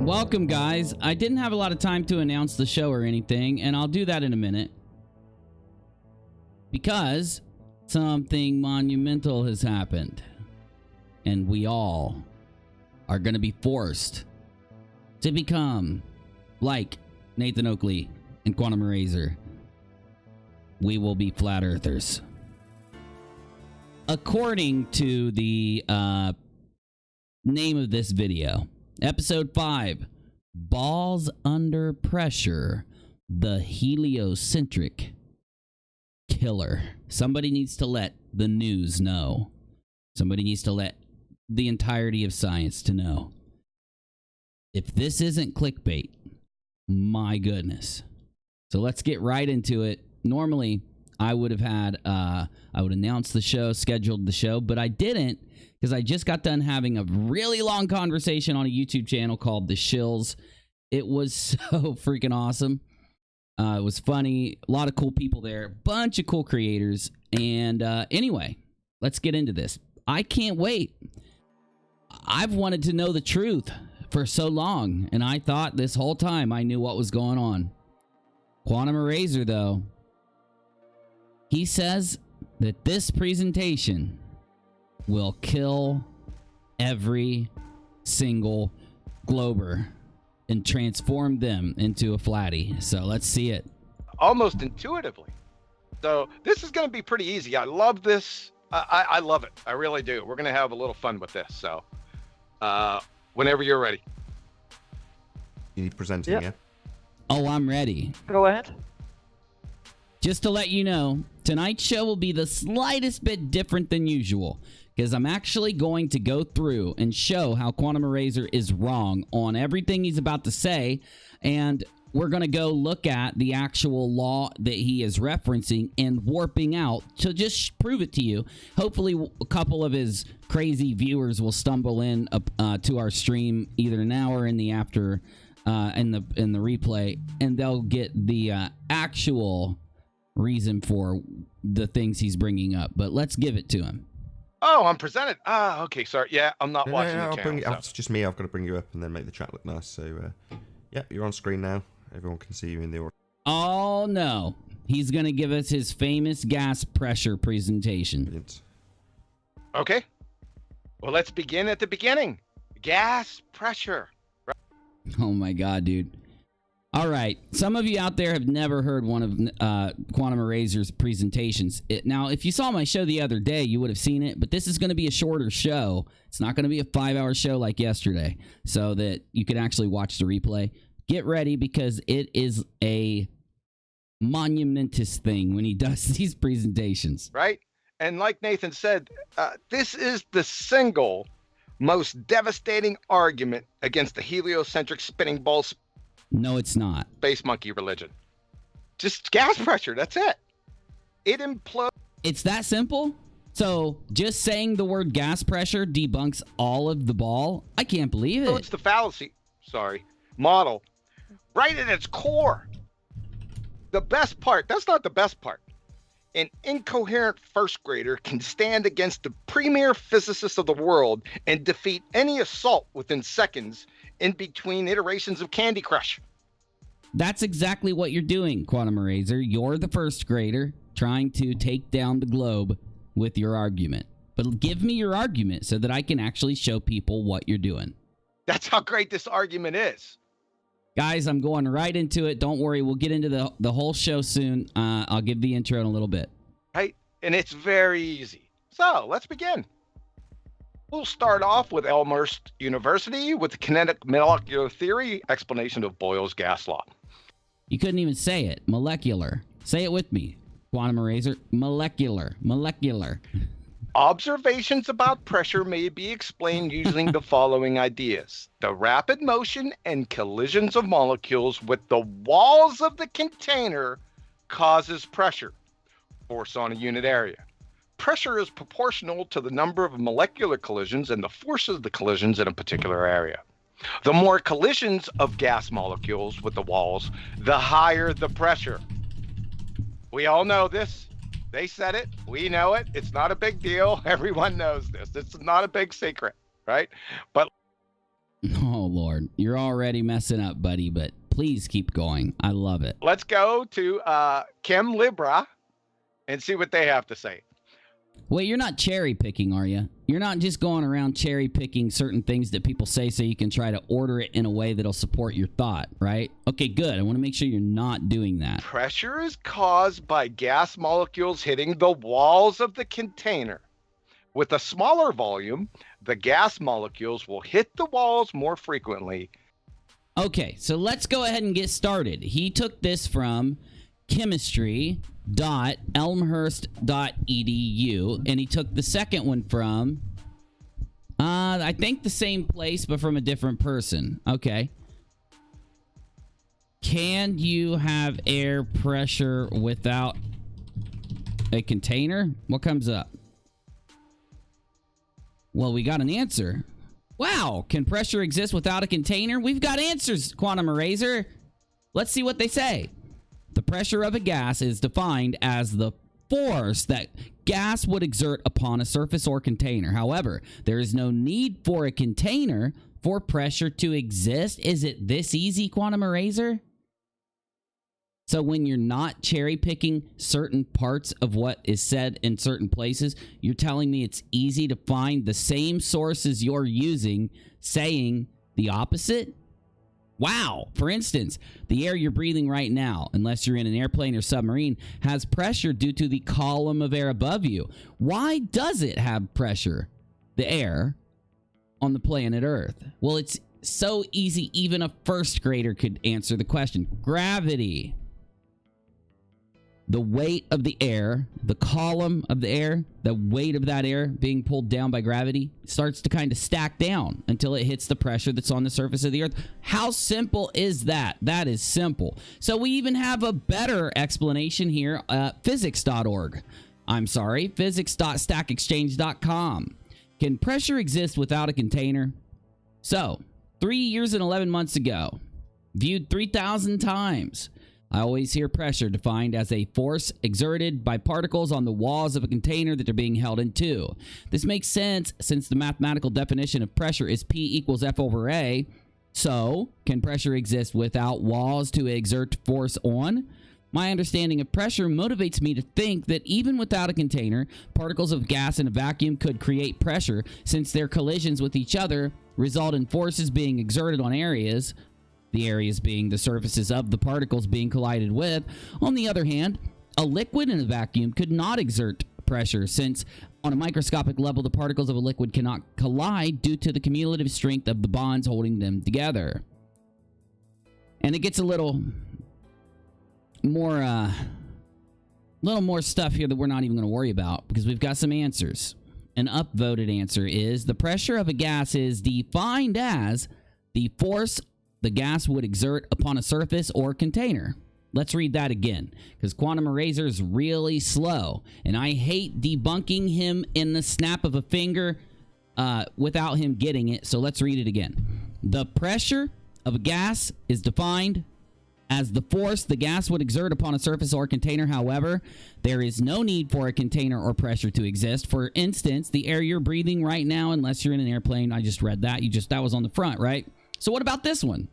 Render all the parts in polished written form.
welcome, guys. I didn't have a lot of time to announce the show or anything, and I'll do that in a minute. Because something monumental has happened. And we all are going to be forced to become like Nathan Oakley and Quantum Eraser. We will be flat earthers. According to the name of this video, Episode 5, Balls Under Pressure, the Heliocentric Killer. Somebody needs to let the news know. Somebody needs to let the entirety of science to know. If this isn't clickbait, my goodness. So let's get right into it. Normally, I would have had, I would announce the show, scheduled the show, but I didn't because I just got done having a really long conversation on a YouTube channel called The Shills. It was so freaking awesome. It was funny. A lot of cool people there. Bunch of cool creators. And anyway, let's get into this. I can't wait. I've wanted to know the truth for so long, and I thought this whole time I knew what was going on. Quantum Eraser, though, he says that this presentation will kill every single Glober and transform them into a flatty. So let's see it. Almost intuitively. So this is going to be pretty easy. I love this. I love it. I really do. We're going to have a little fun with this. So whenever you're ready. You need presenting, yeah? Oh, I'm ready. Go ahead. Just to let you know, tonight's show will be the slightest bit different than usual because I'm actually going to go through and show how Quantum Eraser is wrong on everything he's about to say, and we're going to go look at the actual law that he is referencing and warping out to just prove it to you. Hopefully, a couple of his crazy viewers will stumble in to our stream either now or in the after in the replay, and they'll get the actual reason for the things he's bringing up. But let's give it to him. Oh, I'm presented. Ah, okay. Sorry. Yeah, I'm not watching the I'll channel. bring it up. It's just me. I've got to bring you up and then make the chat look nice. So, yeah, you're on screen now. Everyone can see you in the audio. Oh, no. He's going to give us his famous gas pressure presentation. Brilliant. Okay. Well, let's begin at the beginning. Gas pressure. Oh, my God, dude. All right. Some of you out there have never heard one of Quantum Eraser's presentations. Now, if you saw my show the other day, you would have seen it, but this is going to be a shorter show. It's not going to be a 5-hour show like yesterday, so that you can actually watch the replay. Get ready because it is a monumentous thing when he does these presentations. Right? And like Nathan said, this is the single most devastating argument against the heliocentric spinning ball No, it's not. space monkey religion. Just gas pressure. That's it. It implodes. It's that simple? So just saying the word gas pressure debunks all of the ball? I can't believe it. It's the fallacy. Model. Right at its core. The best part. That's not the best part. An incoherent first grader can stand against the premier physicists of the world and defeat any assault within seconds in between iterations of Candy Crush. That's exactly what you're doing, Quantum Eraser. You're the first grader trying to take down the globe with your argument. But give me your argument so that I can actually show people what you're doing. That's how great this argument is. Guys, I'm going right into it. Don't worry. We'll get into the whole show soon. I'll give the intro in a little bit. Right? And it's very easy. So let's begin. We'll start off with Elmhurst University with the kinetic molecular theory explanation of Boyle's gas law. You couldn't even say it. Molecular. Say it with me. Quantum Eraser. Molecular. Molecular. Observations about pressure may be explained using the following ideas. The rapid motion and collisions of molecules with the walls of the container causes pressure. Force on a unit area. Pressure is proportional to the number of molecular collisions and the force of the collisions in a particular area. The more collisions of gas molecules with the walls, the higher the pressure. We all know this. They said it. We know it. It's not a big deal. Everyone knows this. It's not a big secret, right? But Oh, Lord. You're already messing up, buddy, but please keep going. I love it. Let's go to Chem Libra and see what they have to say. Wait, you're not cherry picking, are you? You're not just going around cherry picking certain things that people say so you can try to order it in a way that'll support your thought, right? Okay, good. I want to make sure you're not doing that. Pressure is caused by gas molecules hitting the walls of the container. With a smaller volume, the gas molecules will hit the walls more frequently. Okay, so let's go ahead and get started. He took this from chemistry.elmhurst.edu, and he took the second one from, I think the same place, but from a different person. Okay. Can you have air pressure without a container? What comes up? Well, we got an answer. Wow, can pressure exist without a container? We've got answers, Quantum Eraser. Let's see what they say. The pressure of a gas is defined as the force that gas would exert upon a surface or container. However, there is no need for a container for pressure to exist. Is it this easy, Quantum Eraser? So when you're not cherry picking certain parts of what is said in certain places, you're telling me it's easy to find the same sources you're using saying the opposite? Wow. For instance, the air you're breathing right now, unless you're in an airplane or submarine, has pressure due to the column of air above you. Why does it have pressure, the air, on the planet Earth? Well, it's so easy, even a first grader could answer the question. Gravity. The weight of the air, the column of the air, the weight of that air being pulled down by gravity starts to kind of stack down until it hits the pressure that's on the surface of the Earth. How simple is that? That is simple. So we even have a better explanation here at physics.org. I'm sorry, physics.stackexchange.com. Can pressure exist without a container? So, 3 years and 11 months ago, viewed 3,000 times. I always hear pressure defined as a force exerted by particles on the walls of a container that are being held into. This makes sense since the mathematical definition of pressure is P equals F over A. So, can pressure exist without walls to exert force on? My understanding of pressure motivates me to think that even without a container, particles of gas in a vacuum could create pressure since their collisions with each other result in forces being exerted on areas, the areas being the surfaces of the particles being collided with. On the other hand, a liquid in a vacuum could not exert pressure since on a microscopic level the particles of a liquid cannot collide due to the cumulative strength of the bonds holding them together. And it gets a little more stuff here that we're not even going to worry about because we've got some answers. An upvoted answer is the pressure of a gas is defined as the force the gas would exert upon a surface or container. Let's read that again, because Quantum Eraser is really slow, and I hate debunking him in the snap of a finger without him getting it, so let's read it again. The pressure of a gas is defined as the force the gas would exert upon a surface or container. However, there is no need for a container or pressure to exist. For instance, the air you're breathing right now, unless you're in an airplane, I just read that. That was on the front, right? So what about this one?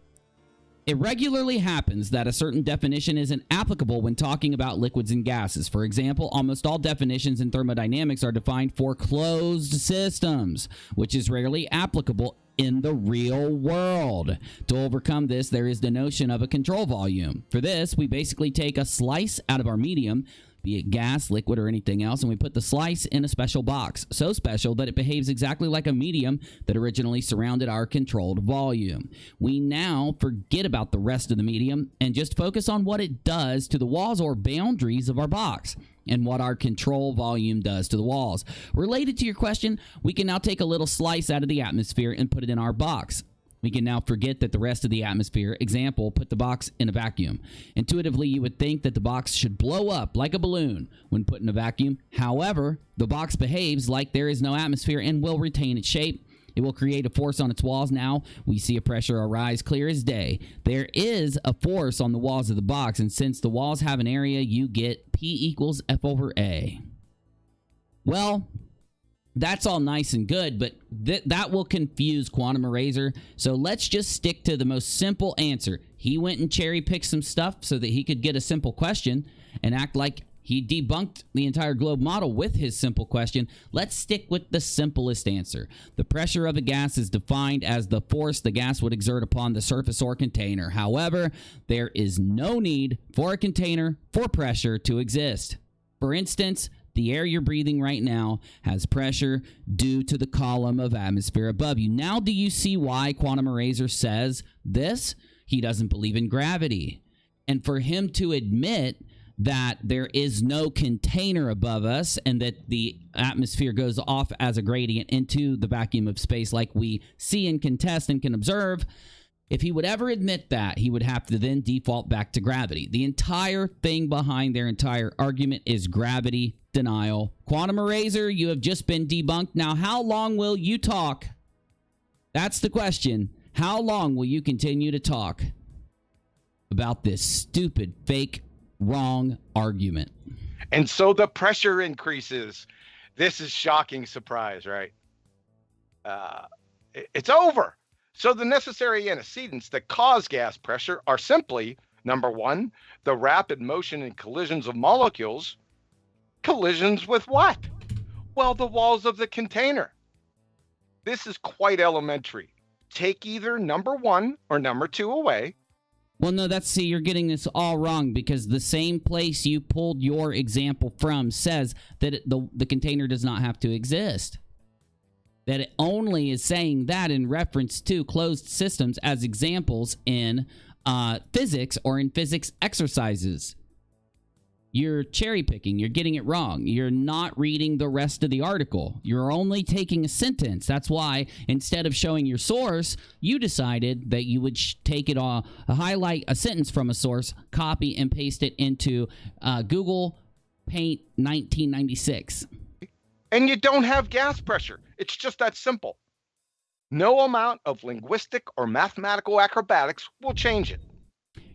It regularly happens that a certain definition isn't applicable when talking about liquids and gases. For example, almost all definitions in thermodynamics are defined for closed systems, which is rarely applicable in the real world. To overcome this, there is the notion of a control volume. For this, we basically take a slice out of our medium, be it gas, liquid, or anything else, and we put the slice in a special box, so special that it behaves exactly like a medium that originally surrounded our controlled volume. We now forget about the rest of the medium and just focus on what it does to the walls or boundaries of our box and what our control volume does to the walls. Related to your question, we can now take a little slice out of the atmosphere and put it in our box. We can now forget that the rest of the atmosphere, example, put the box in a vacuum. Intuitively, you would think that the box should blow up like a balloon when put in a vacuum. However, the box behaves like there is no atmosphere and will retain its shape. It will create a force on its walls. Now, we see a pressure arise clear as day. There is a force on the walls of the box, and since the walls have an area, you get P equals F over A. Well, That's all nice and good, but that will confuse Quantum Eraser. So let's just stick to the most simple answer. He went and cherry-picked some stuff so that he could get a simple question and act like he debunked the entire globe model with his simple question. Let's stick with the simplest answer. The pressure of a gas is defined as the force the gas would exert upon the surface or container. However, there is no need for a container for pressure to exist. For instance, the air you're breathing right now has pressure due to the column of atmosphere above you. Now, do you see why Quantum Eraser says this? He doesn't believe in gravity. And for him to admit that there is no container above us and that the atmosphere goes off as a gradient into the vacuum of space like we see and can test and can observe, if he would ever admit that, he would have to then default back to gravity. The entire thing behind their entire argument is gravity denial. Quantum Eraser, you have just been debunked. Now, how long will you talk? That's the question. How long will you continue to talk about this stupid, fake, wrong argument? And so the pressure increases. This is shocking surprise, right? It's over. So the necessary antecedents that cause gas pressure are simply, number one, the rapid motion and collisions of molecules. Collisions with what? Well, the walls of the container. This is quite elementary. Take either number one or number two away. Well, no, see, you're getting this all wrong because the same place you pulled your example from says that the container does not have to exist. That it only is saying that in reference to closed systems as examples in physics or in physics exercises. You're cherry picking. You're getting it wrong. You're not reading the rest of the article. You're only taking a sentence. That's why instead of showing your source, you decided that you would take it all, highlight a sentence from a source, copy and paste it into Google Paint 1996. And you don't have gas pressure. It's just that simple. No amount of linguistic or mathematical acrobatics will change it.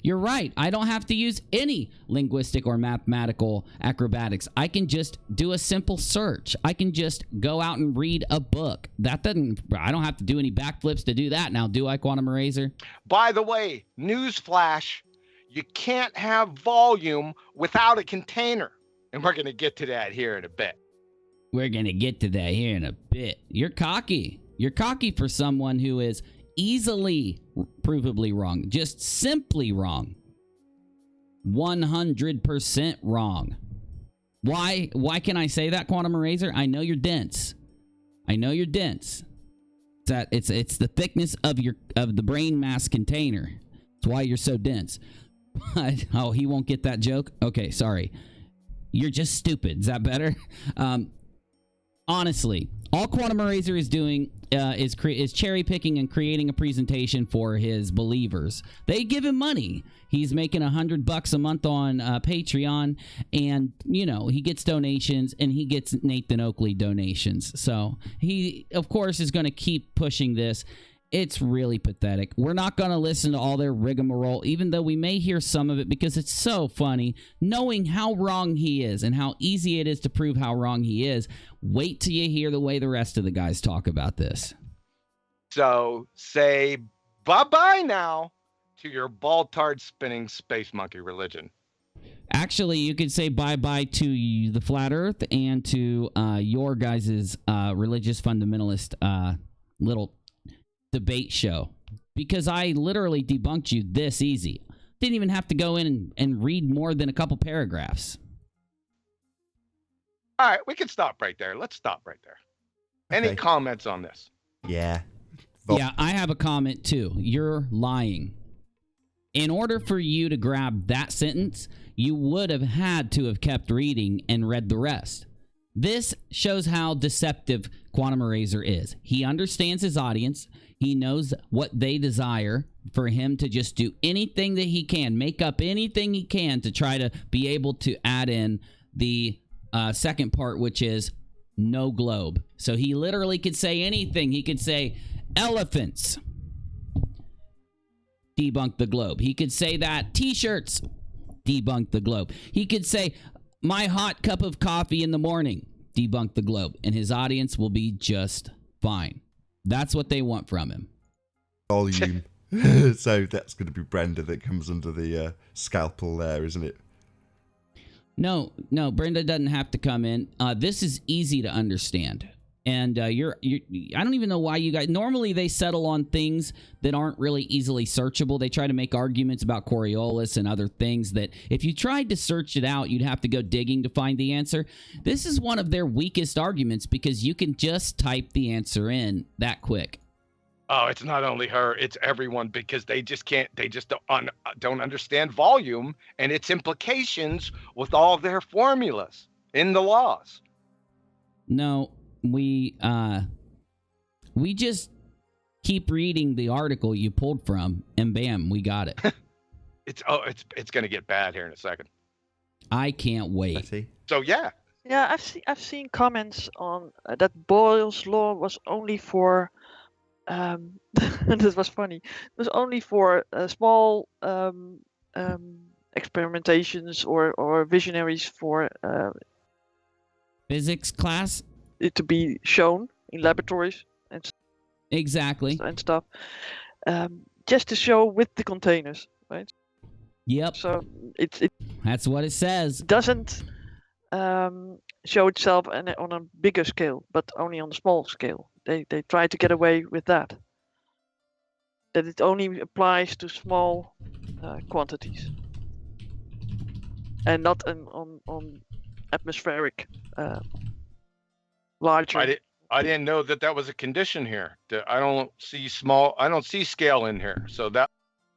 You're right. I don't have to use any linguistic or mathematical acrobatics. I can just do a simple search. I can just go out and read a book. I don't have to do any backflips to do that now, do I, Quantum Eraser? By the way, newsflash, you can't have volume without a container. And we're going to get to that here in a bit. You're cocky. You're cocky for someone who is easily provably wrong, just simply wrong, 100% wrong. Why can I say that, Quantum Eraser? I know you're dense. It's the thickness of the brain mass container. That's why you're so dense. Oh, he won't get that joke? Okay, sorry. You're just stupid. Is that better? Honestly, all Quantum Eraser is doing is cherry picking and creating a presentation for his believers. They give him money. He's making $100 a month on Patreon, and he gets donations, and he gets Nathan Oakley donations. So he, of course, is going to keep pushing this. It's really pathetic. We're not going to listen to all their rigmarole, even though we may hear some of it because it's so funny. Knowing how wrong he is and how easy it is to prove how wrong he is, wait till you hear the way the rest of the guys talk about this. So say bye-bye now to your ball-tard spinning space monkey religion. Actually, you could say bye-bye to the flat earth and to your guys' religious fundamentalist little debate show, because I literally debunked you this easy. Didn't even have to go in and read more than a couple paragraphs. All right, we can stop right there. Let's stop right there. Any comments on this? Yeah. Yeah, I have a comment too. You're lying. In order for you to grab that sentence, you would have had to have kept reading and read the rest. This shows how deceptive Quantum Eraser is. He understands his audience. He knows what they desire for him to just do anything that he can, make up anything he can to try to be able to add in the second part, which is no globe. So he literally could say anything. He could say elephants, debunk the globe. He could say that t-shirts, debunk the globe. He could say my hot cup of coffee in the morning, Debunk the Globe, and his audience will be just fine. That's what they want from him. Volume. So that's going to be Brenda that comes under the scalpel there, isn't it? No, Brenda doesn't have to come in. This is easy to understand. And I don't even know why you guys, normally they settle on things that aren't really easily searchable. They try to make arguments about Coriolis and other things that if you tried to search it out, you'd have to go digging to find the answer. This is one of their weakest arguments because you can just type the answer in that quick. Oh, it's not only her, it's everyone, because they just don't understand volume and its implications with all their formulas in the laws. No, we just keep reading the article you pulled from, and bam, we got it. It's going to get bad here in a second. I can't wait. Betty? So yeah. Yeah, I've seen comments on that Boyle's law was only for this was funny. It was only for small experimentations or visionaries for Physics class? it to be shown in laboratories Exactly. and stuff, just to show with the containers, right? Yep. So it That's what it says. doesn't show itself on a bigger scale, but only on a small scale. They try to get away with that. That it only applies to small quantities, and not on atmospheric larger. I didn't know that was a condition here. I don't see scale in here. So that.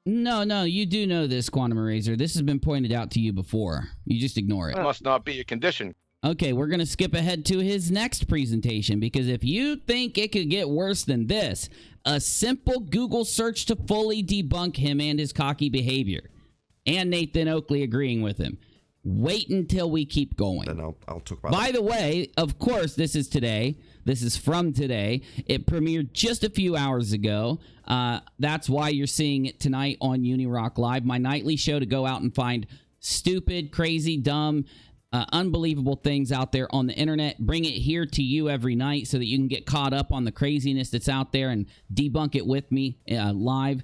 No, you do know this, Quantum Eraser. This has been pointed out to you before. You just ignore it. Must not be a condition. Okay, we're going to skip ahead to his next presentation because if you think it could get worse than this, a simple Google search to fully debunk him and his cocky behavior, and Nathan Oakley agreeing with him. Wait until we keep going. Then I'll talk about By the way, of course, this is today. This is from today. It premiered just a few hours ago. That's why you're seeing it tonight on UNIRock Live, my nightly show to go out and find stupid, crazy, dumb, unbelievable things out there on the internet. Bring it here to you every night so that you can get caught up on the craziness that's out there and debunk it with me live.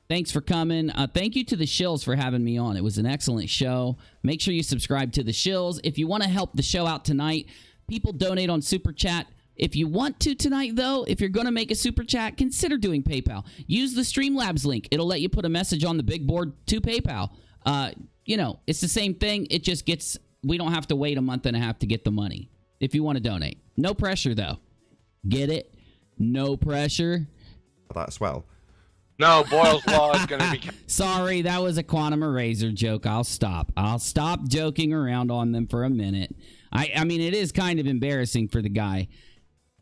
Thanks for coming. Thank you to the Shills for having me on. It was an excellent show. Make sure you subscribe to the Shills. If you want to help the show out tonight, people donate on Super Chat. If you want to tonight, though, if you're going to make a Super Chat, consider doing PayPal. Use the Streamlabs link. It'll let you put a message on the big board to PayPal. It's the same thing. It just gets, we don't have to wait a month and a half to get the money if you want to donate. No pressure, though. Get it? No pressure. that as well. No, Boyle's Law is going to be... Sorry, that was a Quantum Eraser joke. I'll stop joking around on them for a minute. I mean, it is kind of embarrassing for the guy.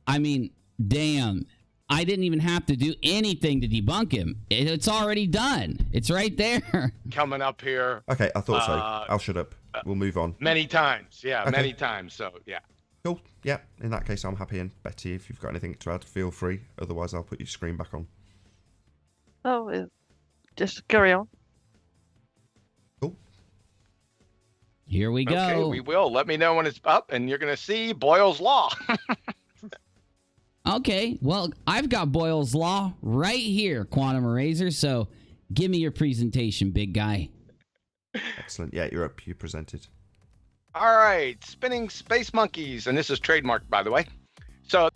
I mean, damn. I didn't even have to do anything to debunk him. It's already done. It's right there. Coming up here. Okay, I thought so. I'll shut up. We'll move on. Many times. Yeah, Okay. many times. So, yeah. Cool. Yeah, in that case, I'm happy. And Betty, if you've got anything to add, feel free. Otherwise, I'll put your screen back on. Oh, just carry on. Cool. Here we go. Okay, we will. Let me know when it's up, and you're going to see Boyle's Law. Okay, well, I've got Boyle's Law right here, Quantum Eraser, so give me your presentation, big guy. Excellent. Yeah, you're up. You presented. All right, spinning space monkeys, and this is trademarked, by the way. So,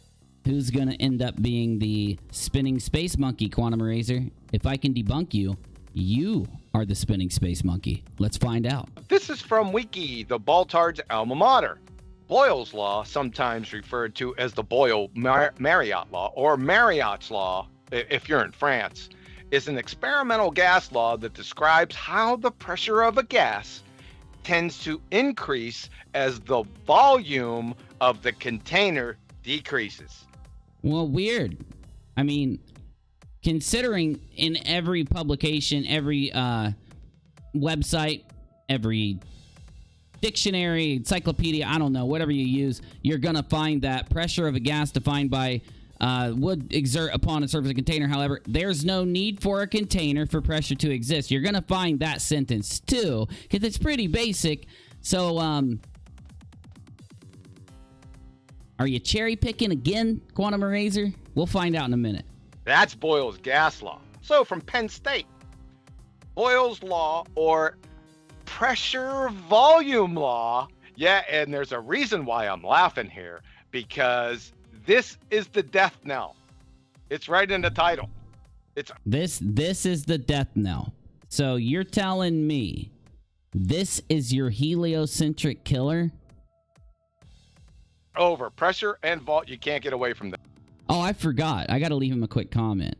Who's going to end up being the spinning space monkey, Quantum Eraser? If I can debunk you, you are the spinning space monkey. Let's find out. this is from Wiki, the Baltard's alma mater. Boyle's Law, sometimes referred to as the Boyle-Mariotte Law, or Mariotte's Law, if you're in France, is an experimental gas law that describes how the pressure of a gas tends to increase as the volume of the container decreases. Well, weird. I mean, considering in every publication, every website, every dictionary, encyclopedia, I don't know, whatever you use, you're going to find that pressure of a gas defined by would exert upon a surface of a container. However, there's no need for a container for pressure to exist. You're going to find that sentence too, because it's pretty basic. So, Are you cherry picking again, Quantum Eraser? We'll find out in a minute. That's Boyle's gas law. So from Penn State, Boyle's law, or pressure volume law. Yeah, and there's a reason why I'm laughing here, because this is the death knell. It's right in the title. This is the death knell. So you're telling me this is your heliocentric killer? Over. Pressure and volt, you can't get away from that. Oh, I forgot. I got to leave him a quick comment.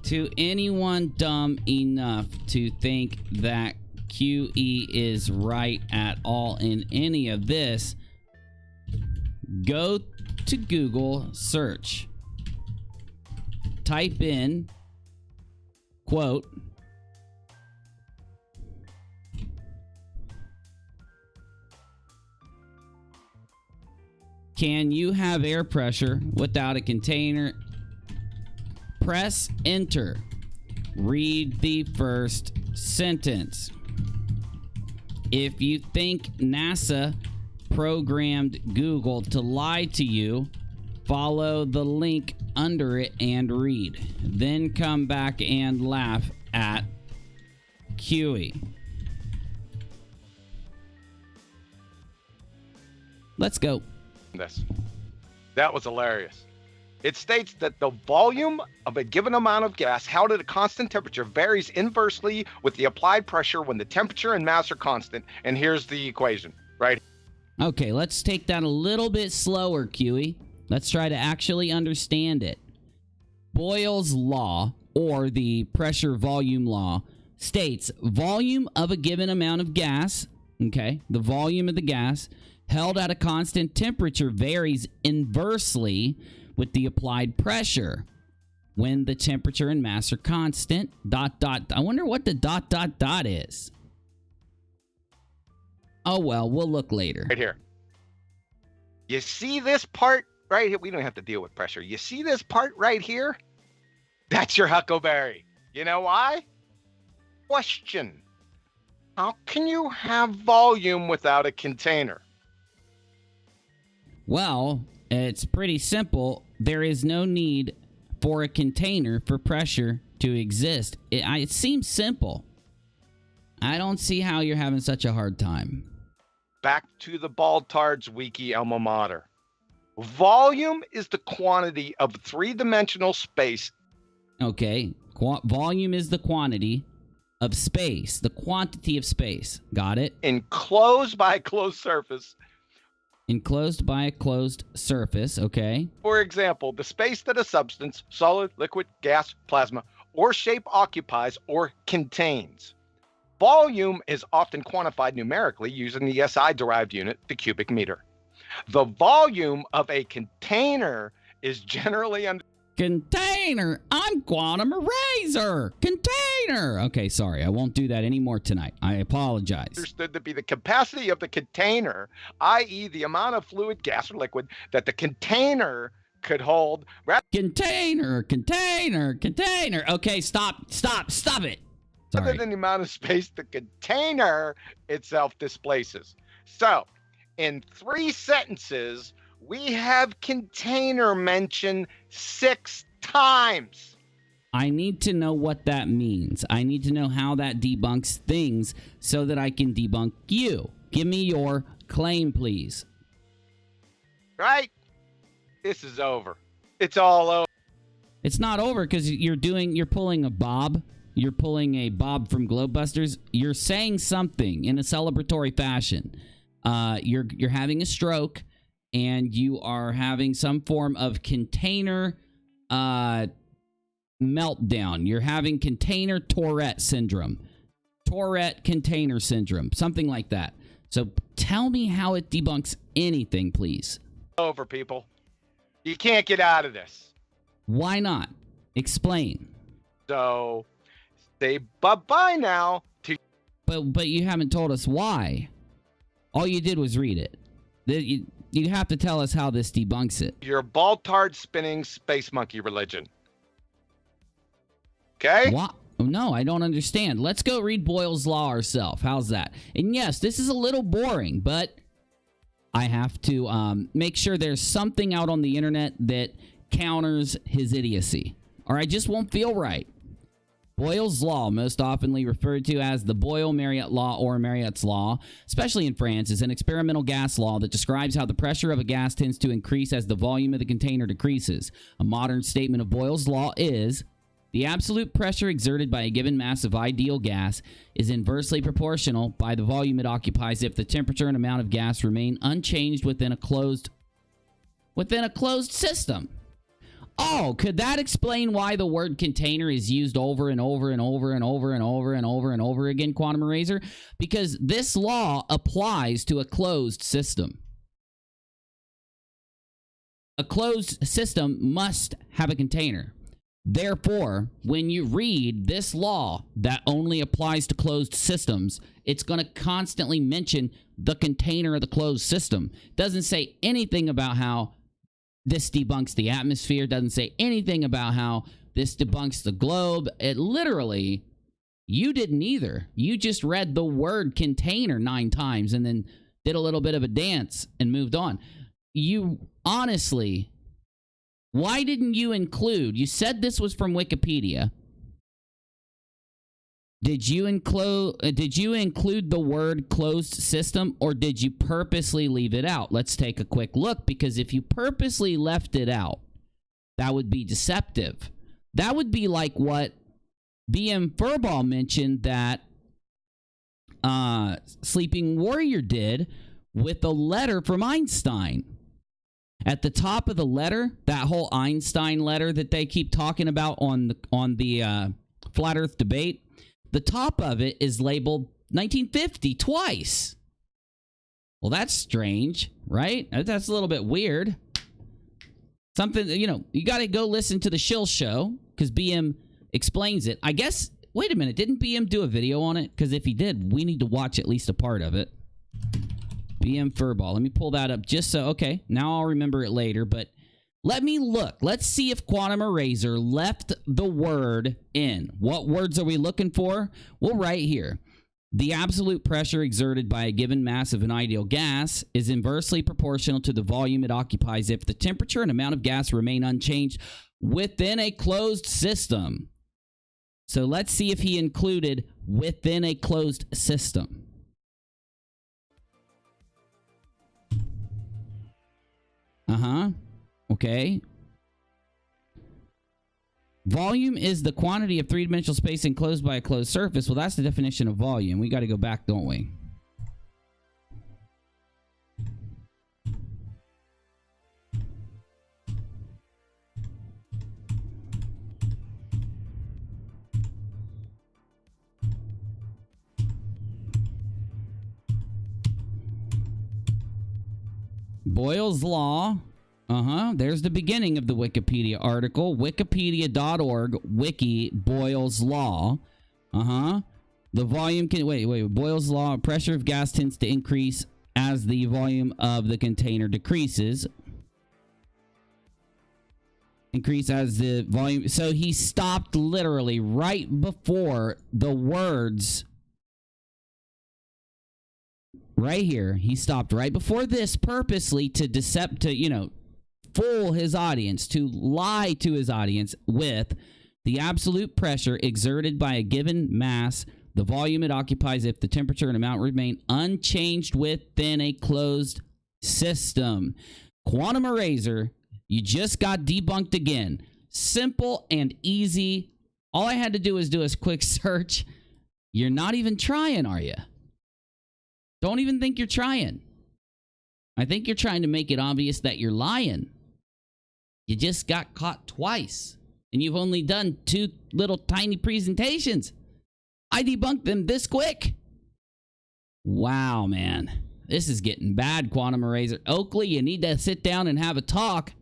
To anyone dumb enough to think that QE is right at all in any of this, go to Google, search, type in, quote, "Can you have air pressure without a container?" Press enter. Read the first sentence. If you think NASA programmed Google to lie to you, follow the link under it and read. Then come back and laugh at QE. Let's go. That was hilarious. It states that the volume of a given amount of gas held at a constant temperature varies inversely with the applied pressure when the temperature and mass are constant. And here's the equation, right? Okay, let's take that a little bit slower, QE. Let's try to actually understand it. Boyle's law, or the pressure volume law, states volume of a given amount of gas, okay, the volume of the gas held at a constant temperature varies inversely with the applied pressure when the temperature and mass are constant, ... I wonder what the ... is. Oh, well, we'll look later. Right here. You see this part right here? We don't have to deal with pressure. You see this part right here? That's your huckleberry. You know why? Question. How can you have volume without a container? Well, it's pretty simple. There is no need for a container for pressure to exist. It seems simple. I don't see how you're having such a hard time. Back to the Baldtard's wiki alma mater. Volume is the quantity of three-dimensional space. Okay. Volume is the quantity of space. The quantity of space. Got it? Enclosed by a closed surface. Enclosed by a closed surface, okay. For example, the space that a substance, solid, liquid, gas, plasma, or shape occupies or contains. Volume is often quantified numerically using the SI-derived unit, the cubic meter. The volume of a container is generally under... Container! I'm Quantum Eraser! Container! Okay, sorry, I won't do that anymore tonight. I apologize. Understood to be the capacity of the container, i.e. the amount of fluid, gas, or liquid that the container could hold. Container! Okay, stop it. Rather Sorry. than the amount of space the container itself displaces. So, in 3 sentences, we have container mentioned 6 times. I need to know what that means. I need to know how that debunks things so that I can debunk you. Give me your claim, please. Right? This is over. It's all over. It's not over because you're pulling a Bob. You're pulling a Bob from Globebusters. You're saying something in a celebratory fashion. You're having a stroke, and you are having some form of container meltdown. You're having container Tourette syndrome. Tourette container syndrome. Something like that. So tell me how it debunks anything, please. Over, people. You can't get out of this. Why not? Explain. So, say bye-bye now to... But you haven't told us why. All you did was read it. You have to tell us how this debunks it. your Baldtard spinning space monkey religion. Okay? What? No, I don't understand. Let's go read Boyle's Law ourselves. How's that? And yes, this is a little boring, but I have to make sure there's something out on the internet that counters his idiocy, or I just won't feel right. Boyle's law, most oftenly referred to as the Boyle-Mariotte law or Mariotte's law, especially in France, is an experimental gas law that describes how the pressure of a gas tends to increase as the volume of the container decreases. A modern statement of Boyle's law is: the absolute pressure exerted by a given mass of ideal gas is inversely proportional by the volume it occupies if the temperature and amount of gas remain unchanged within a closed system. Oh, could that explain why the word container is used over and over and over and over and over and over and over again, Quantum Eraser? Because this law applies to a closed system. A closed system must have a container. Therefore, when you read this law that only applies to closed systems, it's going to constantly mention the container of the closed system. It doesn't say anything about how this debunks the atmosphere. Doesn't say anything about how this debunks the globe. It literally, you didn't either. You just read the word container 9 times and then did a little bit of a dance and moved on. You honestly, why didn't you include, you said this was from Wikipedia. Did you include the word closed system, or did you purposely leave it out? Let's take a quick look, because if you purposely left it out, that would be deceptive. That would be like what BM Furball mentioned that Sleeping Warrior did with a letter from Einstein. At the top of the letter, that whole Einstein letter that they keep talking about on the Flat Earth debate, the top of it is labeled 1950 twice. Well, that's strange, right? That's a little bit weird. Something, you got to go listen to the Shill Show, because BM explains it. I guess, wait a minute, didn't BM do a video on it? Because if he did, we need to watch at least a part of it. BM Furball. Let me pull that up just so, okay, now I'll remember it later, but let me look. Let's see if Quantum Eraser left the word in. What words are we looking for? Well, right here. The absolute pressure exerted by a given mass of an ideal gas is inversely proportional to the volume it occupies if the temperature and amount of gas remain unchanged within a closed system. So let's see if he included within a closed system. Okay. Volume is the quantity of three-dimensional space enclosed by a closed surface. Well, that's the definition of volume. We got to go back, don't we? Boyle's law. There's the beginning of the Wikipedia article. Wikipedia.org, wiki, Boyle's law. The volume can... Wait. Boyle's law, pressure of gas tends to increase as the volume of the container decreases. Increase as the volume... So he stopped literally right before the words... Right here. He stopped right before this purposely to fool his audience, to lie to his audience with the absolute pressure exerted by a given mass, the volume it occupies if the temperature and amount remain unchanged within a closed system. Quantum Eraser, you just got debunked again. Simple and easy. All I had to do was do a quick search. You're not even trying, are you? Don't even think you're trying. I think you're trying to make it obvious that you're lying. You just got caught twice, and you've only done 2 little tiny presentations. I debunked them this quick. Wow, man. This is getting bad, Quantum Eraser. Oakley, you need to sit down and have a talk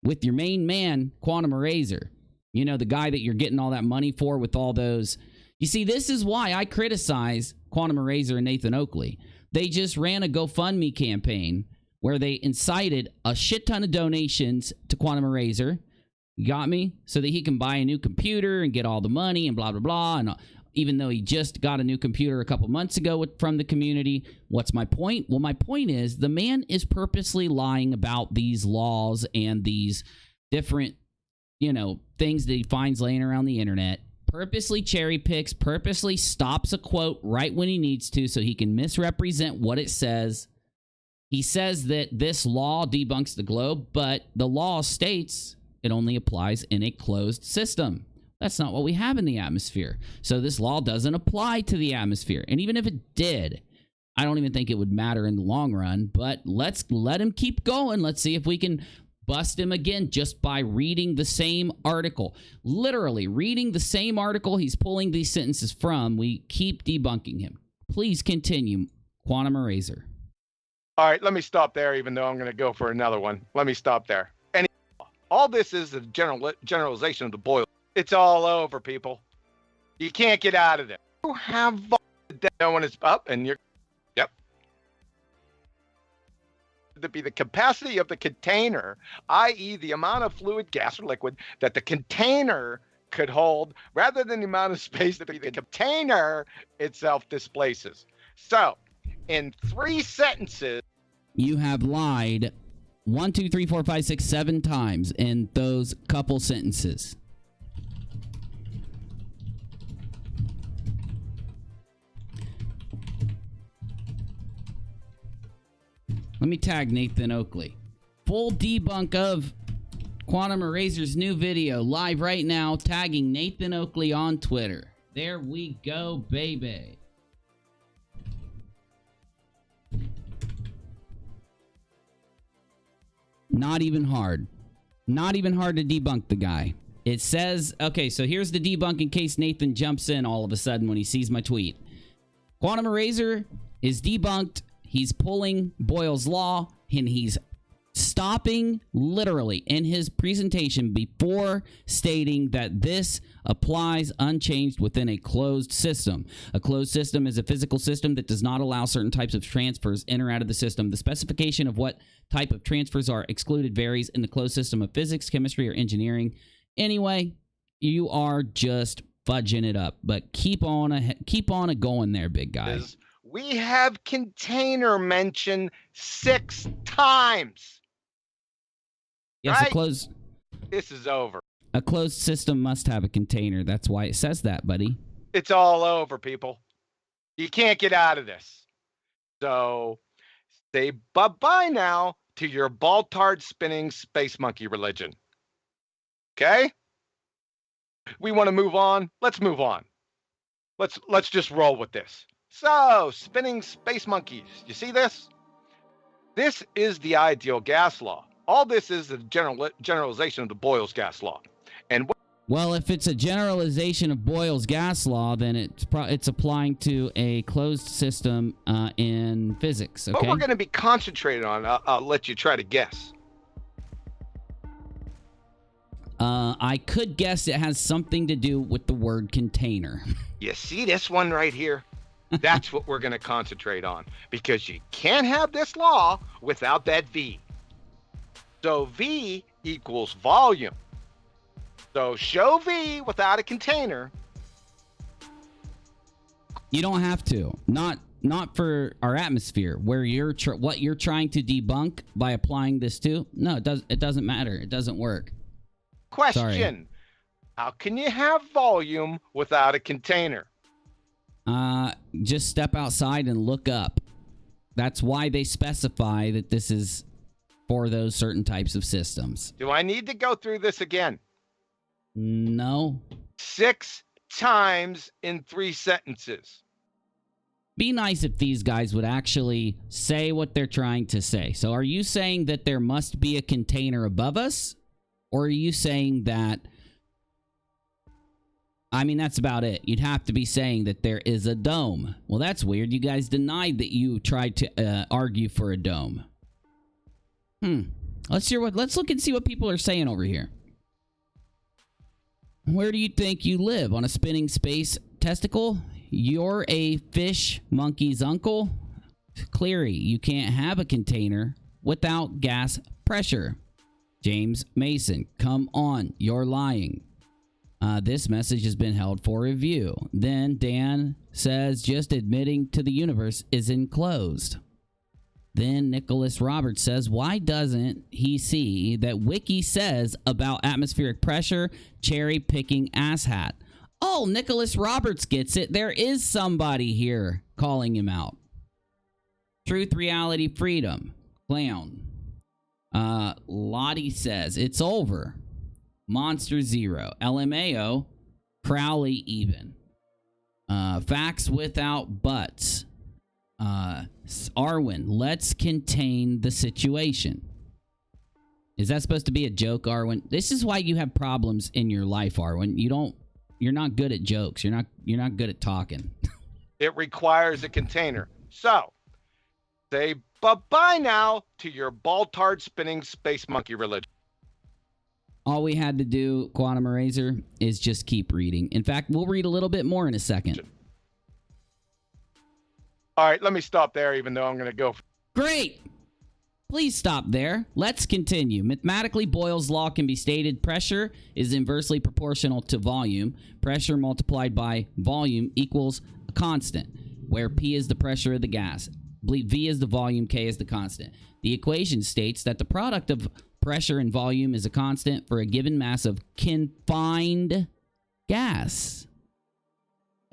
with your main man, Quantum Eraser. You know, the guy that you're getting all that money for with all those... You see, this is why I criticize Quantum Eraser and Nathan Oakley. They just ran a GoFundMe campaign where they incited a shit ton of donations to Quantum Eraser. You got me? So that he can buy a new computer and get all the money and blah, blah, blah. And even though he just got a new computer a couple months ago from the community. What's my point? Well, my point is the man is purposely lying about these laws and these different, things that he finds laying around the internet. Purposely cherry picks, purposely stops a quote right when he needs to so he can misrepresent what it says. He says that this law debunks the globe, but the law states it only applies in a closed system. That's not what we have in the atmosphere. So this law doesn't apply to the atmosphere. And even if it did, I don't even think it would matter in the long run. But let's let him keep going. Let's see if we can bust him again just by reading the same article. Literally reading the same article he's pulling these sentences from. We keep debunking him. Please continue, Quantum Eraser. All right, let me stop there, even though I'm going to go for another one. Let me stop there. All this is a generalization of the Boyle. It's all over, people. You can't get out of there. You have no one is up, and you're to be the capacity of the container, i.e. the amount of fluid, gas, or liquid that the container could hold, rather than the amount of space that the container itself displaces. So, in 3 sentences, you have lied 1, 2, 3, 4, 5, 6, 7 times in those couple sentences. Let me tag Nathan Oakley. Full debunk of Quantum Eraser's new video live right now, tagging Nathan Oakley on Twitter. There we go, baby. Not even hard. Not even hard to debunk the guy. It says, okay, so here's the debunk in case Nathan jumps in all of a sudden when he sees my tweet. Quantum Eraser is debunked. He's pulling Boyle's law, and he's stopping literally in his presentation before stating that this applies unchanged within a closed system. A closed system is a physical system that does not allow certain types of transfers in or out of the system. The specification of what type of transfers are excluded varies in the closed system of physics, chemistry, or engineering. Anyway, you are just fudging it up, but keep on a going there, big guy. We have container mentioned 6 times. Yes, right? This is over. A closed system must have a container. That's why it says that, buddy. It's all over, people. You can't get out of this. So say bye-bye now to your ball-tard spinning space monkey religion. Okay? We want to move on. Let's move on. Let's just roll with this. So, spinning space monkeys. You see this? This is the ideal gas law. All this is a generalization of the Boyle's gas law. And well, if it's a generalization of Boyle's gas law, then it's applying to a closed system in physics. Okay. What we're going to be concentrated on, I'll let you try to guess. I could guess it has something to do with the word container. You see this one right here? That's what we're going to concentrate on, because you can't have this law without that V. So V equals volume. So show V without a container. You don't have to. Not for our atmosphere, where what you're trying to debunk by applying this to. No, it doesn't matter. It doesn't work. Question. Sorry. How can you have volume without a container? Just step outside and look up. That's why they specify that this is for those certain types of systems. Do I need to go through this again? No. 6 times in 3 sentences. Be nice if these guys would actually say what they're trying to say. So are you saying that there must be a container above us? Or are you saying that... I mean, that's about it. You'd have to be saying that there is a dome. Well, that's weird. You guys denied that you tried to argue for a dome. Let's look and see what people are saying over here. Where do you think you live? On a spinning space testicle? You're a fish monkey's uncle? Cleary, you can't have a container without gas pressure. James Mason, come on, you're lying. This message has been held for review. Then Dan says, just admitting to the universe is enclosed. Then Nicholas Roberts says, why doesn't he see that Wiki says about atmospheric pressure, cherry picking asshat? Oh, Nicholas Roberts gets it. There is somebody here calling him out. Truth, reality, freedom. Clown. Lottie says, it's over. Monster Zero. LMAO. Crowley even. Facts without buts. Arwen, let's contain the situation. Is that supposed to be a joke, Arwen? This is why you have problems in your life, Arwen. You're not good at jokes. You're not good at talking. It requires a container. So, say bye-bye now to your ball-tard spinning space monkey religion. All we had to do, Quantum Eraser, is just keep reading. In fact, we'll read a little bit more in a second. All right, let me stop there, even though I'm going to go. Great! Please stop there. Let's continue. Mathematically, Boyle's law can be stated. Pressure is inversely proportional to volume. Pressure multiplied by volume equals a constant, where P is the pressure of the gas. V is the volume, K is the constant. The equation states that the product of pressure and volume is a constant for a given mass of confined gas.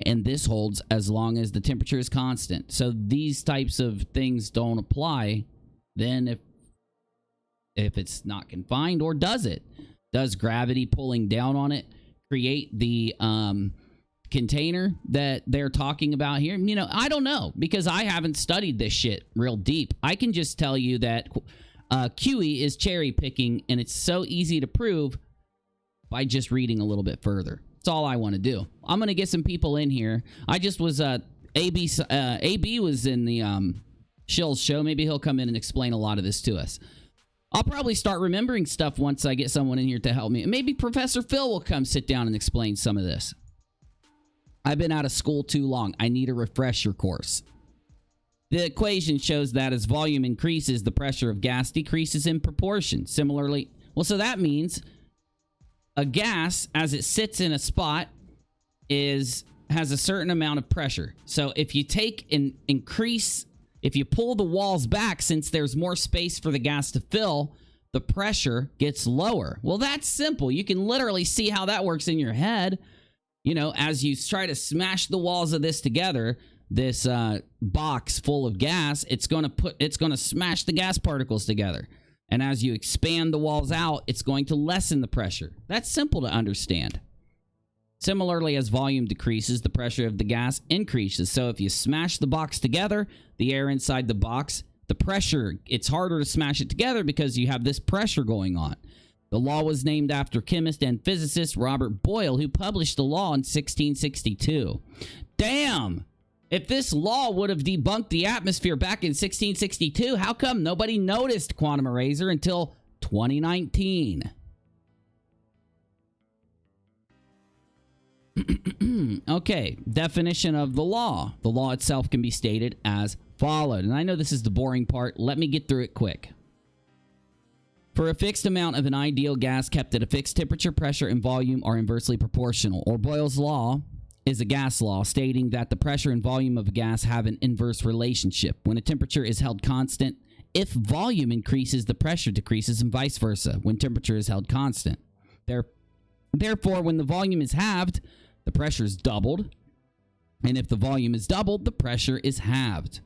And this holds as long as the temperature is constant. So these types of things don't apply then if it's not confined, or does it? Does gravity pulling down on it create the container that they're talking about here? You know, I don't know, because I haven't studied this shit real deep. I can just tell you that QE is cherry picking, and it's so easy to prove by just reading a little bit further. That's all I want to do. I'm going to get some people in here. I just was, AB was in the Shill's show. Maybe he'll come in and explain a lot of this to us. I'll probably start remembering stuff once I get someone in here to help me. Maybe Professor Phil will come sit down and explain some of this. I've been out of school too long. I need a refresher course. The equation shows that as volume increases, the pressure of gas decreases in proportion. Similarly, well, so that means a gas, as it sits in a spot, has a certain amount of pressure. So if you take and increase, if you pull the walls back, since there's more space for the gas to fill, the pressure gets lower. Well, that's simple. You can literally see how that works in your head. You know, as you try to smash the walls of this together, this box full of gas, it's going to smash the gas particles together. And as you expand the walls out, it's going to lessen the pressure. That's simple to understand. Similarly, as volume decreases, the pressure of the gas increases. So if you smash the box together, the air inside the box, the pressure, it's harder to smash it together because you have this pressure going on. The law was named after chemist and physicist Robert Boyle, who published the law in 1662. Damn! If this law would have debunked the atmosphere back in 1662, how come nobody noticed, Quantum Eraser, until 2019? Okay, definition of the law. The law itself can be stated as followed. And I know this is the boring part. Let me get through it quick. For a fixed amount of an ideal gas kept at a fixed temperature, pressure, and volume are inversely proportional. Or Boyle's law is a gas law stating that the pressure and volume of a gas have an inverse relationship. When a temperature is held constant, if volume increases, the pressure decreases, and vice versa when temperature is held constant. Therefore, when the volume is halved, the pressure is doubled. And if the volume is doubled, the pressure is halved.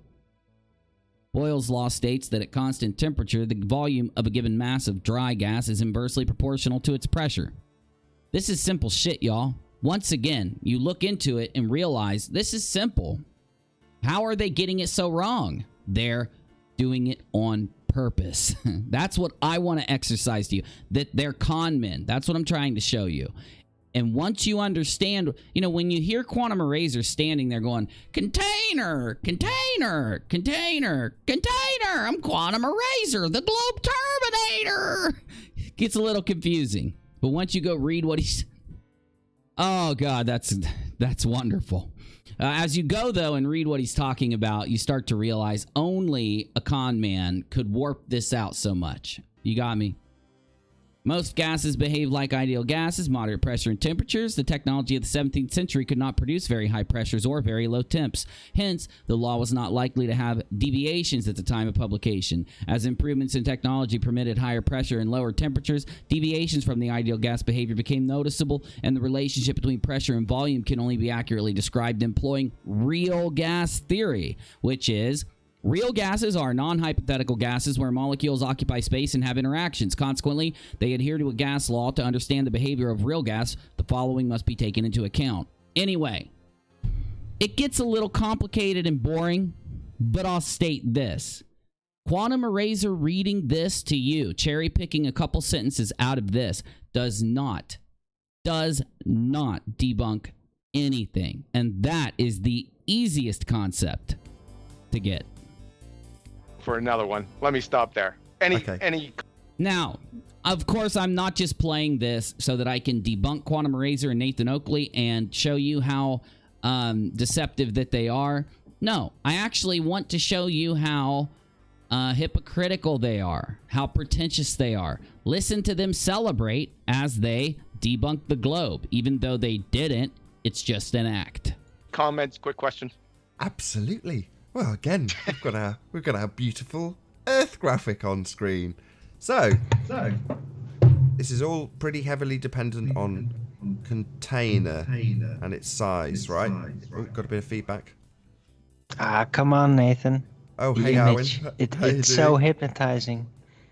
Boyle's law states that at constant temperature, the volume of a given mass of dry gas is inversely proportional to its pressure. This is simple shit, y'all. Once again, you look into it and realize this is simple. How are they getting it so wrong? They're doing it on purpose. That's what I want to exercise to you. That they're con men. That's what I'm trying to show you. And once you understand, you know, when you hear Quantum Eraser standing there going, container, container, container, container, I'm Quantum Eraser, the Globe Terminator. It gets a little confusing. But once you go read what he's... Oh, God, that's wonderful. As you go, though, and read what he's talking about, you start to realize only a con man could warp this out so much. You got me? Most gases behave like ideal gases, moderate pressure and temperatures. The technology of the 17th century could not produce very high pressures or very low temps. Hence, the law was not likely to have deviations at the time of publication. As improvements in technology permitted higher pressure and lower temperatures, deviations from the ideal gas behavior became noticeable, and the relationship between pressure and volume can only be accurately described employing real gas theory, which is real gases are non-hypothetical gases where molecules occupy space and have interactions. Consequently, they adhere to a gas law. To understand the behavior of real gas, the following must be taken into account. Anyway, it gets a little complicated and boring, but I'll state this. Quantum Eraser reading this to you, cherry-picking a couple sentences out of this, does not debunk anything. And that is the easiest concept to get. For another one. Let me stop there. Any Now, of course, I'm not just playing this so that I can debunk Quantum Eraser and Nathan Oakley and show you how deceptive that they are. No, I actually want to show you how hypocritical they are, how pretentious they are. Listen to them celebrate as they debunk the globe. Even though they didn't, it's just an act. comments, quick questions? Absolutely. Well, again, we've got our beautiful Earth graphic on screen. So this is all pretty heavily dependent on container and its size, right? Oh, got a bit of feedback. Ah, come on, Nathan. Oh, The hey, image. Arwen. It's so hypnotizing.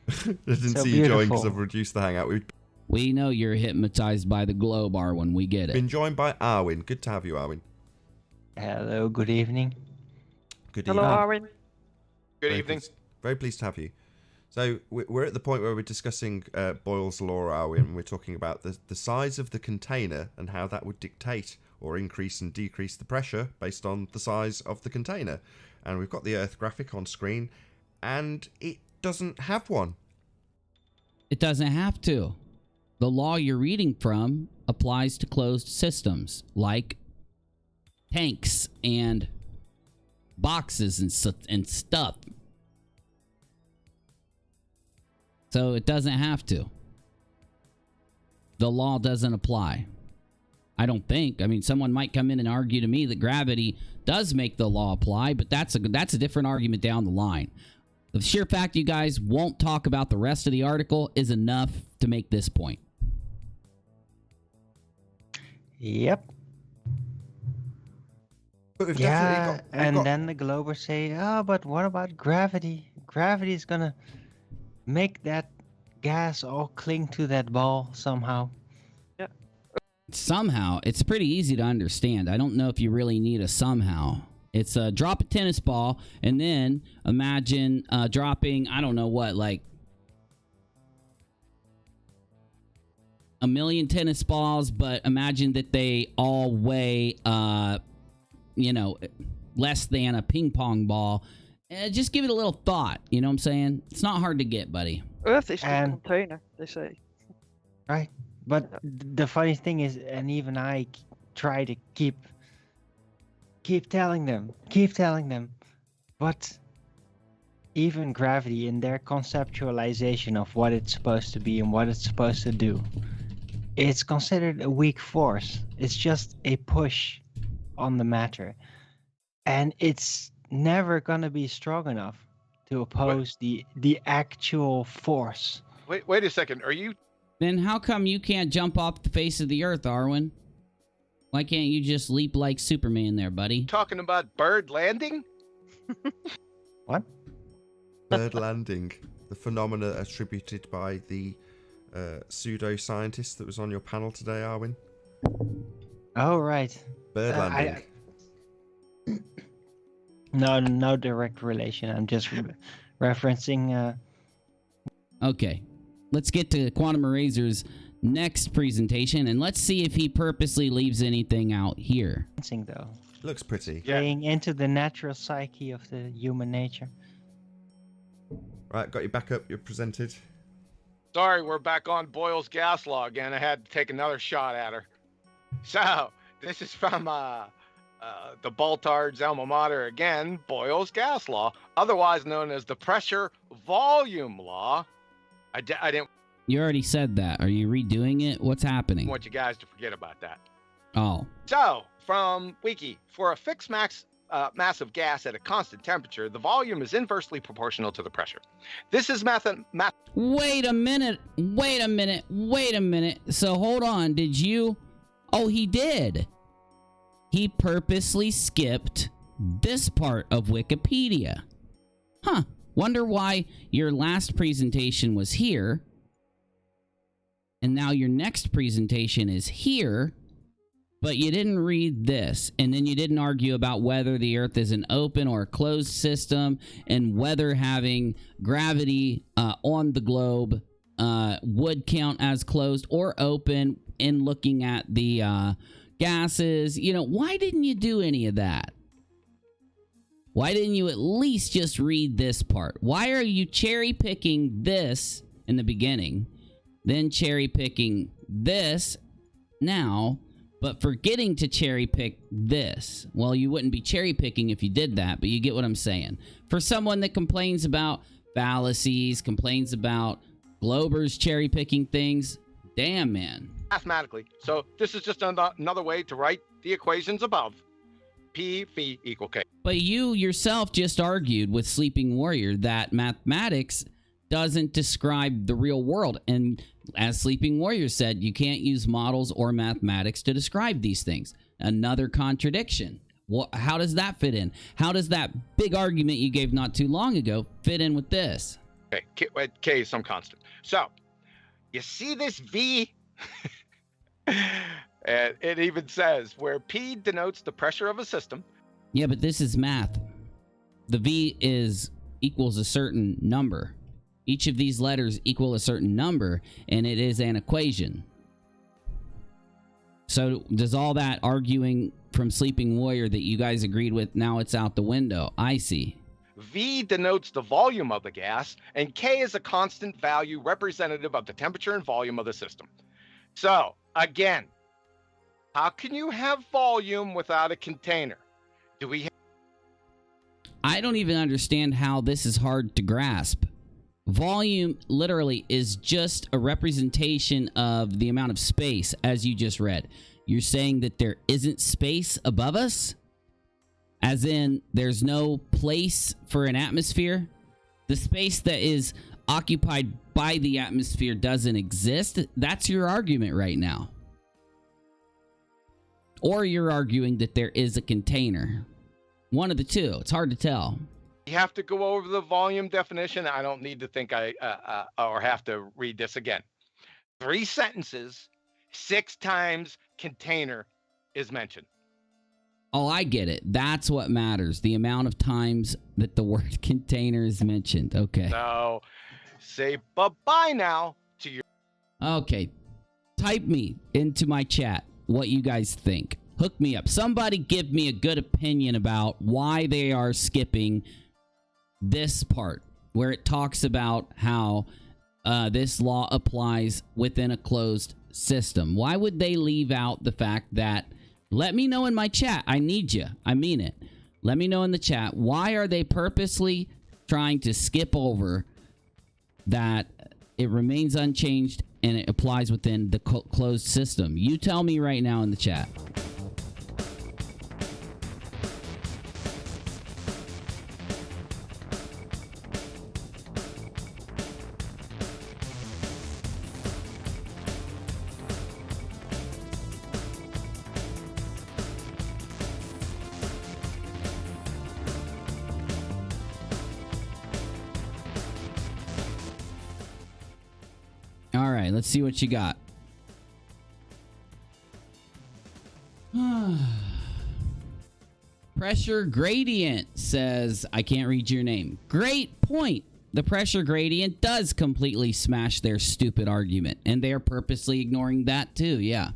I didn't so see you join because beautiful. I've reduced the hangout. We've We know you're hypnotized by the globe, Arwen. We get it. been joined by Arwen. Good to have you, Arwen. Hello, good evening. Good Hello, evening. Arwen. Good evening. Very pleased to have you. So we're at the point where we're discussing Boyle's law, Arwen. We're talking about the size of the container and how that would dictate or increase and decrease the pressure based on the size of the container. And we've got the Earth graphic on screen, and it doesn't have one. It doesn't have to. The law you're reading from applies to closed systems like tanks and boxes and stuff. So it doesn't have to. The law doesn't apply. I don't think. I mean, someone might come in and argue to me that gravity does make the law apply, but that's a different argument down the line. The sheer fact you guys won't talk about the rest of the article is enough to make this point. Yep. But we've Yeah, definitely and got then the Globers say, oh, but what about gravity? Gravity is gonna make that gas all cling to that ball somehow. Somehow, it's pretty easy to understand. I don't know if you really need a somehow. It's drop a tennis ball, and then imagine dropping, I don't know what, like a million tennis balls, but imagine that they all weigh, less than a ping pong ball. Just give it a little thought. You know what I'm saying? It's not hard to get, buddy. Earth is the And- container, they say. Right. But the funny thing is, and even I try to keep telling them, but even gravity in their conceptualization of what it's supposed to be and what it's supposed to do, it's considered a weak force. It's just a push on the matter. And it's never gonna be strong enough to oppose the actual force. Wait a second. Are you Then how come you can't jump off the face of the earth, Arwen? Why can't you just leap like Superman there, buddy? talking about bird landing? What? bird landing, the phenomena attributed by the pseudo-scientist that was on your panel today, Arwen. Oh, right. Bird landing. No direct relation. I'm just referencing. Okay, let's get to Quantum Eraser's next presentation, and let's see if he purposely leaves anything out here. Though, Looks pretty. Yeah. playing into the natural psyche of the human nature. Right, got you back up. You're presented. Sorry, we're back on Boyle's gas law again. I had to take another shot at her. So, this is from the Baltard's alma mater again, Boyle's gas law, otherwise known as the pressure volume law. I didn't You already said that. Are you redoing it? What's happening? I want you guys to forget about that. Oh. So, from Wiki, for a fixed mass of gas at a constant temperature, the volume is inversely proportional to the pressure. This is Wait a minute. So hold on. Did you... Oh, he did. He purposely skipped this part of Wikipedia. Huh. Wonder why your last presentation was here, and now your next presentation is here, but you didn't read this, and then you didn't argue about whether the Earth is an open or a closed system, and whether having gravity on the globe would count as closed or open in looking at the gases. You know, why didn't you do any of that? Why didn't you at least just read this part? Why are you cherry picking this in the beginning, then cherry picking this now, but forgetting to cherry pick this? Well, you wouldn't be cherry picking if you did that, but you get what I'm saying. For someone that complains about fallacies, complains about Globers cherry picking things, damn, man. mathematically. So this is just another way to write the equations above. P phi equal K. But you yourself just argued with Sleeping Warrior that mathematics doesn't describe the real world. And as Sleeping Warrior said, you can't use models or mathematics to describe these things. Another contradiction. How does that fit in? How does that big argument you gave not too long ago fit in with this? Okay, K is some constant. So, you see this V? And it even says where P denotes the pressure of a system. Yeah, but this is math. The V equals a certain number. Each of these letters equal a certain number, and it is an equation. So does all that arguing from Sleeping Warrior that you guys agreed with, now it's out the window? I see. V denotes the volume of the gas, and K is a constant value representative of the temperature and volume of the system. So, again, how can you have volume without a container? I don't even understand how this is hard to grasp. Volume literally is just a representation of the amount of space, as you just read. You're saying that there isn't space above us? As in, there's no place for an atmosphere? The space that is occupied by the atmosphere doesn't exist? That's your argument right now. Or you're arguing that there is a container. One of the two. It's hard to tell. You have to go over the volume definition. I don't need to think or have to read this again. 3 sentences, 6 times container is mentioned. Oh, I get it. That's what matters. The amount of times that the word container is mentioned. Okay. So say bye-bye now to your... Okay. Type me into my chat what you guys think. Hook me up. Somebody give me a good opinion about why they are skipping this part where it talks about how this law applies within a closed system. Why would they leave out the fact that... Let me know in my chat. I need you. I mean it. Let me know in the chat. Why are they purposely trying to skip over that it remains unchanged and it applies within the closed system? You tell me right now in the chat. All right, let's see what you got. Pressure gradient says, I can't read your name. Great point. The pressure gradient does completely smash their stupid argument, and they are purposely ignoring that too, yeah.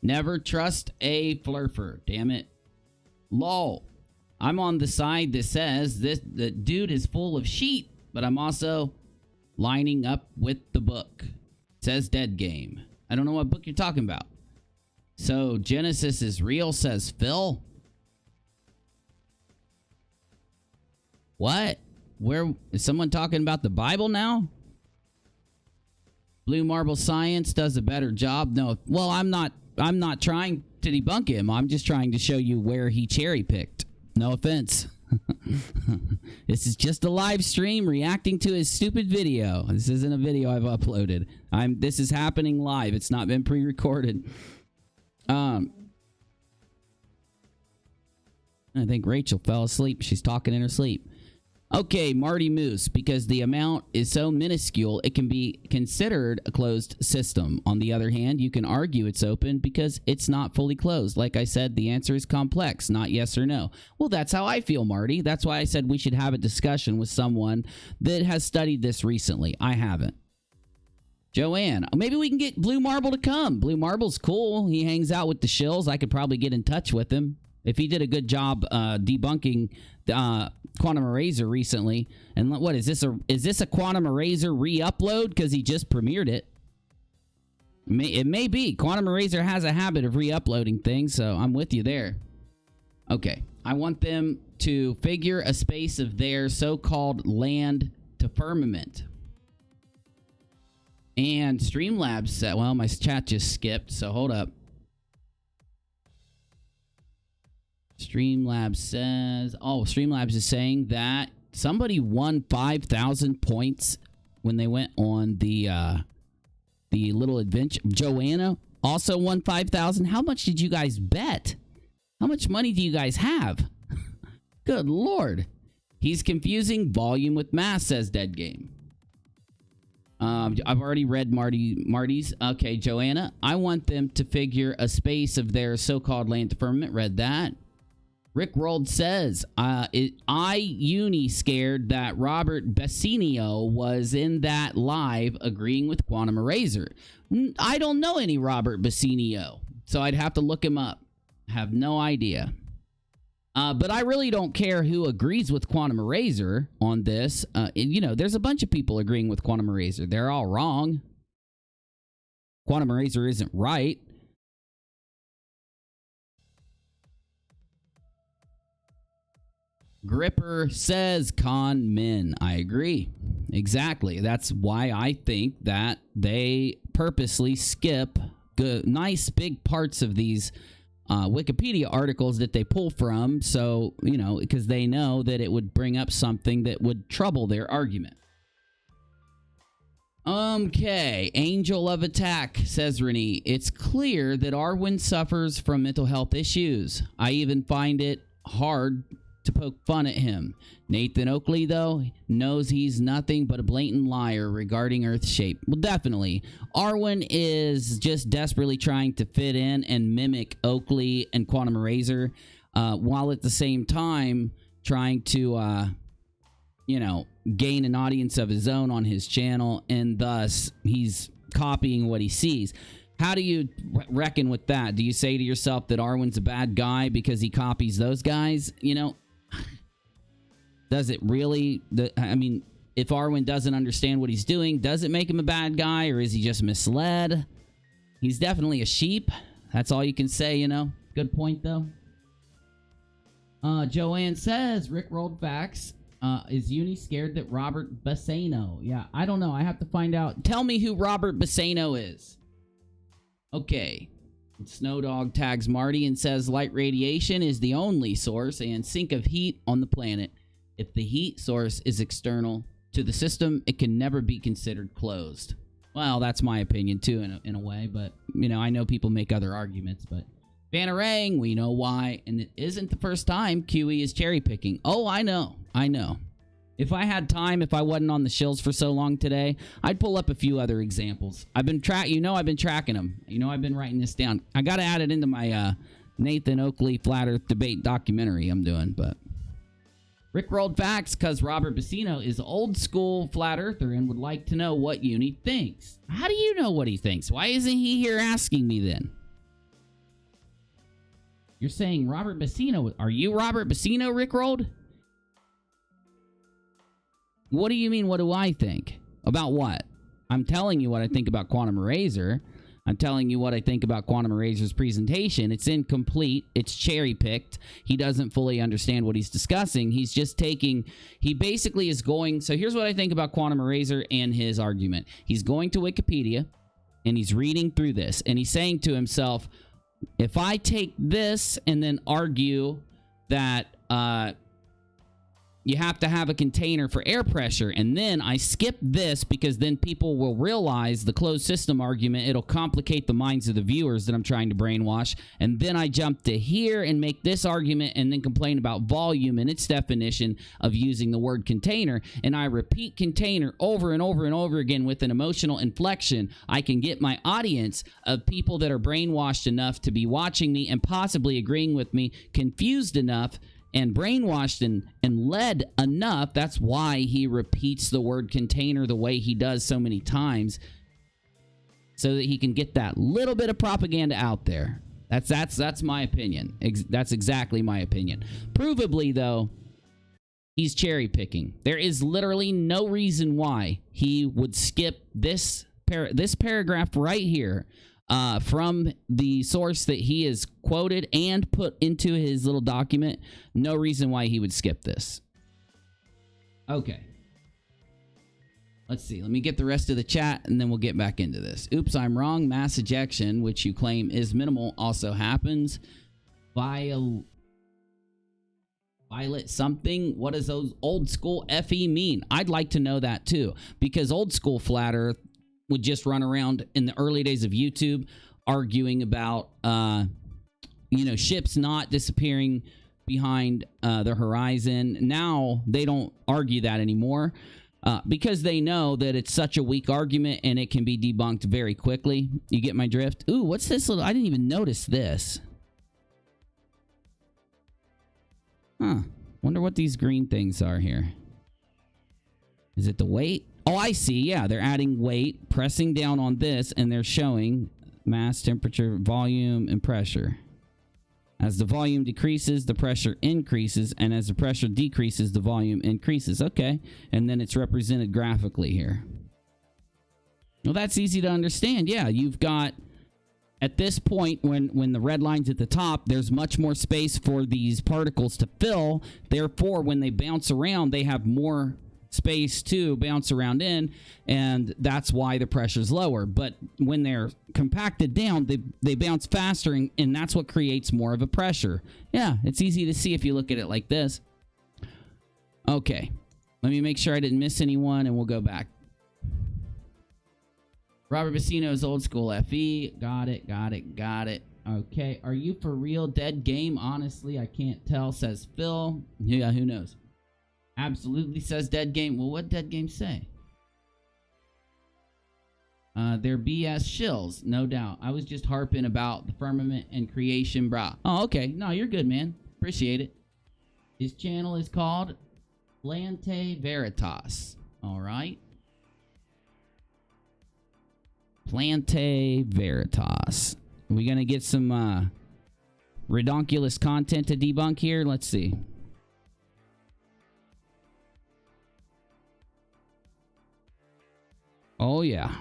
Never trust a flurfer, damn it. Lol. I'm on the side that says the dude is full of shit, but I'm also lining up with the book. Says Dead Game. I don't know what book you're talking about. So Genesis is real, says Phil. What? Where is someone talking about the Bible now? Blue Marble Science does a better job. No, well, I'm not trying to debunk him. I'm just trying to show you where he cherry picked. No offense. This is just a live stream reacting to his stupid video. This isn't a video I've uploaded. This is happening live. It's not been pre-recorded. I think Rachel fell asleep. She's talking in her sleep. Okay, Marty Moose, because the amount is so minuscule, it can be considered a closed system. On the other hand, you can argue it's open because it's not fully closed. Like I said, the answer is complex, not yes or no. Well, that's how I feel, Marty. That's why I said we should have a discussion with someone that has studied this recently. I haven't. Joanne, maybe we can get Blue Marble to come. Blue Marble's cool. He hangs out with the shills. I could probably get in touch with him. If he did a good job debunking Quantum Eraser recently, and what is this a Quantum Eraser re-upload because he just premiered it? It may be. Quantum Eraser has a habit of re-uploading things, so I'm with you there. Okay, I want them to figure a space of their so-called land to firmament. And Streamlabs said, well, my chat just skipped, so hold up. Streamlabs says, Streamlabs is saying that somebody won 5,000 points when they went on the little adventure. Joanna also won 5,000. How much did you guys bet? How much money do you guys have? Good Lord. He's confusing volume with mass, says Dead Game. I've already read Marty's. Okay, Joanna, I want them to figure a space of their so-called land to firmament. Read that. Rick Rold says, uni scared that Robert Bassinio was in that live agreeing with Quantum Eraser. I don't know any Robert Bassinio, so I'd have to look him up. Have no idea. But I really don't care who agrees with Quantum Eraser on this. There's a bunch of people agreeing with Quantum Eraser. They're all wrong. Quantum Eraser isn't right. Gripper says con men. I agree. Exactly. That's why I think that they purposely skip nice big parts of these Wikipedia articles that they pull from. So, because they know that it would bring up something that would trouble their argument. Okay. Angel of Attack, says Renee. It's clear that Arwen suffers from mental health issues. I even find it hard to poke fun at him. Nathan Oakley, though, knows he's nothing but a blatant liar regarding Earth's shape. Well, definitely. Arwen is just desperately trying to fit in and mimic Oakley and Quantum Eraser, while at the same time trying to, gain an audience of his own on his channel, and thus he's copying what he sees. How do you reckon with that? Do you say to yourself that Arwen's a bad guy because he copies those guys? Does it really? If Arwen doesn't understand what he's doing, does it make him a bad guy, or is he just misled? He's definitely a sheep. That's all you can say, Good point, though. Joanne says, Rick rolled facts. Is Uni scared that Robert Basano? Yeah, I don't know. I have to find out. Tell me who Robert Basano is. Okay. Snowdog tags Marty and says light radiation is the only source and sink of heat on the planet. If the heat source is external to the system, it can never be considered closed. Well, that's my opinion too, in a way, but I know people make other arguments, but Vanarang, we know why, and it isn't the first time QE is cherry picking. Oh, I know. If I had time, if I wasn't on the shills for so long today, I'd pull up a few other examples. I've been tracking them. I've been writing this down. I got to add it into my Nathan Oakley Flat Earth debate documentary I'm doing, but Rick rolled facts because Robert Basino is old school flat earther and would like to know what Uni thinks. How do you know what he thinks? Why isn't he here asking me then? You're saying Robert Basino. Are you Robert Basino, Rick rolled? What do you mean, what do I think? About what? I'm telling you what I think about Quantum Eraser. I'm telling you what I think about Quantum Eraser's presentation. It's incomplete. It's cherry-picked. He doesn't fully understand what he's discussing. He's just taking... He basically is going... So here's what I think about Quantum Eraser and his argument. He's going to Wikipedia, and he's reading through this, and he's saying to himself, if I take this and then argue that... you have to have a container for air pressure, and then I skip this because then people will realize the closed system argument. It'll complicate the minds of the viewers that I'm trying to brainwash, and then I jump to here and make this argument and then complain about volume and its definition of using the word container, and I repeat container over and over and over again with an emotional inflection. I can get my audience of people that are brainwashed enough to be watching me and possibly agreeing with me, confused enough and brainwashed and led enough. That's why he repeats the word container the way he does so many times, so that he can get that little bit of propaganda out there. That's my opinion. That's exactly my opinion. Provably, though, he's cherry picking. There is literally no reason why he would skip this paragraph right here from the source that he has quoted and put into his little document. No reason why he would skip this. Okay. Let's see. Let me get the rest of the chat, and then we'll get back into this. Oops, I'm wrong. Mass ejection, which you claim is minimal, also happens. Violet something. What does those old school FE mean? I'd like to know that too, because old school flat Earth would just run around in the early days of YouTube arguing about, ships not disappearing behind the horizon. Now they don't argue that anymore because they know that it's such a weak argument and it can be debunked very quickly. You get my drift? Ooh, what's this little... I didn't even notice this. Huh. Wonder what these green things are here. Is it the weight? Oh, I see. Yeah, they're adding weight, pressing down on this, and they're showing mass, temperature, volume, and pressure. As the volume decreases, the pressure increases, and as the pressure decreases, the volume increases. Okay, and then it's represented graphically here. Well, that's easy to understand. Yeah, you've got, at this point, when the red line's at the top, there's much more space for these particles to fill. Therefore, when they bounce around, they have more space to bounce around in, and that's why the pressure's lower. But when they're compacted down, they bounce faster, and that's what creates more of a pressure. Yeah, it's easy to see if you look at it like this. Okay, let me make sure I didn't miss anyone, and we'll go back. Robert Bassino's old school FE. Got it. Okay, are you for real? Dead game? Honestly, I can't tell, says Phil. Yeah, who knows? Absolutely, says Dead Game. Well, what Dead Game say? They're BS shills, no doubt. I was just harping about the firmament and creation, brah. Oh, okay. No, you're good, man. Appreciate it. His channel is called Plante Veritas. All right. Plante Veritas. Are we going to get some redonkulous content to debunk here? Let's see. Oh, yeah.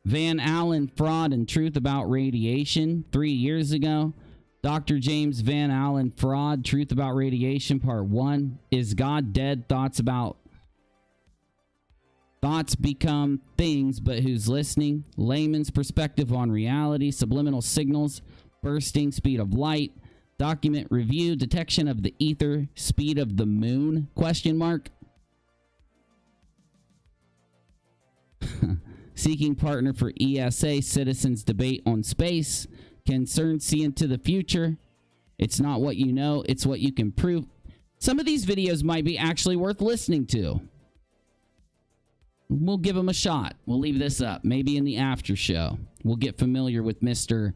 Van Allen fraud and truth about radiation 3 years ago. Dr. James Van Allen fraud, truth about radiation, part 1. Is God dead? Thoughts become things, but who's listening? Layman's perspective on reality. Subliminal signals. Bursting speed of light. Document review. Detection of the ether. Speed of the moon? Question mark. Seeking partner for ESA, citizens debate on space. Concerned see into the future. It's not what you know, it's what you can prove. Some of these videos might be actually worth listening to. We'll give them a shot. We'll leave this up. Maybe in the after show, we'll get familiar with Mr.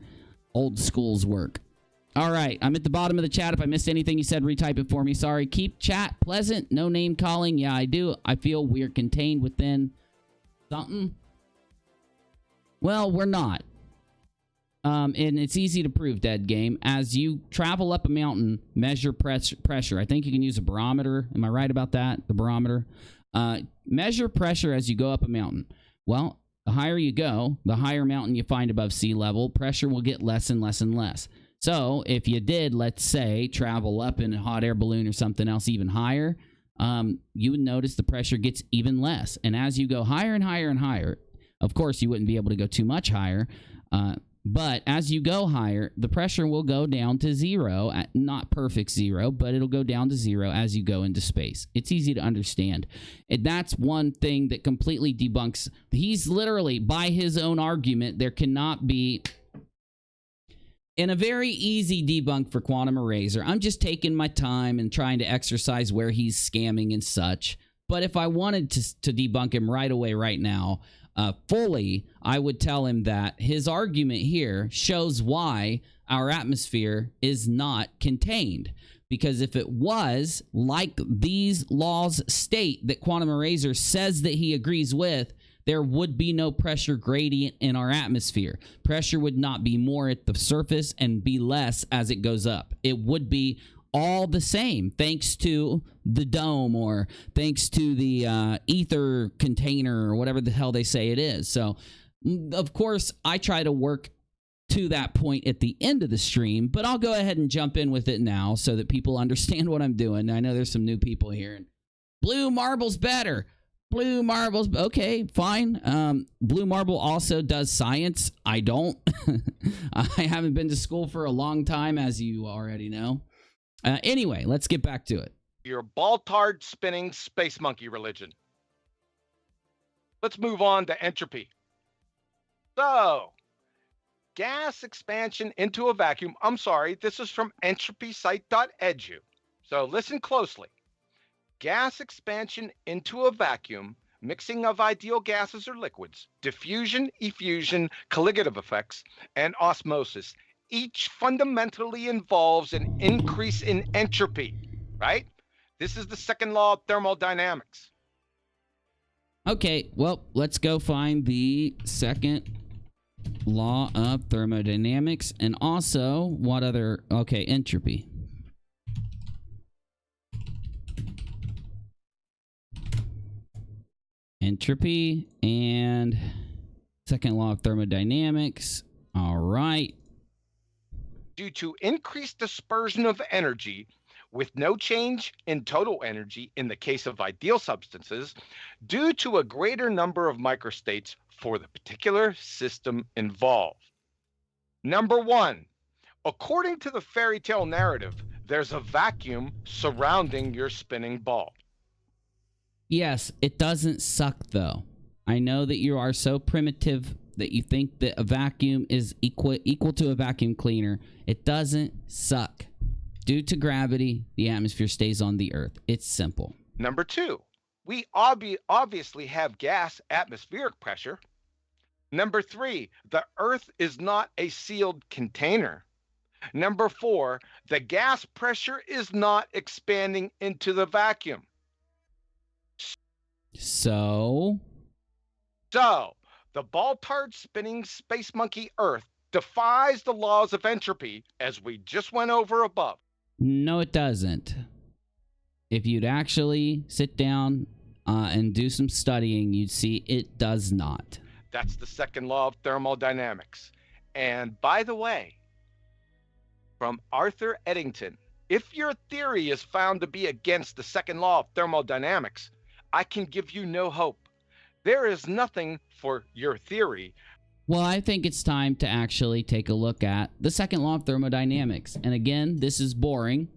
Old School's work. All right, I'm at the bottom of the chat. If I missed anything you said, retype it for me. Sorry. Keep chat pleasant. No name calling. Yeah, I do. I feel we're contained within something. Well, we're not. And it's easy to prove, Dead Game. As you travel up a mountain, measure pressure. I think you can use a barometer. Am I right about that? The barometer. Measure pressure as you go up a mountain. Well, The higher you go, the higher mountain you find above sea level, pressure will get less and less and less. So if you did, let's say, travel up in a hot air balloon or something else even higher, you would notice the pressure gets even less. And as you go higher and higher and higher, of course, you wouldn't be able to go too much higher, but as you go higher, the pressure will go down to zero, not perfect zero, but it'll go down to zero as you go into space. It's easy to understand. And that's one thing that completely debunks. He's literally, by his own argument, there cannot be... In a very easy debunk for Quantum Eraser, I'm just taking my time and trying to exercise where he's scamming and such. But if I wanted to debunk him right away, right now, fully, I would tell him that his argument here shows why our atmosphere is not contained. Because if it was, like these laws state that Quantum Eraser says that he agrees with, there would be no pressure gradient in our atmosphere. Pressure would not be more at the surface and be less as it goes up. It would be all the same, thanks to the dome or thanks to the ether container or whatever the hell they say it is. So, of course, I try to work to that point at the end of the stream, but I'll go ahead and jump in with it now so that people understand what I'm doing. I know there's some new people here. And blue marble's better. Blue marble's okay, fine. Blue marble also does science. I don't. I haven't been to school for a long time, as you already know. Anyway, let's get back to it. Your ball-tard spinning space monkey religion. Let's move on to entropy. So, gas expansion into a vacuum. I'm sorry, this is from entropysite.edu. So listen closely. Gas expansion into a vacuum, mixing of ideal gases or liquids, diffusion, effusion, colligative effects, and osmosis. Each fundamentally involves an increase in entropy, right? This is the second law of thermodynamics. Okay, well, let's go find the second law of thermodynamics and also what other... Okay, entropy. Entropy and second law of thermodynamics. All right. Due to increased dispersion of energy with no change in total energy in the case of ideal substances, due to a greater number of microstates for the particular system involved. Number one, according to the fairy tale narrative, there's a vacuum surrounding your spinning ball. Yes, it doesn't suck, though. I know that you are so primitive that you think that a vacuum is equal to a vacuum cleaner. It doesn't suck. Due to gravity, the atmosphere stays on the Earth. It's simple. Number two, we obviously have gas atmospheric pressure. Number three, the Earth is not a sealed container. Number four, the gas pressure is not expanding into the vacuum. So, the ball-tard spinning space monkey Earth defies the laws of entropy as we just went over above. No, it doesn't. If you'd actually sit down and do some studying, you'd see it does not. That's the second law of thermodynamics. And by the way, from Arthur Eddington, if your theory is found to be against the second law of thermodynamics, I can give you no hope. There is nothing for your theory. Well, I think it's time to actually take a look at the second law of thermodynamics. And again, this is boring.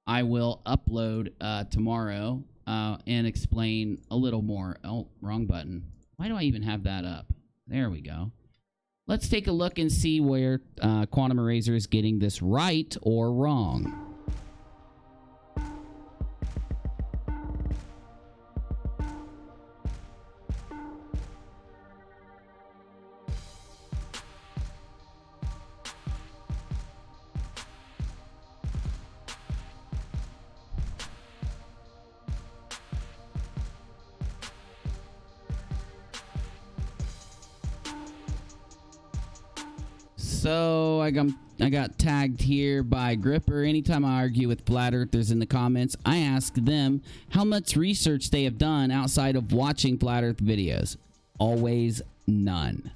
I will upload tomorrow and explain a little more. Oh, wrong button. Why do I even have that up? There we go. Let's take a look and see where Quantum Eraser is getting this right or wrong. So I got tagged here by Gripper. Anytime I argue with flat earthers in the comments, I ask them how much research they have done outside of watching flat earth videos. Always None.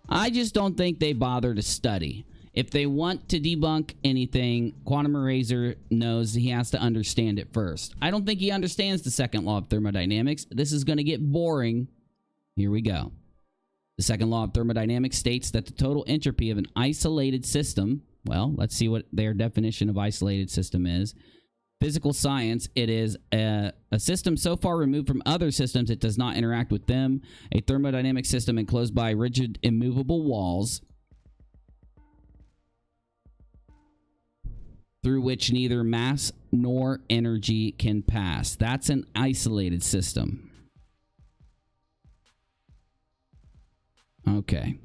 I just don't think they bother to study. If they want to debunk anything, Quantum Eraser knows he has to understand it first. I don't think he understands the second law of thermodynamics. This is going to get boring. Here we go. The second law of thermodynamics states that the total entropy of an isolated system, well, let's see what their definition of isolated system is. Physical science, it is a system so far removed from other systems it does not interact with them. A thermodynamic system enclosed by rigid, immovable walls through which neither mass nor energy can pass. That's an isolated system. Okay.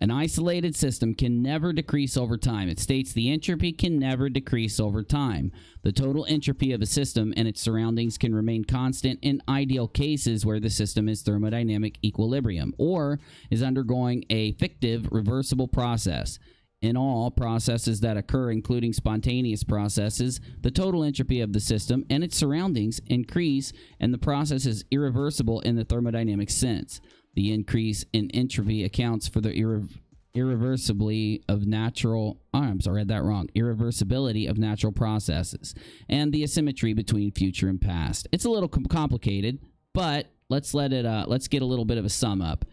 An isolated system can never decrease over time. It states the entropy can never decrease over time. The total entropy of a system and its surroundings can remain constant in ideal cases where the system is thermodynamic equilibrium or is undergoing a fictive reversible process. In all processes that occur, including spontaneous processes, the total entropy of the system and its surroundings increase, and the process is irreversible in the thermodynamic sense. The increase in entropy accounts for the irreversibility of natural processes and the asymmetry between future and past. It's a little complicated, but let's get a little bit of a sum up.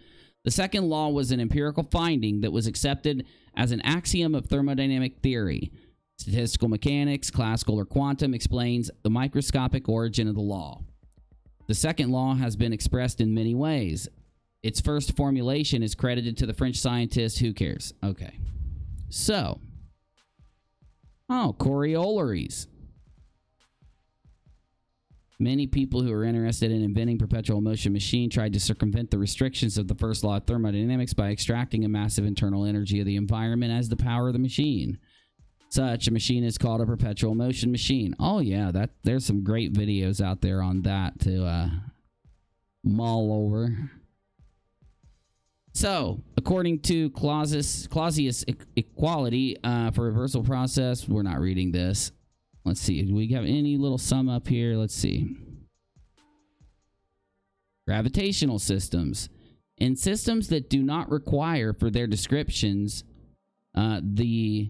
The second law was an empirical finding that was accepted as an axiom of thermodynamic theory. Statistical mechanics, classical or quantum, explains the microscopic origin of the law. The second law has been expressed in many ways. Its first formulation is credited to the French scientist. Who cares? Okay. So. Corollaries. Many people who are interested in inventing perpetual motion machine tried to circumvent the restrictions of the first law of thermodynamics by extracting a massive internal energy of the environment as the power of the machine. Such a machine is called a perpetual motion machine. Oh yeah, there's some great videos out there on that to mull over. So, according to Clausius equality for reversal process, we're not reading this. Let's see. Do we have any little sum up here? Let's see. Gravitational systems. In systems that do not require for their descriptions the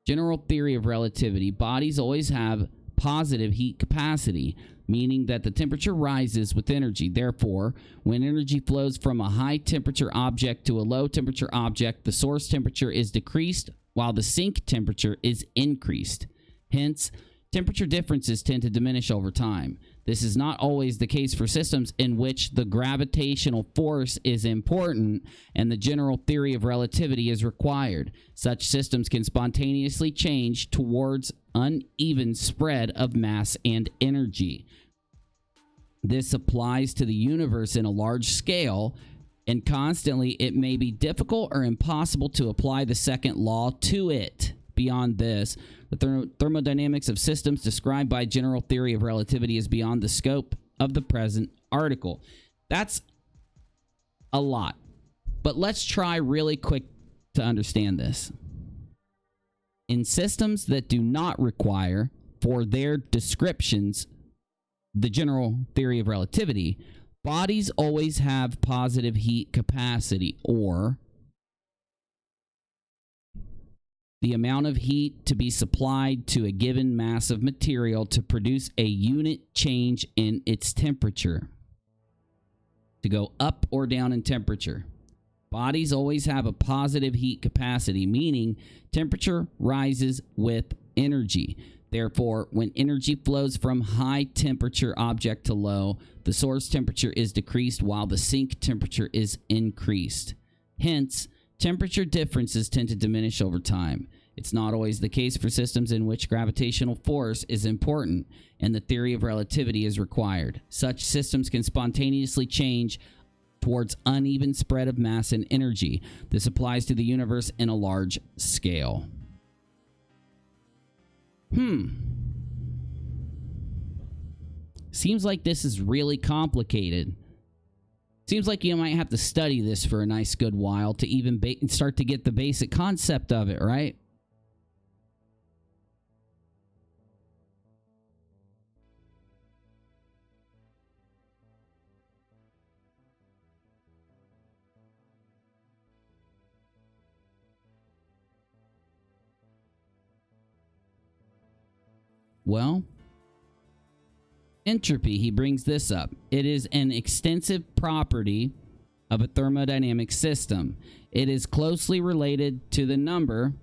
general theory of relativity, bodies always have positive heat capacity, meaning that the temperature rises with energy. Therefore, when energy flows from a high temperature object to a low temperature object, the source temperature is decreased while the sink temperature is increased. Hence, temperature differences tend to diminish over time. This is not always the case for systems in which the gravitational force is important and the general theory of relativity is required. Such systems can spontaneously change towards uneven spread of mass and energy. This applies to the universe in a large scale, and constantly it may be difficult or impossible to apply the second law to it. Beyond this, the thermodynamics of systems described by general theory of relativity is beyond the scope of the present article. That's a lot, but let's try really quick to understand this. In systems that do not require for their descriptions the general theory of relativity, bodies always have positive heat capacity, or the amount of heat to be supplied to a given mass of material to produce a unit change in its temperature, to go up or down in temperature. Bodies always have a positive heat capacity, meaning temperature rises with energy. Therefore, when energy flows from high temperature object to low, the source temperature is decreased while the sink temperature is increased. Hence, temperature differences tend to diminish over time. It's not always the case for systems in which gravitational force is important and the theory of relativity is required. Such systems can spontaneously change towards uneven spread of mass and energy. This applies to the universe in a large scale. Seems like this is really complicated. Seems like you might have to study this for a nice good while to even start to get the basic concept of it, right? Well, entropy, he brings this up. It is an extensive property of a thermodynamic system. It is closely related to the number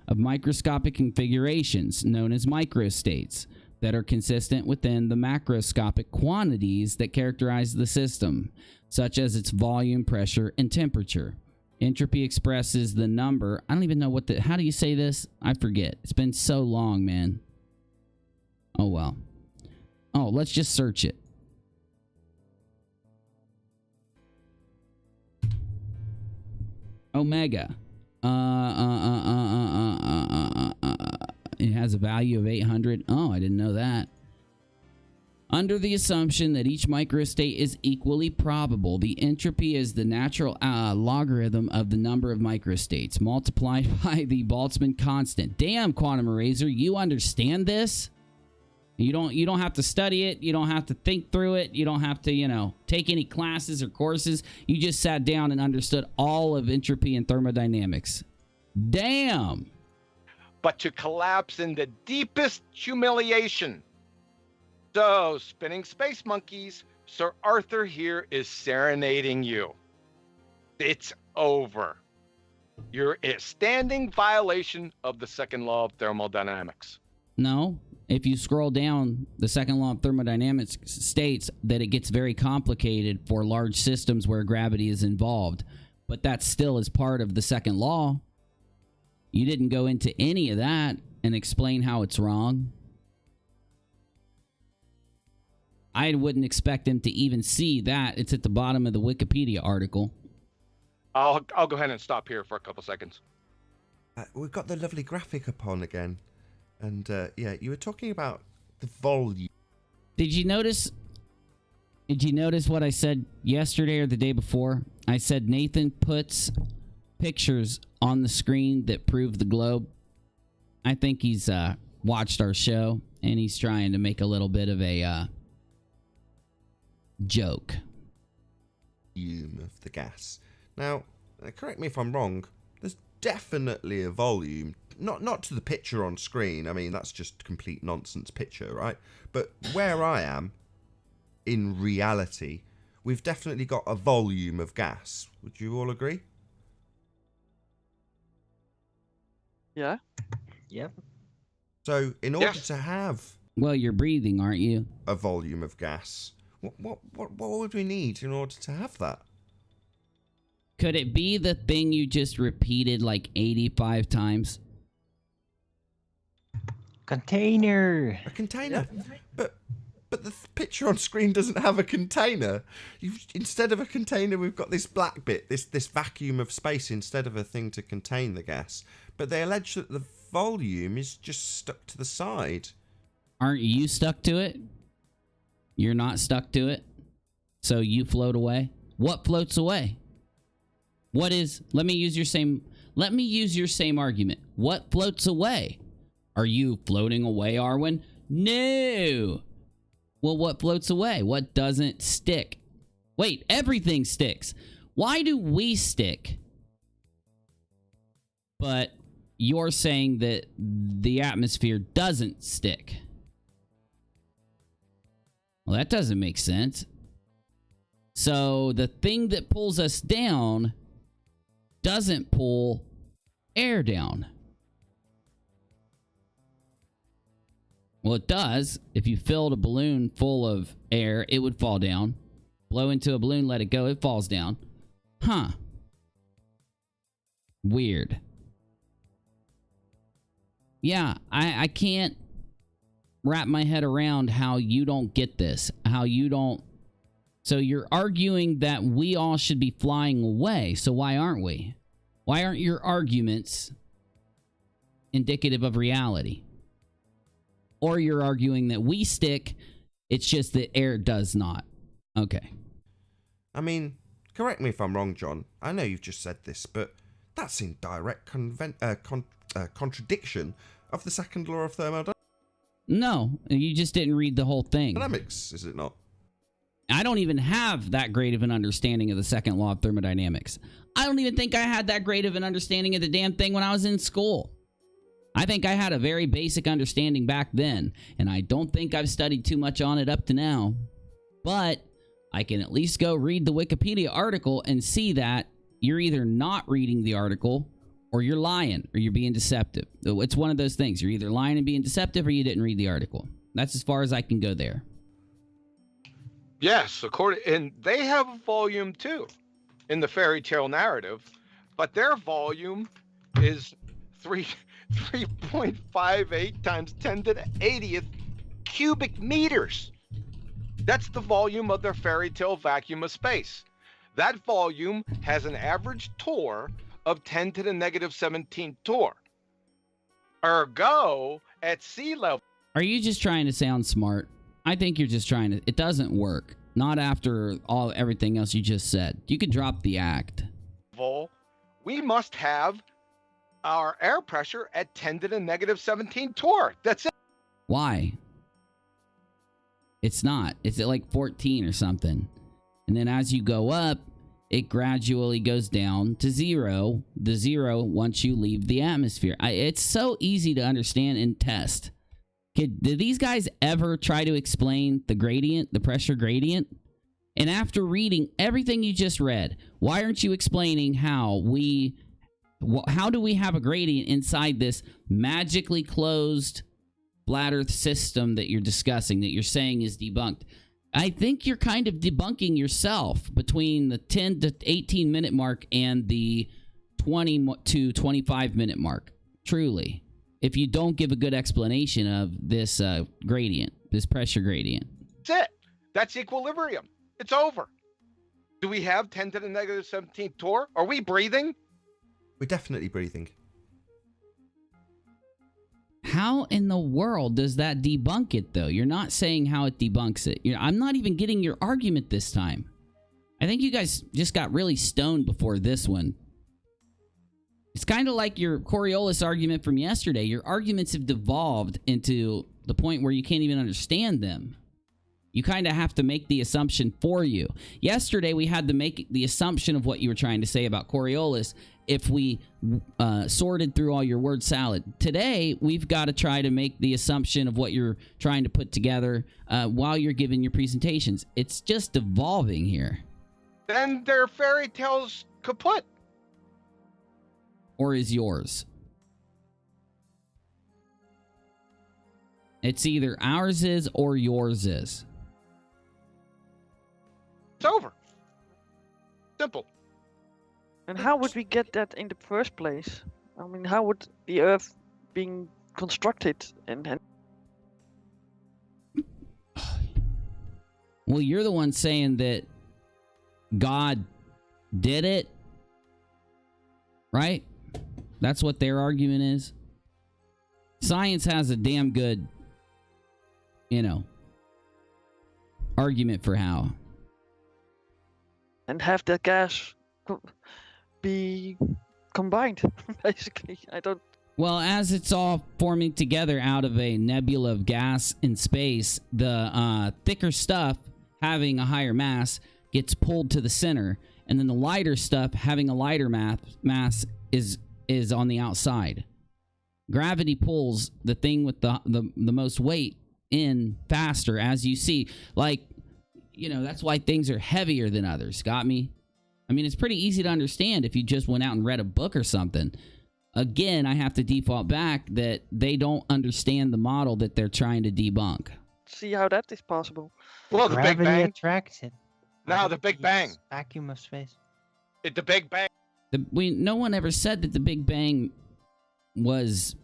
of microscopic configurations, known as microstates, that are consistent within the macroscopic quantities that characterize the system, such as its volume, pressure, and temperature. Entropy expresses the number. I don't even know how do you say this? I forget. It's been so long, man. Oh, well. Oh, let's just search it. Omega. It has a value of 800. Oh, I didn't know that. Under the assumption that each microstate is equally probable, the entropy is the natural logarithm of the number of microstates multiplied by the Boltzmann constant. Damn, Quantum Eraser, you understand this? You don't have to study it. You don't have to think through it. You don't have to, take any classes or courses. You just sat down and understood all of entropy and thermodynamics. Damn. But to collapse in the deepest humiliation. So, spinning space monkeys, Sir Arthur here is serenading you. It's over. You're a standing violation of the second law of thermodynamics. No. If you scroll down, the second law of thermodynamics states that it gets very complicated for large systems where gravity is involved. But that still is part of the second law. You didn't go into any of that and explain how it's wrong. I wouldn't expect him to even see that. It's at the bottom of the Wikipedia article. I'll go ahead and stop here for a couple seconds. We've got the lovely graphic up on again. And, yeah, you were talking about the volume. Did you notice what I said yesterday or the day before? I said Nathan puts pictures on the screen that prove the globe. I think he's watched our show, and he's trying to make a little bit of a joke. Volume of the gas. Now, correct me if I'm wrong, there's definitely a volume. Not to the picture on screen. I mean, that's just complete nonsense picture, right? But where I am, in reality, we've definitely got a volume of gas. Would you all agree? Yeah. Yep. So, in order to have Well, you're breathing, aren't you? a volume of gas, what would we need in order to have that? Could it be the thing you just repeated like 85 times? Container. A container. But the picture on screen doesn't have a container. Instead of a container, we've got this black bit, this vacuum of space instead of a thing to contain the gas. But they allege that the volume is just stuck to the side. Aren't you stuck to it? You're not stuck to it? So you float away? What floats away? Let me use your same argument. What floats away? Are you floating away, Arwen? No. Well, what floats away? What doesn't stick? Wait, everything sticks. Why do we stick? But you're saying that the atmosphere doesn't stick. Well, that doesn't make sense. So the thing that pulls us down doesn't pull air down. Well, it does. If you filled a balloon full of air, it would fall down. Blow into a balloon, let it go, it falls down. Huh. Weird. Yeah, I can't wrap my head around how you don't get this. How you don't... So you're arguing that we all should be flying away. So why aren't we? Why aren't your arguments indicative of reality? Or you're arguing that we stick, it's just that air does not. Okay. I mean, correct me if I'm wrong, John. I know you've just said this, but that's in direct contradiction of the second law of thermodynamics. No, you just didn't read the whole thing. Dynamics, is it not? I don't even have that great of an understanding of the second law of thermodynamics. I don't even think I had that great of an understanding of the damn thing when I was in school. I think I had a very basic understanding back then, and I don't think I've studied too much on it up to now. But I can at least go read the Wikipedia article and see that you're either not reading the article or you're lying or you're being deceptive. It's one of those things. You're either lying and being deceptive or you didn't read the article. That's as far as I can go there. Yes, and they have a volume too in the fairy tale narrative, but their volume is 3.58 times 10 to the 80th cubic meters. That's the volume of their fairy tale vacuum of space. That volume has an average torr of 10 to the negative 17 torr. Ergo, at sea level. Are you just trying to sound smart? I think you're just trying to. It doesn't work. Not after everything else you just said. You could drop the act. We must have our air pressure at 10 to the negative 17 torr. That's it. Why? It's not. It's at like 14 or something. And then as you go up, it gradually goes down to zero. The zero once you leave the atmosphere. It's so easy to understand and test. Did these guys ever try to explain the gradient, the pressure gradient? And after reading everything you just read, why aren't you explaining how do we have a gradient inside this magically closed flat Earth system that you're discussing, that you're saying is debunked? I think you're kind of debunking yourself between the 10 to 18 minute mark and the 20 to 25 minute mark. Truly. If you don't give a good explanation of this gradient, this pressure gradient. That's it. That's equilibrium. It's over. Do we have 10 to the negative 17 torr? Are we breathing? We're definitely breathing. How in the world does that debunk it, though? You're not saying how it debunks it. I'm not even getting your argument this time. I think you guys just got really stoned before this one. It's kind of like your Coriolis argument from yesterday. Your arguments have devolved into the point where you can't even understand them. You kind of have to make the assumption for you. Yesterday, we had to make the assumption of what you were trying to say about Coriolis if we sorted through all your word salad. Today, we've got to try to make the assumption of what you're trying to put together while you're giving your presentations. It's just evolving here. Then their fairy tales kaput. Or is yours? It's either ours is or yours is. It's over. Simple. And how would we get that in the first place? I mean, how would the Earth being constructed and Well, you're the one saying that God did it, right? That's what their argument is. Science has a damn good, argument for how. and have that gas be combined, basically. I don't. Well, as it's all forming together out of a nebula of gas in space, the thicker stuff having a higher mass gets pulled to the center, and then the lighter stuff having a lighter mass is on the outside. Gravity pulls the thing with the most weight in faster, as you see. That's why things are heavier than others. Got me? I mean, it's pretty easy to understand if you just went out and read a book or something. Again, I have to default back that they don't understand the model that they're trying to debunk. See how that is possible. Well, the Big Gravity Bang. attracts it. Now the Big Bang. Vacuum of space. The Big Bang. No one ever said that the Big Bang was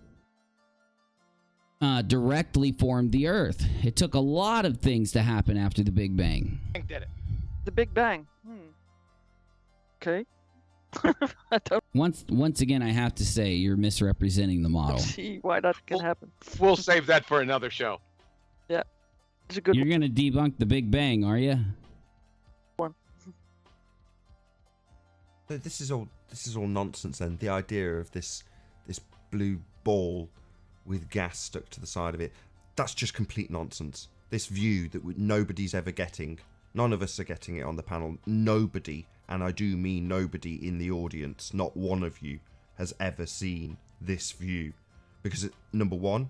directly formed the Earth. It took a lot of things to happen after the Big Bang. Did it. The Big Bang. Okay. I don't Once again, I have to say you're misrepresenting the model. see why that can happen. We'll save that for another show. It's a good You're going to debunk the Big Bang, are you? one. This is all nonsense. Then the idea of this blue ball with gas stuck to the side of it—that's just complete nonsense. This view that nobody's ever getting. None of us are getting it on the panel. Nobody, and I do mean nobody in the audience, not one of you, has ever seen this view. Because, number one,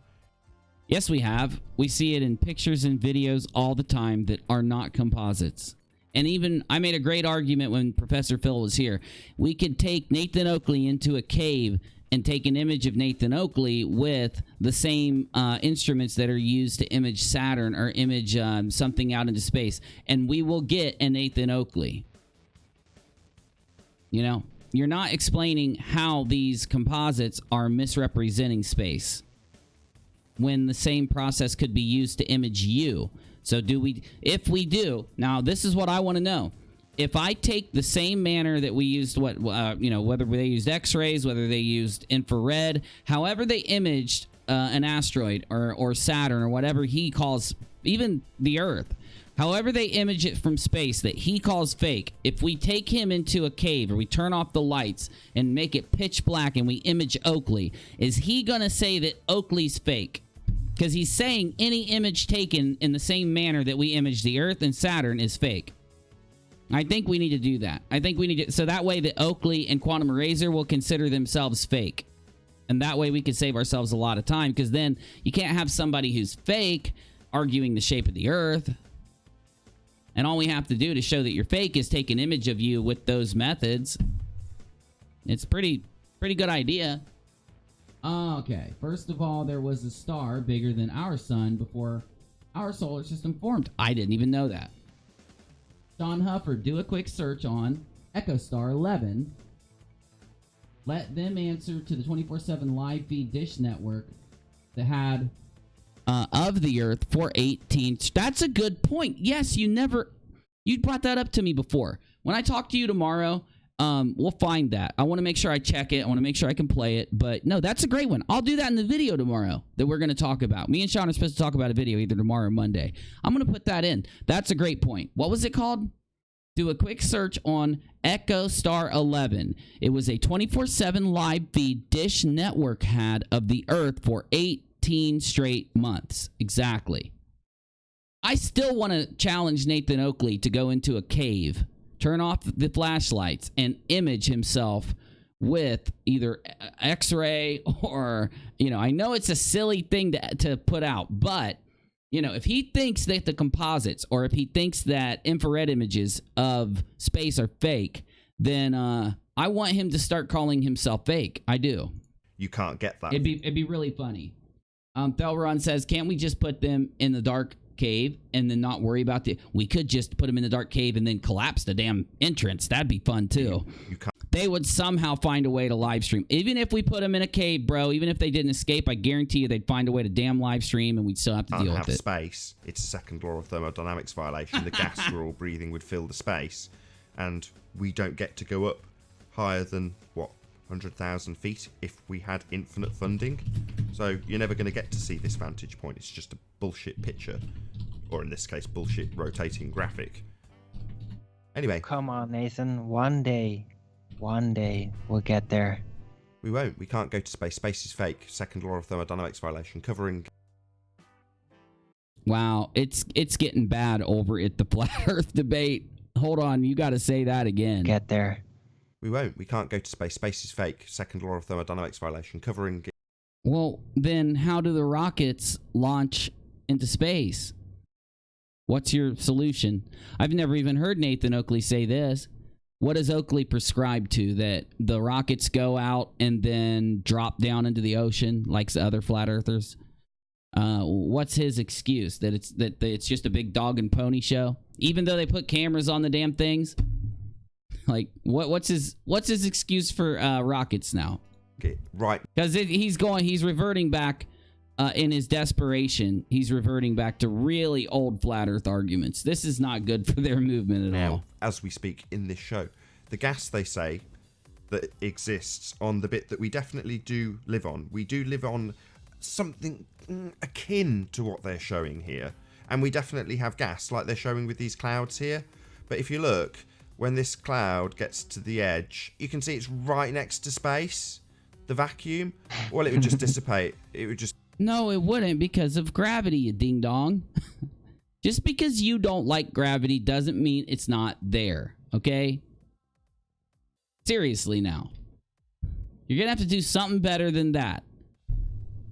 Yes, we have. We see it in pictures and videos all the time that are not composites. And even, I made a great argument when Professor Phil was here. We could take Nathan Oakley into a cave and take an image of Nathan Oakley with the same instruments that are used to image Saturn or image something out into space. And we will get a Nathan Oakley. You know, you're not explaining how these composites are misrepresenting space, when the same process could be used to image you. So do we, if we do, now this is what I want to know. If I take the same manner that we used, whether they used X-rays, whether they used infrared, however they imaged an asteroid or Saturn or whatever he calls, even the Earth, however they image it from space that he calls fake, if we take him into a cave or we turn off the lights and make it pitch black and we image Oakley, is he going to say that Oakley's fake? Because he's saying any image taken in the same manner that we image the Earth and Saturn is fake. I think we need to do that. I think we need to, so that way that Oakley and Quantum Eraser will consider themselves fake. And that way we can save ourselves a lot of time, because then you can't have somebody who's fake arguing the shape of the Earth. And all we have to do to show that you're fake is take an image of you with those methods. It's pretty good idea. Okay, first of all, there was a star bigger than our sun before our solar system formed. I didn't even know that. Don Huffer, do a quick search on EchoStar 11. Let them answer to the 24/7 live feed dish network that had of the Earth for 18. That's a good point. Yes, you brought that up to me before. When I talk to you tomorrow, we'll find that. I want to make sure I check it. I want to make sure I can play it. But no, that's a great one. I'll do that in the video tomorrow that we're going to talk about. Me and Sean are supposed to talk about a video either tomorrow or Monday. I'm going to put that in. That's a great point. What was it called? Do a quick search on EchoStar 11. It was a 24/7 live feed Dish Network had of the Earth for 18 straight months. Exactly. I still want to challenge Nathan Oakley to go into a cave, turn off the flashlights, and image himself with either X-ray or, I know it's a silly thing to put out, but, if he thinks that the composites or if he thinks that infrared images of space are fake, then I want him to start calling himself fake. I do. You can't get that. It'd be really funny. Thelron says, can't we just put them in the dark cave and then not worry about we could just put them in the dark cave and then collapse the damn entrance. That'd be fun too. You can't. They would somehow find a way to live stream. Even if we put them in a cave, bro, even if they didn't escape, I guarantee you they'd find a way to damn live stream and we'd still have to deal with it. Space. It's a second law of thermodynamics violation. The gas we're all breathing would fill the space, and we don't get to go up higher than 100,000 feet if we had infinite funding. So you're never going to get to see this vantage point. It's just a bullshit picture, or in this case, bullshit rotating graphic. Anyway. Come on, Nathan. One day we'll get there. We won't. We can't go to space. Space is fake. Second law of thermodynamics violation. Covering. Wow, it's getting bad over at the Flat Earth debate. Hold on, you got to say that again. Get there. We won't. We can't go to space. Space is fake. Second law of thermodynamics violation. Covering. Well, then how do the rockets launch into space? What's your solution? I've never even heard Nathan Oakley say this. What does Oakley prescribe to? That the rockets go out and then drop down into the ocean like the other flat earthers? What's his excuse? That it's just a big dog and pony show? Even though they put cameras on the damn things? Like, what's his excuse for rockets now? Okay, right. Because he's reverting back in his desperation. He's reverting back to really old flat earth arguments. This is not good for their movement at all. As we speak in this show, the gas, they say, that exists on the bit that we definitely do live on. We do live on something akin to what they're showing here. And we definitely have gas, like they're showing with these clouds here. But if you look, when this cloud gets to the edge, you can see it's right next to space, the vacuum. Well, it would just dissipate. It would just... No, it wouldn't, because of gravity, you ding-dong. Just because you don't like gravity doesn't mean it's not there, okay? Seriously now. You're going to have to do something better than that.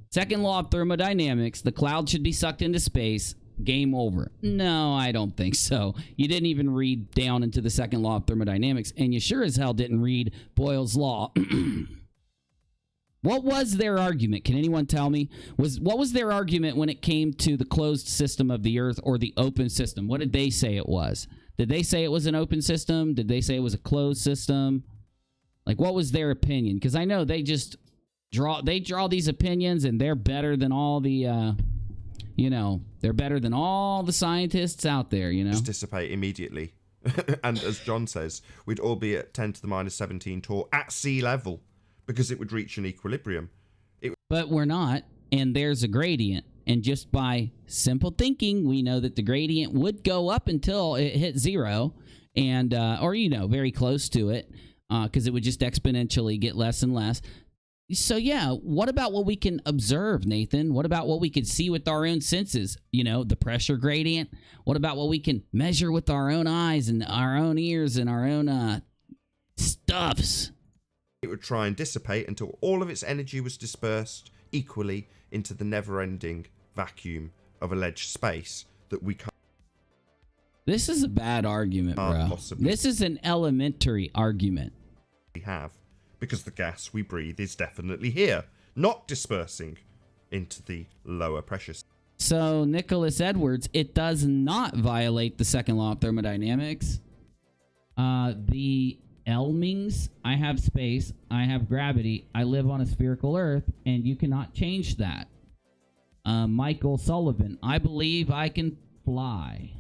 Second law of thermodynamics, the cloud should be sucked into space. Game over. No, I don't think so. You didn't even read down into the second law of thermodynamics, and you sure as hell didn't read Boyle's law. What was their argument? Can anyone tell me? What was their argument when it came to the closed system of the Earth or the open system? What did they say it was? Did they say it was an open system? Did they say it was a closed system? Like, what was their opinion? Because I know they just draw these opinions, and they're better than all the they're better than all the scientists out there, Just dissipate immediately. And as John says, we'd all be at 10 to the minus 17 torr at sea level because it would reach an equilibrium. But we're not, and there's a gradient. And just by simple thinking, we know that the gradient would go up until it hit zero, and or very close to it, because it would just exponentially get less and less. So yeah, what about what we can observe, Nathan? What about what we can see with our own senses? The pressure gradient. What about what we can measure with our own eyes and our own ears and our own stuffs? It would try and dissipate until all of its energy was dispersed equally into the never-ending vacuum of alleged space that we can't. This is a bad argument, bro. Possibly this is an elementary argument. Have, because the gas we breathe is definitely here, not dispersing into the lower pressure. So, Nicholas Edwards, it does not violate the second law of thermodynamics. The Elmings, I have space, I have gravity, I live on a spherical Earth, and you cannot change that. Michael Sullivan, I believe I can fly.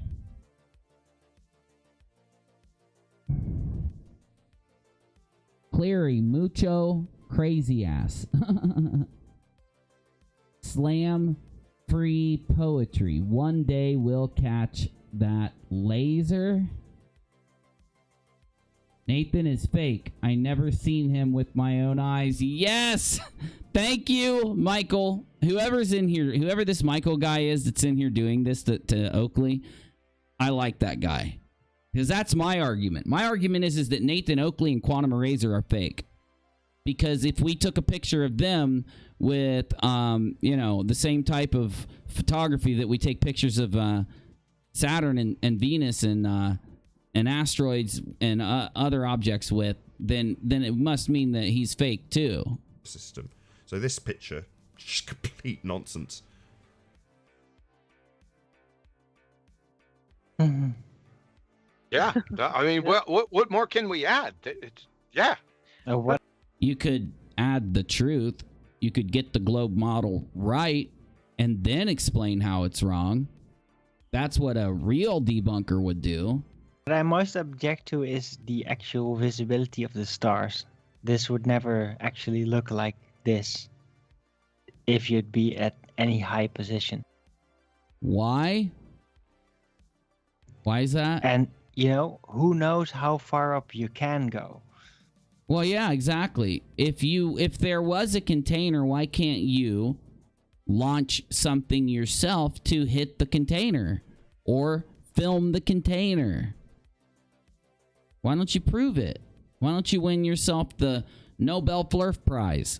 Cleary, mucho crazy ass. Slam free poetry. One day we'll catch that laser. Nathan is fake. I never seen him with my own eyes. Yes! Thank you, Michael. Whoever's in here, whoever this Michael guy is that's in here doing this to Oakley, I like that guy. Because that's my argument. My argument is that Nathan Oakley and Quantum Eraser are fake. Because if we took a picture of them with, the same type of photography that we take pictures of Saturn and Venus and asteroids and other objects with, then it must mean that he's fake too. System. So this picture, just complete nonsense. Yeah, I mean, what more can we add? Yeah. What? You could add the truth. You could get the globe model right and then explain how it's wrong. That's what a real debunker would do. What I most object to is the actual visibility of the stars. This would never actually look like this if you'd be at any high position. Why? Why is that? And, who knows how far up you can go? Well, yeah, exactly. If there was a container, why can't you launch something yourself to hit the container or film the container? Why don't you prove it? Why don't you win yourself the Nobel Flurf Prize?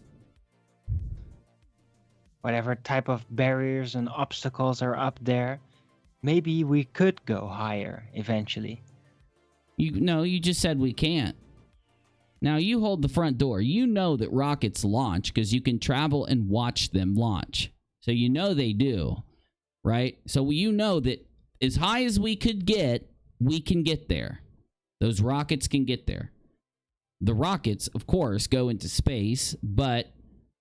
Whatever type of barriers and obstacles are up there, maybe we could go higher eventually. You just said we can't. Now you hold the front door. You know that rockets launch because you can travel and watch them launch. So you know they do, right? So you know that as high as we could get, we can get there. Those rockets can get there. The rockets, of course, go into space, but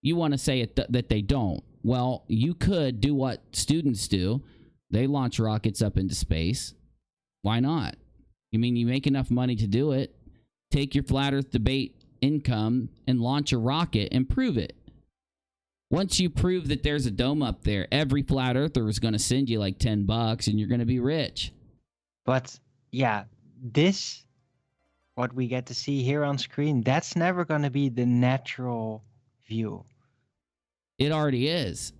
you want to say that they don't. Well, you could do what students do. They launch rockets up into space. Why not? You mean you make enough money to do it? Take your flat earth debate income and launch a rocket and prove it. Once you prove that there's a dome up there, every flat earther is going to send you like $10 and you're going to be rich. But yeah, what we get to see here on screen, that's never going to be the natural view. It already is.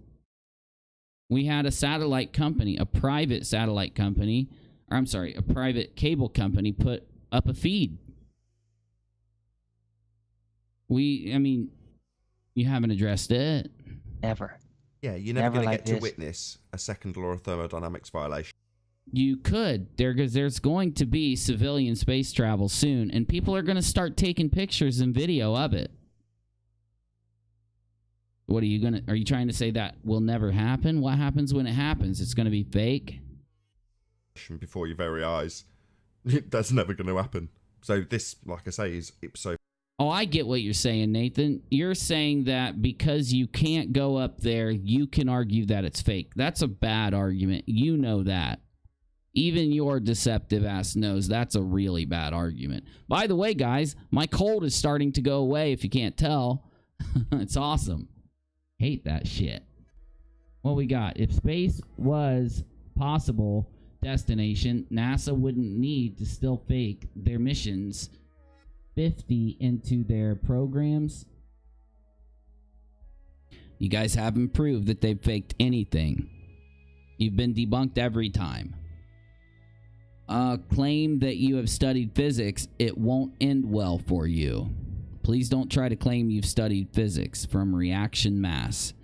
We had a satellite company, a private satellite company, a private cable company put up a feed. You haven't addressed it. Never. Yeah, you're never going to like get to this. witness a second law of thermodynamics violation. You could. There's going to be civilian space travel soon, and people are going to start taking pictures and video of it. What are you trying to say that will never happen? What happens when it happens? It's going to be fake? Before your very eyes. That's never going to happen. So this, like I say, is ipso. Oh, I get what you're saying, Nathan. You're saying that because you can't go up there, you can argue that it's fake. That's a bad argument. You know that. Even your deceptive ass knows that's a really bad argument. By the way, guys, my cold is starting to go away if you can't tell. It's awesome. Hate that shit. What we got? If space was possible destination, NASA wouldn't need to still fake their missions 50 into their programs. You guys haven't proved that they've faked anything. You've been debunked every time. Claim that you have studied physics. It won't end well for you. Please don't try to claim you've studied physics from reaction mass.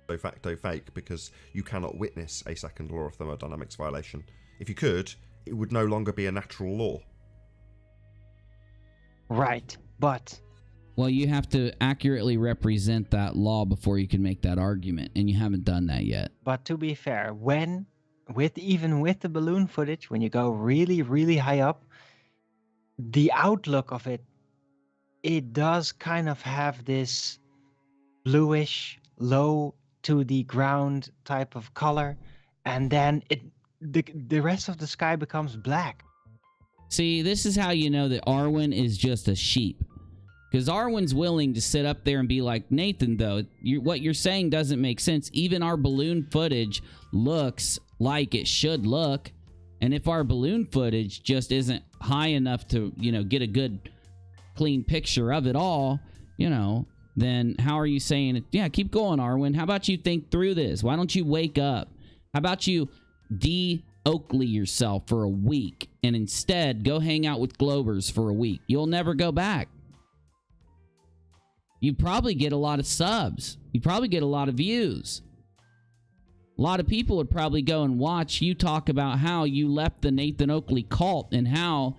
De facto fake because you cannot witness a second law of thermodynamics violation. If you could, it would no longer be a natural law. Right, but... Well, you have to accurately represent that law before you can make that argument, and you haven't done that yet. But to be fair, even with the balloon footage, when you go really, really high up, the outlook of it does kind of have this bluish, low to the ground type of color, and then the rest of the sky becomes black. See, this is how you know that Arwen is just a sheep. Because Arwen's willing to sit up there and be like, Nathan, though, what you're saying doesn't make sense. Even our balloon footage looks like it should look. And if our balloon footage just isn't high enough to, get a good, clean picture of it all, then how are you saying it? Yeah, keep going, Arwen. How about you think through this? Why don't you wake up? How about you Oakley yourself for a week and instead go hang out with Globers for a week? You'll never go back. You'd probably get a lot of subs. You'd probably get a lot of views. A lot of people would probably go and watch you talk about how you left the Nathan Oakley cult and how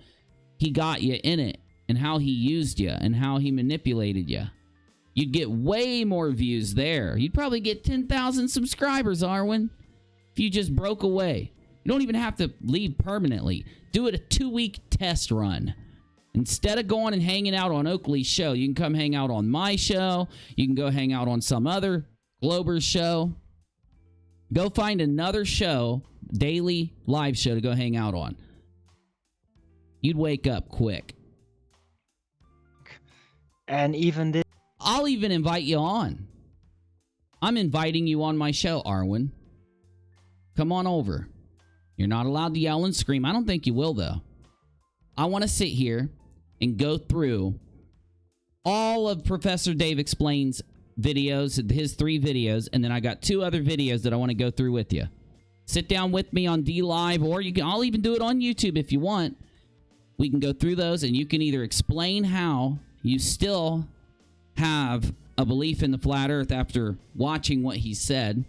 he got you in it and how he used you and how he manipulated you. You'd get way more views there. You'd probably get 10,000 subscribers, Arwen, if you just broke away. You don't even have to leave permanently. Do it a 2-week test run. Instead of going and hanging out on Oakley's show, you can come hang out on my show. You can go hang out on some other Glober's show. Go find another show, daily live show to go hang out on. You'd wake up quick. And even this... I'll even invite you on. I'm inviting you on my show, Arwen. Come on over. You're not allowed to yell and scream. I don't think you will, though. I want to sit here and go through all of Professor Dave Explains videos, his 3 videos, and then I got 2 other videos that I want to go through with you. Sit down with me on DLive, or I'll even do it on YouTube if you want. We can go through those, and you can either explain how you still have a belief in the flat earth after watching what he said.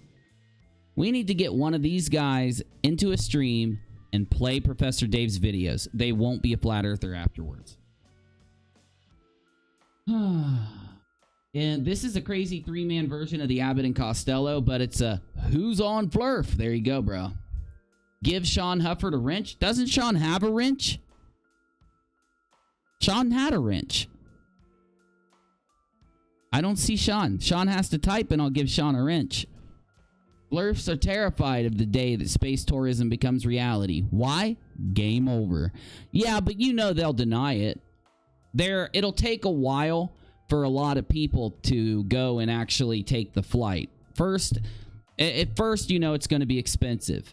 We need to get one of these guys into a stream and play Professor Dave's videos. They won't be a flat earther afterwards. And this is a crazy 3-man version of the Abbott and Costello, but it's a who's on Flurf. There you go, bro. Give Sean Hufford a wrench. Doesn't Sean have a wrench? Sean had a wrench. I don't see Sean. Sean has to type and I'll give Sean a wrench. Flurfs are terrified of the day that space tourism becomes reality. Why? Game over. Yeah, but they'll deny it. It'll take a while for a lot of people to go and actually take the flight. At first, it's going to be expensive.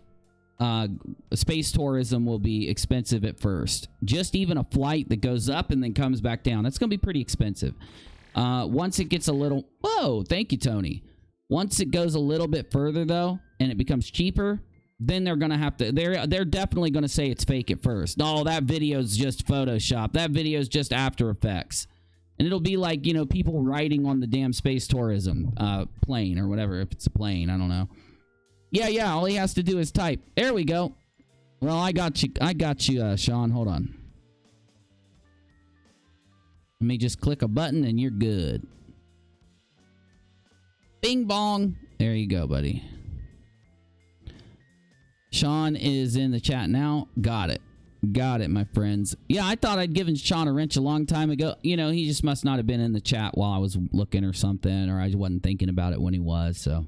Space tourism will be expensive at first. Just even a flight that goes up and then comes back down. That's going to be pretty expensive. Once it gets a little... Whoa, thank you, Tony. Once it goes a little bit further, though, and it becomes cheaper, then they're going to have to... They're definitely going to say it's fake at first. Oh, that video's just Photoshop. That video's just After Effects. And it'll be like, people riding on the damn space tourism plane or whatever, if it's a plane, I don't know. Yeah, all he has to do is type. There we go. Well, I got you, Sean. Hold on. Let me just click a button and you're good. Bing bong. There you go, buddy. Sean is in the chat now. Got it, my friends. Yeah, I thought I'd given Sean a wrench a long time ago. He just must not have been in the chat while I was looking or something, or I wasn't thinking about it when he was, so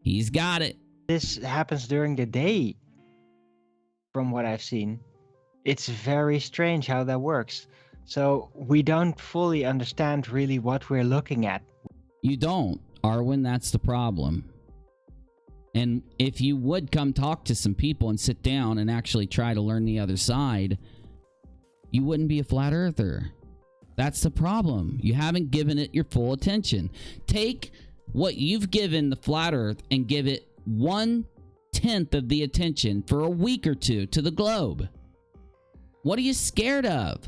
he's got it. This happens during the day, from what I've seen. It's very strange how that works. So we don't fully understand really what we're looking at. You don't, Arwen, that's the problem. And if you would come talk to some people and sit down and actually try to learn the other side, you wouldn't be a flat earther. That's the problem. You haven't given it your full attention. Take what you've given the flat earth and give it 1/10 of the attention for a week or two to the globe. What are you scared of?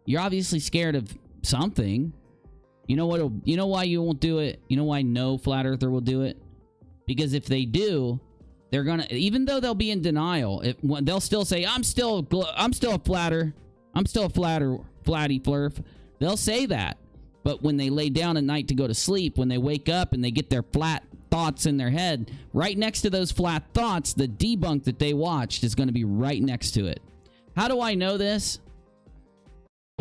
You're obviously scared of something. You know what? You know why you won't do it? You know why no flat earther will do it? Because if they do, they're gonna, even though they'll be in denial, they'll still say, I'm still a flatter. I'm still a flatty flurf. They'll say that. But when they lay down at night to go to sleep, when they wake up and they get their flat thoughts in their head, right next to those flat thoughts, the debunk that they watched is going to be right next to it. How do I know this?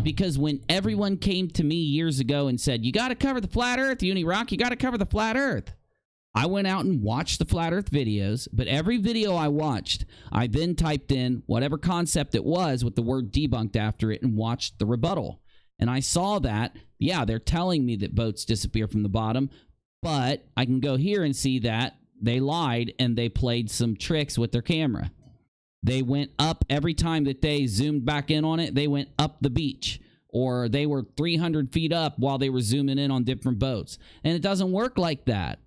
Because when everyone came to me years ago and said, you got to cover the flat earth, UNIRock, you got to cover the flat earth. I went out and watched the flat earth videos, but every video I watched, I then typed in whatever concept it was with the word debunked after it and watched the rebuttal. And I saw that, yeah, they're telling me that boats disappear from the bottom, but I can go here and see that they lied and they played some tricks with their camera. They went up every time that they zoomed back in on it, they went up the beach. Or they were 300 feet up while they were zooming in on different boats. And it doesn't work like that.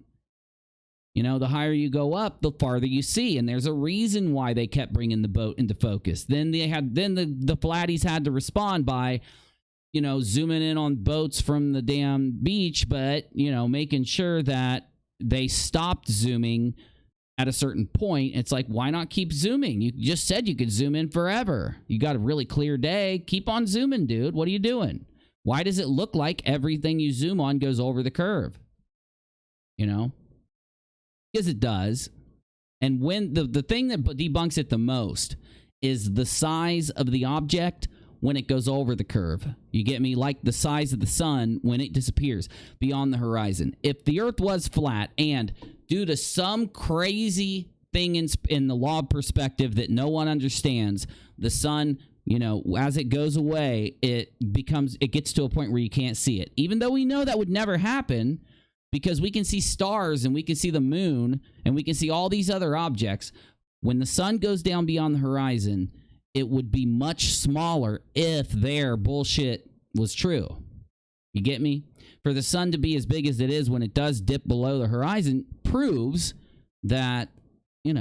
The higher you go up, the farther you see. And there's a reason why they kept bringing the boat into focus. Then the flatties had to respond by, zooming in on boats from the damn beach, but, making sure that they stopped zooming at a certain point. It's like, why not keep zooming? You just said you could zoom in forever. You got a really clear day. Keep on zooming, dude. What are you doing? Why does it look like everything you zoom on goes over the curve? Because it does. And when the thing that debunks it the most is the size of the object when it goes over the curve. You get me? Like the size of the sun when it disappears beyond the horizon. If the earth was flat and due to some crazy thing in the law of perspective that no one understands, the sun, as it goes away, it gets to a point where you can't see it. Even though we know that would never happen, because we can see stars and we can see the moon and we can see all these other objects. When the sun goes down beyond the horizon, it would be much smaller if their bullshit was true. You get me? For the sun to be as big as it is when it does dip below the horizon proves that, they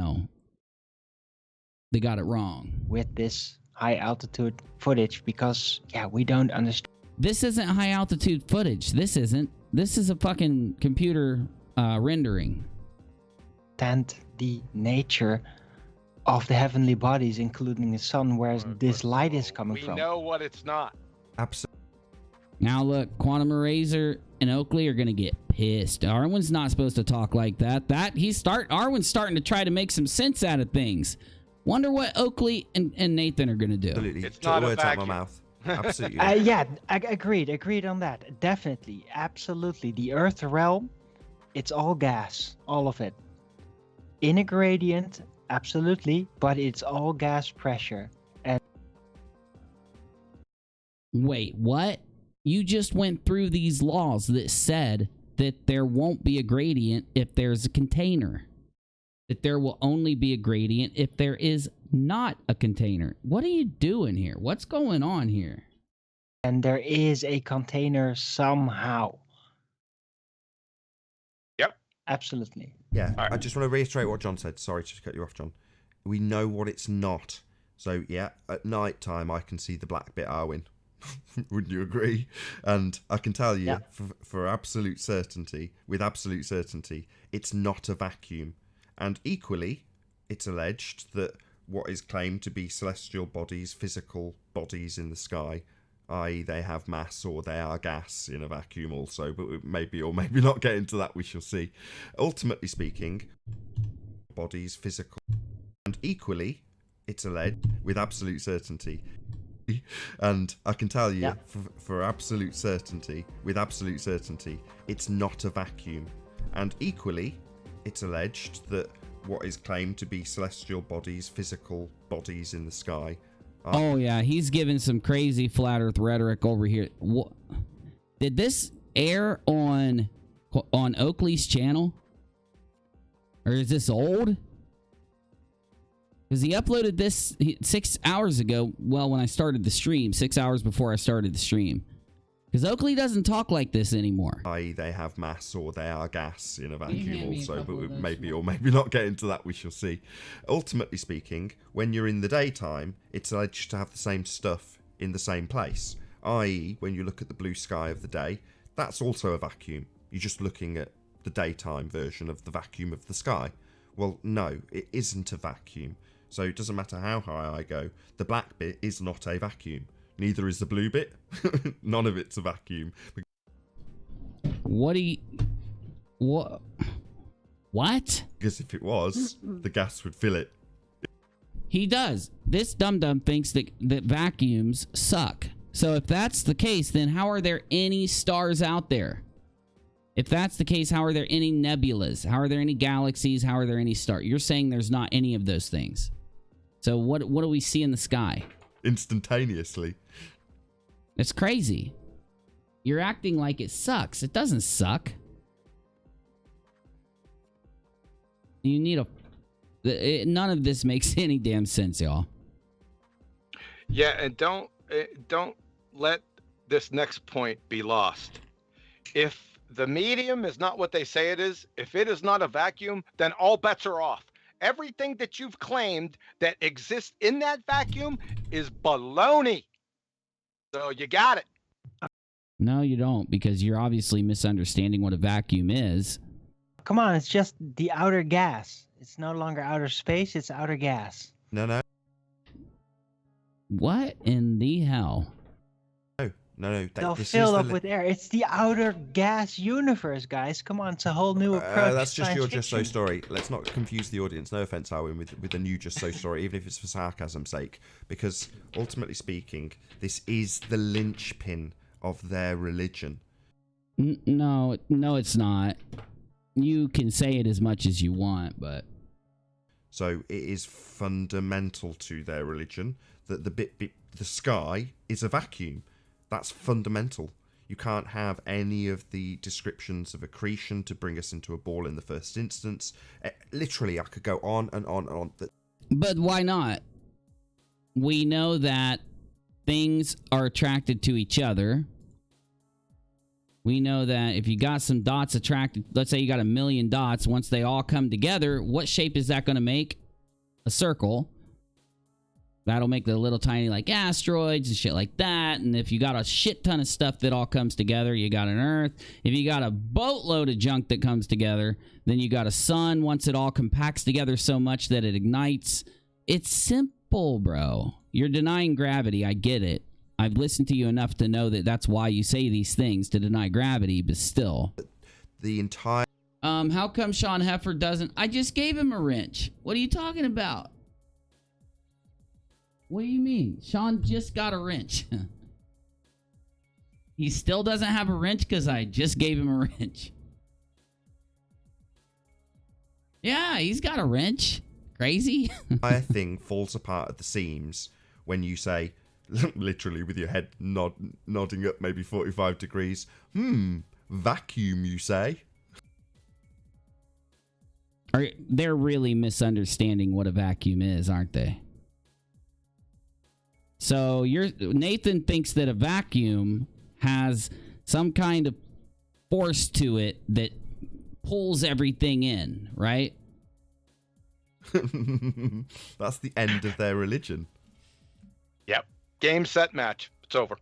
got it wrong. With this high altitude footage, because, we don't understand. This isn't high altitude footage. This isn't. This is a fucking computer rendering. And the nature of the heavenly bodies, including the sun, where this light is coming from. We know what it's not. Absolutely. Now look, Quantum Eraser and Oakley are gonna get pissed. Arwen's not supposed to talk like that. Arwen's starting to try to make some sense out of things. Wonder what Oakley and Nathan are gonna do. Absolutely. It's Took not the a words out of my vacuum. mouth. Absolutely. Agreed on that. Definitely, absolutely. The Earth realm, it's all gas, all of it. In a gradient, absolutely, but it's all gas pressure. And wait, what? You just went through these laws that said that there won't be a gradient if there's a container. That there will only be a gradient if there is not a container. What are you doing here? What's going on here? And there is a container somehow. Yep. Absolutely. Yeah, All right. I just want to reiterate what John said. Sorry to cut you off, John. We know what it's not. So, yeah, at night time, I can see the black bit, Arwen. Wouldn't you agree? And I can tell you Yeah. for absolute certainty, with absolute certainty, it's not a vacuum. And equally, it's alleged that what is claimed to be celestial bodies, physical bodies in the sky, i.e. they have mass or they are gas in a vacuum also, but we maybe or maybe not get into that, we shall see. Ultimately speaking, bodies, physical, and equally, it's alleged with absolute certainty. And I can tell you for absolute certainty, with absolute certainty, it's not a vacuum. And equally, it's alleged that what is claimed to be celestial bodies, physical bodies in the sky. Oh yeah, he's giving some crazy flat Earth rhetoric over here. What? Did this air on Oakley's channel, or is this old? Because he uploaded this 6 hours ago. Well, when I started the stream, 6 hours before I started the stream. Because Oakley doesn't talk like this anymore. I.e. they have mass or they are gas in a vacuum also, but we maybe or maybe not get into that, we shall see. Ultimately speaking, when you're in the daytime, it's alleged to have the same stuff in the same place. I.e. when you look at the blue sky of the day, that's also a vacuum. You're just looking at the daytime version of the vacuum of the sky. Well, no, it isn't a vacuum. So it doesn't matter how high I go, the black bit is not a vacuum. Neither is the blue bit. None of it's a vacuum. What? Because if it was, the gas would fill it. He does. This dum-dum thinks that vacuums suck. So if that's the case, then how are there any stars out there? If that's the case, how are there any nebulas? How are there any galaxies? How are there any stars? You're saying there's not any of those things. So what do we see in the sky? Instantaneously. It's crazy. You're acting like it sucks. It doesn't suck. You need none of this makes any damn sense, y'all. Yeah, and don't let this next point be lost. If the medium is not what they say it is, if it is not a vacuum, then all bets are off. Everything that you've claimed that exists in that vacuum is baloney. So you got it. No, you don't, because you're obviously misunderstanding what a vacuum is. Come on, it's just the outer gas. It's no longer outer space, it's outer gas. No. What in the hell? No. They'll fill up with air. It's the outer gas universe, guys. Come on, it's a whole new approach. That's just your Just So fiction. story. Let's not confuse the audience. No offense, Alwyn, with the new Just So story, even if it's for sarcasm's sake. Because ultimately speaking, this is the linchpin of their religion. No, it's not. You can say it as much as you want, but... So it is fundamental to their religion that the sky is a vacuum. That's fundamental. You can't have any of the descriptions of accretion to bring us into a ball in the first instance. Literally, I could go on and on and on. But why not? We know that things are attracted to each other. We know that if you got some dots attracted, let's say you got 1 million dots, once they all come together, what shape is that going to make? A circle. That'll make the little tiny like asteroids and shit like that. And if you got a shit ton of stuff that all comes together, you got an Earth. If you got a boatload of junk that comes together, then you got a sun once it all compacts together so much that it ignites. It's simple, bro. You're denying gravity. I get it. I've listened to you enough to know that that's why you say these things, to deny gravity, but still. The entire... How come Sean Heffer doesn't... I just gave him a wrench. What are you talking about? What do you mean? Sean just got a wrench. He still doesn't have a wrench because I just gave him a wrench. Yeah, he's got a wrench. Crazy. entire thing falls apart at the seams when you say, literally with your head nodding up maybe 45 degrees, vacuum, you say? They're really misunderstanding what a vacuum is, aren't they? So Nathan thinks that a vacuum has some kind of force to it that pulls everything in, right? That's the end of their religion. Yep. Game, set, match. It's over.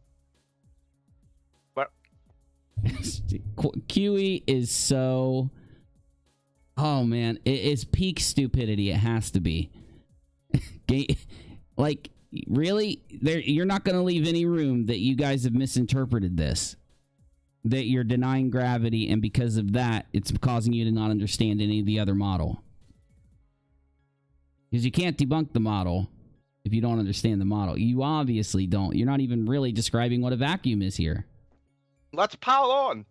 QE is so... Oh, man. It is peak stupidity. It has to be. Like, really? You're not going to leave any room that you guys have misinterpreted this. That you're denying gravity, and because of that, it's causing you to not understand any of the other model. Because you can't debunk the model if you don't understand the model. You obviously don't. You're not even really describing what a vacuum is here. Let's pile on.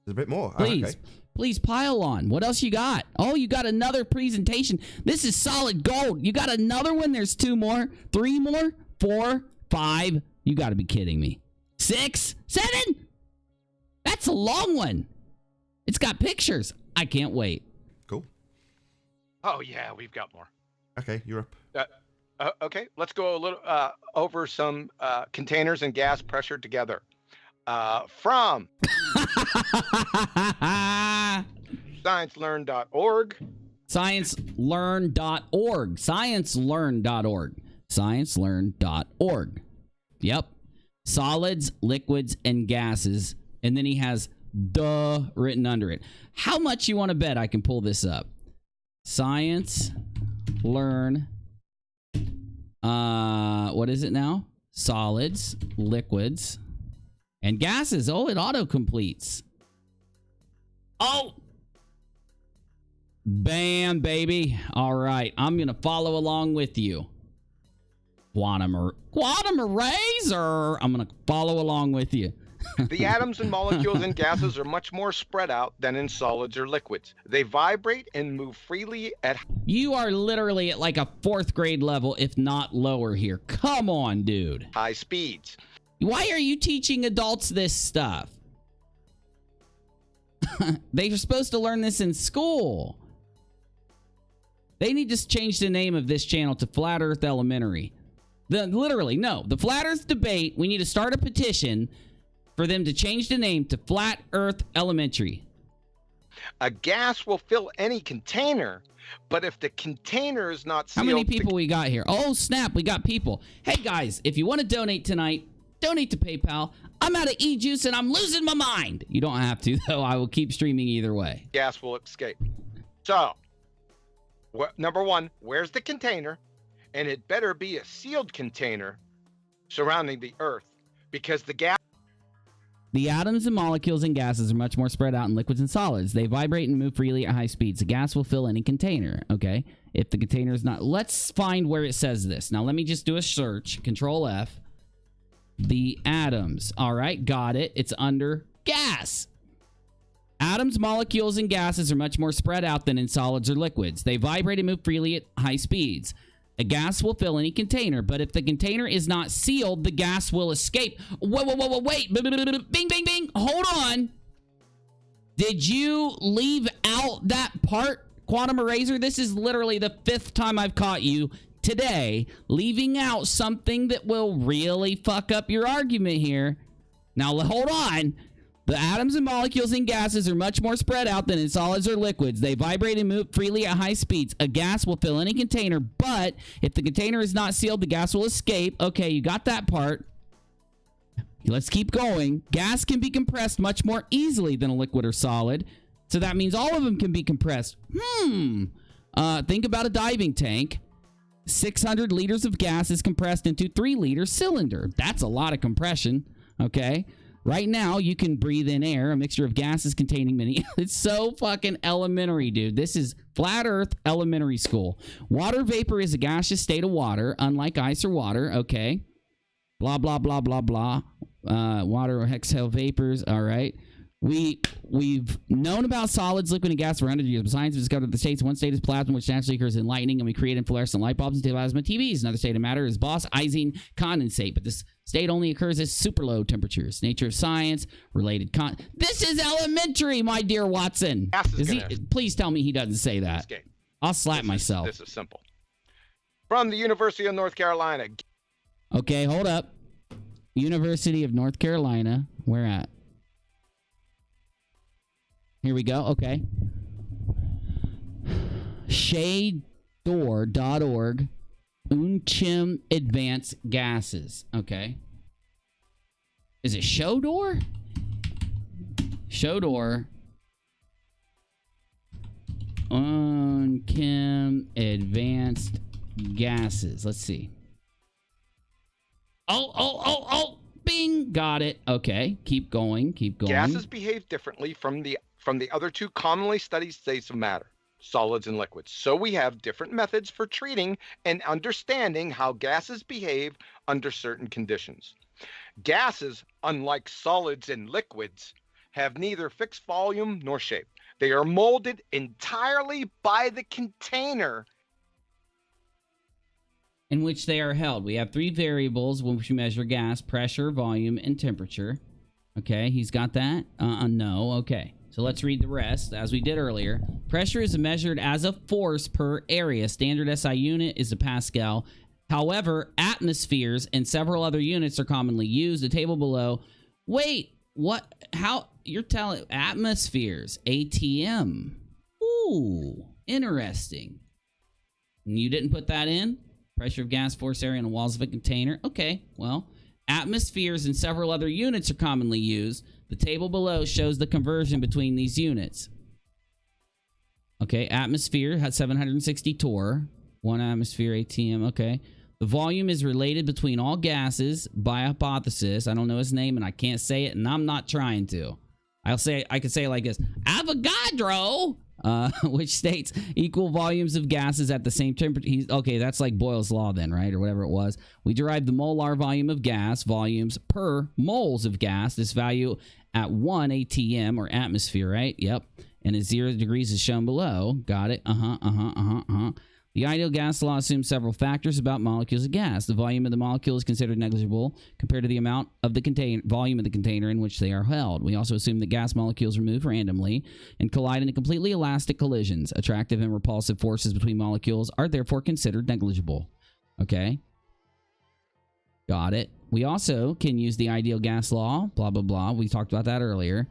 There's a bit more. Please. Okay. Please pile on. What else you got? Oh, you got another presentation. This is solid gold. You got another one? There's 2 more, 3 more, 4, 5. You got to be kidding me. 6, 7? That's a long one. It's got pictures. I can't wait. Cool. Oh, yeah, we've got more. Okay, you're up. Okay, let's go a little over some containers and gas pressure together. From sciencelearn.org. Sciencelearn.org. Sciencelearn.org. Sciencelearn.org. Yep. Solids, liquids, and gases. And then he has duh written under it. How much you want to bet I can pull this up? Science Learn. What is it now? Solids, liquids, and gases. Oh, it auto-completes. Oh! Bam, baby. All right. I'm going to follow along with you. Quantum Eraser. I'm going to follow along with you. The atoms and molecules in gases are much more spread out than in solids or liquids. They vibrate and move freely at... You are literally at like a 4th grade level, if not lower here. Come on, dude. high speeds. Why are you teaching adults this stuff? They're supposed to learn this in school. They need to change the name of this channel to Flat Earth Elementary. The Flat Earth Debate, we need to start a petition for them to change the name to Flat Earth Elementary. A gas will fill any container, but if the container is not sealed... How many people we got here? Oh, snap, we got people. Hey, guys, if you want to donate tonight, donate to PayPal. I'm out of e-juice and I'm losing my mind. You don't have to, though. I will keep streaming either way. Gas will escape. So, number 1, where's the container? And it better be a sealed container surrounding the Earth, because the gas... The atoms and molecules in gases are much more spread out in liquids and solids. They vibrate and move freely at high speeds. The gas will fill any container, okay? If the container is not... Let's find where it says this. Now, let me just do a search. Control F. The atoms. All right, got it. It's under gas. Atoms, molecules, and gases are much more spread out than in solids or liquids. They vibrate and move freely at high speeds. A gas will fill any container, but if the container is not sealed, the gas will escape. Wait. Bing, bing, bing. Hold on. Did you leave out that part, Quantum Eraser? This is literally the 5th time I've caught you today leaving out something that will really fuck up your argument here. Now, hold on. The atoms and molecules in gases are much more spread out than in solids or liquids. They vibrate and move freely at high speeds. A gas will fill any container, but if the container is not sealed, the gas will escape. Okay, you got that part. Let's keep going. Gas can be compressed much more easily than a liquid or solid, so that means all of them can be compressed. Think about a diving tank. 600 liters of gas is compressed into 3-liter cylinder. That's a lot of compression, okay? Right now, you can breathe in air, a mixture of gases containing many... It's so fucking elementary, dude. This is Flat Earth Elementary School. Water vapor is a gaseous state of water, unlike ice or water, okay? Blah, blah, blah, blah, blah. Water or exhale vapors, all right? We've known about solids, liquid, and gas for 100 years. But science has discovered that the states. One state is plasma, which naturally occurs in lightning, and we create in fluorescent light bulbs and plasma TVs. Another state of matter is Bose-Einstein condensate, but this state only occurs at super low temperatures. Nature of science, related This is elementary, my dear Watson. Please tell me he doesn't say that. Escape. I'll slap myself. This is simple. From the University of North Carolina. Okay, hold up. University of North Carolina. Where at? Here we go. Okay. Shador.org. Unchim Advanced Gases. Okay. Is it Shodor? Shodor on Chem Advanced Gases. Let's see. Oh, bing, got it. Okay, keep going. Gases behave differently from the other two commonly studied states of matter, solids and liquids. So we have different methods for treating and understanding how gases behave under certain conditions. Gases, unlike solids and liquids, have neither fixed volume nor shape. They are molded entirely by the container in which they are held. We have three variables when we measure gas: pressure, volume, and temperature. Okay, he's got that? No. Okay, so let's read the rest. As we did earlier, pressure is measured as a force per area. Standard SI unit is a Pascal. However, atmospheres and several other units are commonly used. The table below. Wait, what? How? You're telling atmospheres, ATM. Ooh, interesting. You didn't put that in? Pressure of gas, force area on the walls of a container. Okay, well, atmospheres and several other units are commonly used. The table below shows the conversion between these units. Okay, atmosphere has 760 torr. 1 atmosphere, ATM, okay. The volume is related between all gases by hypothesis. I don't know his name, and I can't say it, and I'm not trying to. I could say it like this: Avogadro, which states equal volumes of gases at the same temperature. Okay, that's like Boyle's law then, right? Or whatever it was. We derive the molar volume of gas, volumes per moles of gas. This value at 1 ATM or atmosphere, right? Yep. And at 0 degrees is shown below. Got it. The ideal gas law assumes several factors about molecules of gas. The volume of the molecule is considered negligible compared to the amount of the volume of the container in which they are held. We also assume that gas molecules move randomly and collide in completely elastic collisions. Attractive and repulsive forces between molecules are therefore considered negligible. Okay. Got it. We also can use the ideal gas law, blah, blah, blah. We talked about that earlier.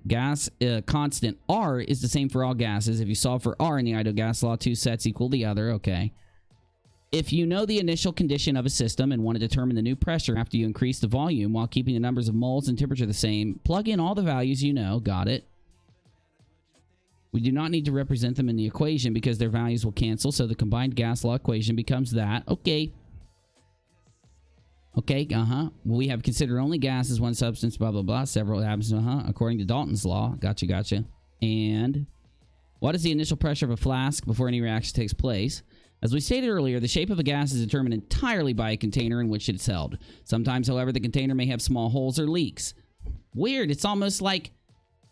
Gas constant R is the same for all gases. If you solve for R in the ideal gas law, two sets equal the other. Okay. If you know the initial condition of a system and want to determine the new pressure after you increase the volume while keeping the numbers of moles and temperature the same, plug in all the values you know. Got it. We do not need to represent them in the equation because their values will cancel, so the combined gas law equation becomes that. Okay. Okay, we have considered only gas as one substance, blah, blah, blah. Several happens, according to Dalton's law. Gotcha. And what is the initial pressure of a flask before any reaction takes place? As we stated earlier, the shape of a gas is determined entirely by a container in which it's held. Sometimes, however, the container may have small holes or leaks. Weird. It's almost like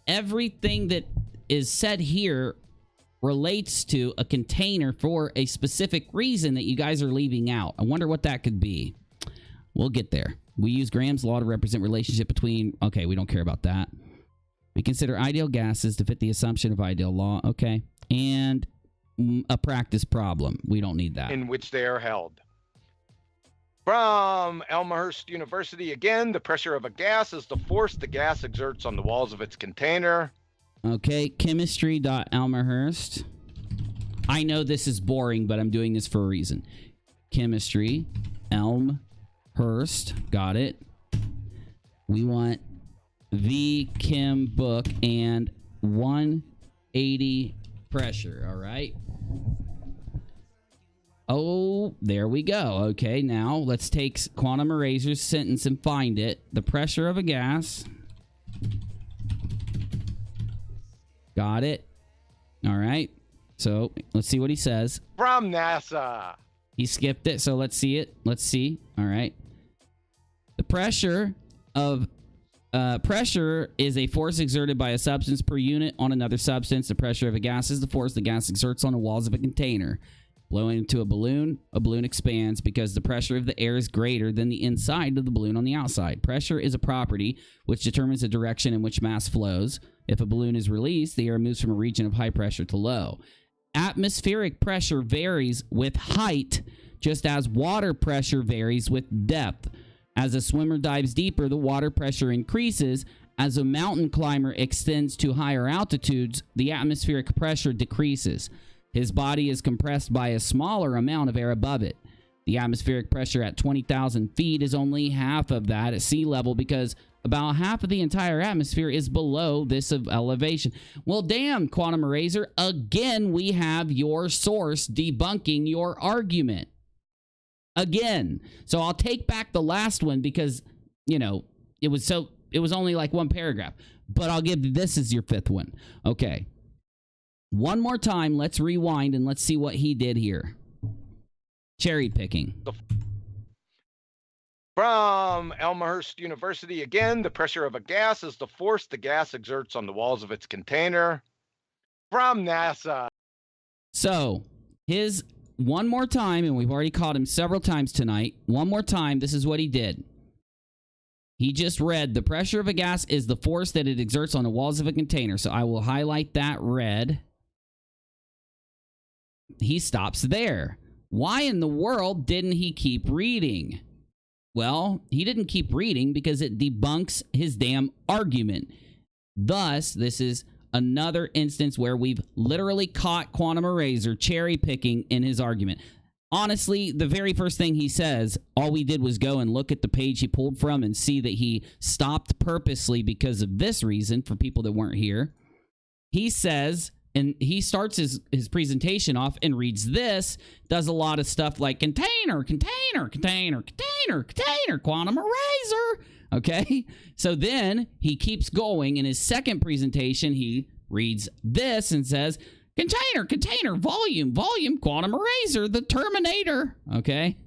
everything that is said here relates to a container for a specific reason that you guys are leaving out. I wonder what that could be. We'll get there. We use Graham's law to represent relationship between... Okay, we don't care about that. We consider ideal gases to fit the assumption of ideal law. Okay. And a practice problem. We don't need that. In which they are held. From Elmhurst University again, the pressure of a gas is the force the gas exerts on the walls of its container. Okay, chemistry.elmhurst. I know this is boring, but I'm doing this for a reason. Chemistry, Elmhurst, got it. We want the chem book and 180 pressure, all right? Oh, there we go. Okay, now let's take Quantum Eraser's sentence and find it. The pressure of a gas. Got it. All right. So let's see what he says. From NASA. He skipped it, so let's see it. Let's see. All right. The pressure is a force exerted by a substance per unit on another substance. The pressure of a gas is the force the gas exerts on the walls of a container. Blowing into a balloon expands because the pressure of the air is greater than the inside of the balloon on the outside. Pressure is a property which determines the direction in which mass flows. If a balloon is released, the air moves from a region of high pressure to low. Atmospheric pressure varies with height, just as water pressure varies with depth. As a swimmer dives deeper, the water pressure increases. As a mountain climber extends to higher altitudes, the atmospheric pressure decreases. His body is compressed by a smaller amount of air above it. The atmospheric pressure at 20,000 feet is only half of that at sea level because About half of the entire atmosphere is below this of elevation. Well, damn, Quantum Eraser. Again, we have your source debunking your argument. Again. So I'll take back the last one because, you know, it was only like one paragraph. But I'll give this as your fifth one. Okay. One more time, let's rewind and let's see what he did here. Cherry picking. From Elmhurst University again, the pressure of a gas is the force the gas exerts on the walls of its container. From NASA. So, his one more time, and we've already caught him several times tonight. One more time, this is what he did. He just read, the pressure of a gas is the force that it exerts on the walls of a container. So I will highlight that red. He stops there. Why in the world didn't he keep reading? Well, he didn't keep reading because it debunks his damn argument. Thus, this is another instance where we've literally caught Quantum Eraser cherry picking in his argument. Honestly, the very first thing he says, all we did was go and look at the page he pulled from and see that he stopped purposely because of this reason for people that weren't here. He says, and he starts his presentation off and reads this, does a lot of stuff like container, Quantum Eraser. Okay? So then he keeps going. In his second presentation, he reads this and says, container, volume, Quantum Eraser, the Terminator. Okay?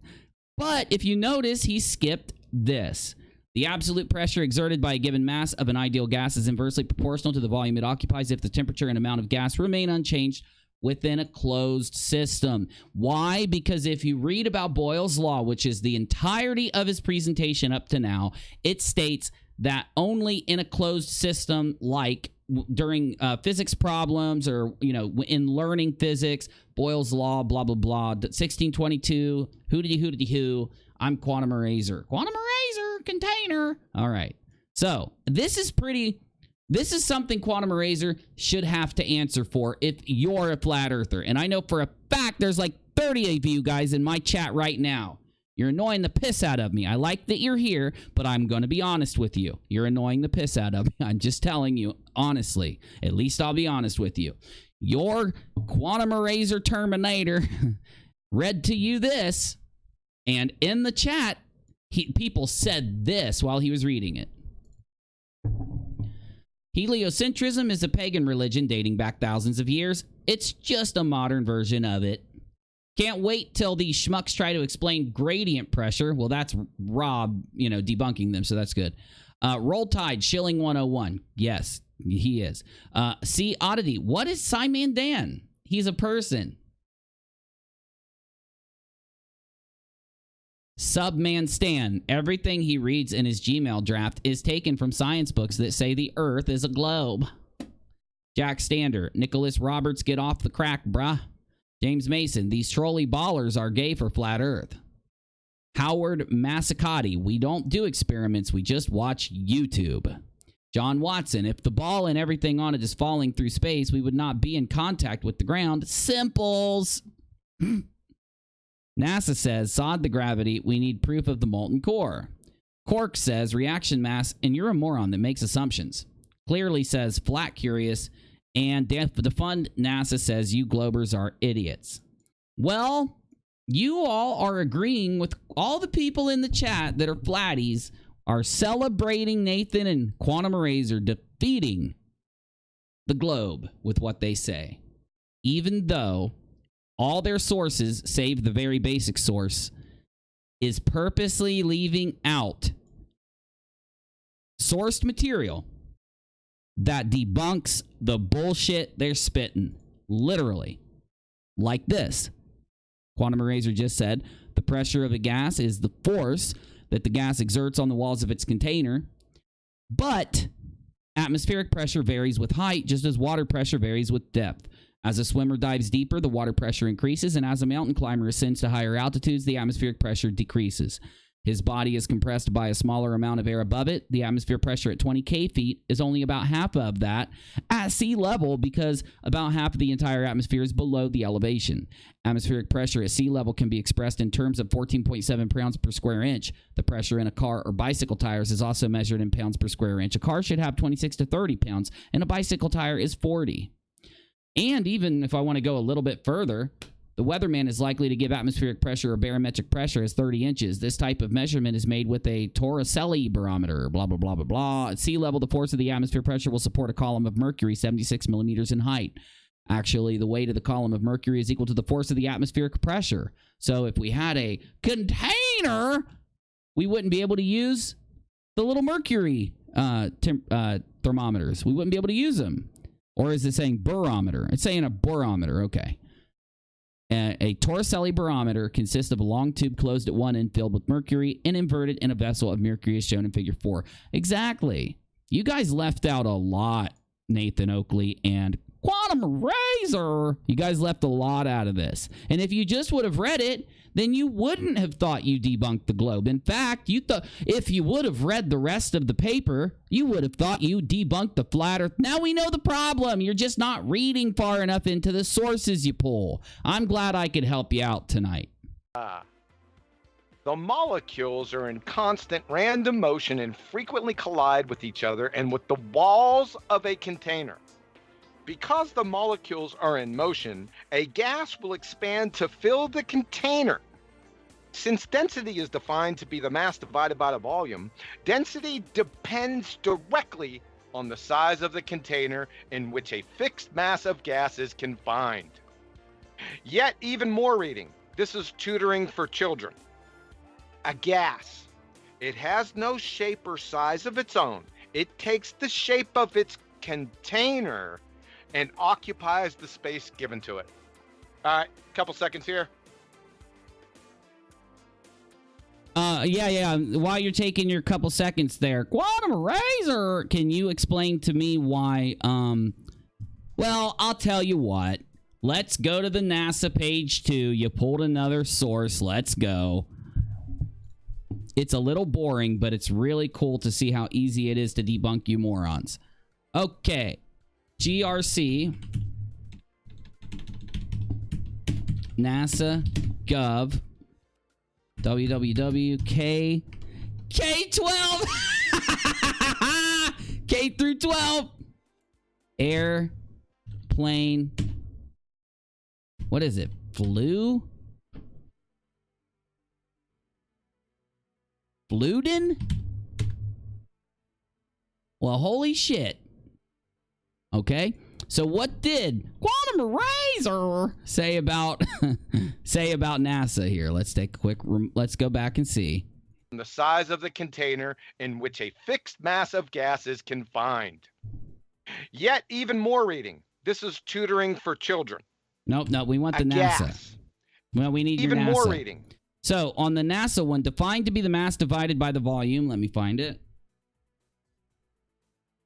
But if you notice, he skipped this. The absolute pressure exerted by a given mass of an ideal gas is inversely proportional to the volume it occupies if the temperature and amount of gas remain unchanged within a closed system. Why? Because if you read about Boyle's law, which is the entirety of his presentation up to now, it states that only in a closed system, like during physics problems or, you know, in learning physics, Boyle's law, blah, blah, blah, 1622, who, I'm Quantum Eraser. Quantum Eraser, container. All right. So this is something Quantum Eraser should have to answer for if you're a flat earther. And I know for a fact there's like 30 of you guys in my chat right now. You're annoying the piss out of me. I like that you're here, but I'm going to be honest with you. You're annoying the piss out of me. I'm just telling you, honestly. At least I'll be honest with you. Your Quantum Eraser Terminator read to you this, and in the chat, people said this while he was reading it. Heliocentrism is a pagan religion dating back thousands of years. It's just a modern version of it. Can't wait till these schmucks try to explain gradient pressure. Well, that's Rob, debunking them, so that's good. Roll Tide, Shilling 101. Yes, he is. See, Oddity, what is Simon Dan? He's a person. Subman Stan, everything he reads in his Gmail draft is taken from science books that say the Earth is a globe. Jack Stander, Nicholas Roberts, get off the crack, bruh. James Mason, these trolley ballers are gay for flat Earth. Howard Massacati, we don't do experiments, we just watch YouTube. John Watson, if the ball and everything on it is falling through space, we would not be in contact with the ground. Simples. NASA says, sod the gravity, we need proof of the molten core. Cork says, reaction mass, and you're a moron that makes assumptions. Clearly says, flat curious, and defund NASA says, you globers are idiots. Well, you all are agreeing with all the people in the chat that are flatties are celebrating Nathan and Quantum Eraser defeating the globe with what they say. Even though all their sources, save the very basic source, is purposely leaving out sourced material that debunks the bullshit they're spitting. Literally. Like this. Quantum Eraser just said, the pressure of a gas is the force that the gas exerts on the walls of its container, but atmospheric pressure varies with height, just as water pressure varies with depth. As a swimmer dives deeper, the water pressure increases, and as a mountain climber ascends to higher altitudes, the atmospheric pressure decreases. His body is compressed by a smaller amount of air above it. The atmosphere pressure at 20K feet is only about half of that at sea level because about half of the entire atmosphere is below the elevation. Atmospheric pressure at sea level can be expressed in terms of 14.7 pounds per square inch. The pressure in a car or bicycle tires is also measured in pounds per square inch. A car should have 26 to 30 pounds, and a bicycle tire is 40. And even if I want to go a little bit further, the weatherman is likely to give atmospheric pressure or barometric pressure as 30 inches. This type of measurement is made with a Torricelli barometer, blah, blah, blah, blah, blah. At sea level, the force of the atmosphere pressure will support a column of mercury 76 millimeters in height. Actually, the weight of the column of mercury is equal to the force of the atmospheric pressure. So if we had a container, we wouldn't be able to use the little mercury thermometers. We wouldn't be able to use them. Or is it saying barometer? It's saying a barometer, okay. A Torricelli barometer consists of a long tube closed at one end filled with mercury and inverted in a vessel of mercury as shown in figure 4. Exactly. You guys left out a lot, Nathan Oakley and Quantum Eraser. You guys left a lot out of this. And if you just would have read it, then you wouldn't have thought you debunked the globe. In fact, you thought if you would have read the rest of the paper, you would have thought you debunked the flat earth. Now we know the problem. You're just not reading far enough into the sources you pull. I'm glad I could help you out tonight. The molecules are in constant random motion and frequently collide with each other and with the walls of a container. Because the molecules are in motion, a gas will expand to fill the container. Since density is defined to be the mass divided by the volume, density depends directly on the size of the container in which a fixed mass of gas is confined. Yet even more reading. This is tutoring for children. A gas. It has no shape or size of its own. It takes the shape of its container and occupies the space given to it. All right, couple seconds here. Yeah. While you're taking your couple seconds there, Quantum Eraser, can you explain to me why, well, I'll tell you what. Let's go to the NASA page 2. You pulled another source. Let's go. It's a little boring, but it's really cool to see how easy it is to debunk you morons. Okay. GRC, NASA, Gov, www, K12, K through 12, airplane, what is it, Fluden? Well, holy shit. Okay, so what did Quantum Eraser say about NASA here? Let's take a quick. Let's go back and see. The size of the container in which a fixed mass of gas is confined. Yet even more reading. This is tutoring for children. Nope, we want the NASA. Gas. Well, we need even your NASA. More reading. So on the NASA one, defined to be the mass divided by the volume. Let me find it.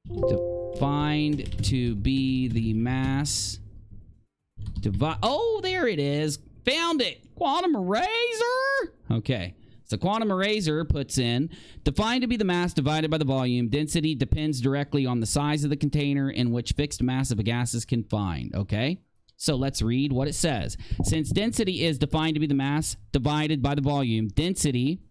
Defined to be the mass divide. Oh, there it is. Found it. Quantum Eraser. Okay. So Quantum Eraser puts in, defined to be the mass divided by the volume. Density depends directly on the size of the container in which fixed mass of a gas is confined. Okay. So let's read what it says. Since density is defined to be the mass divided by the volume, density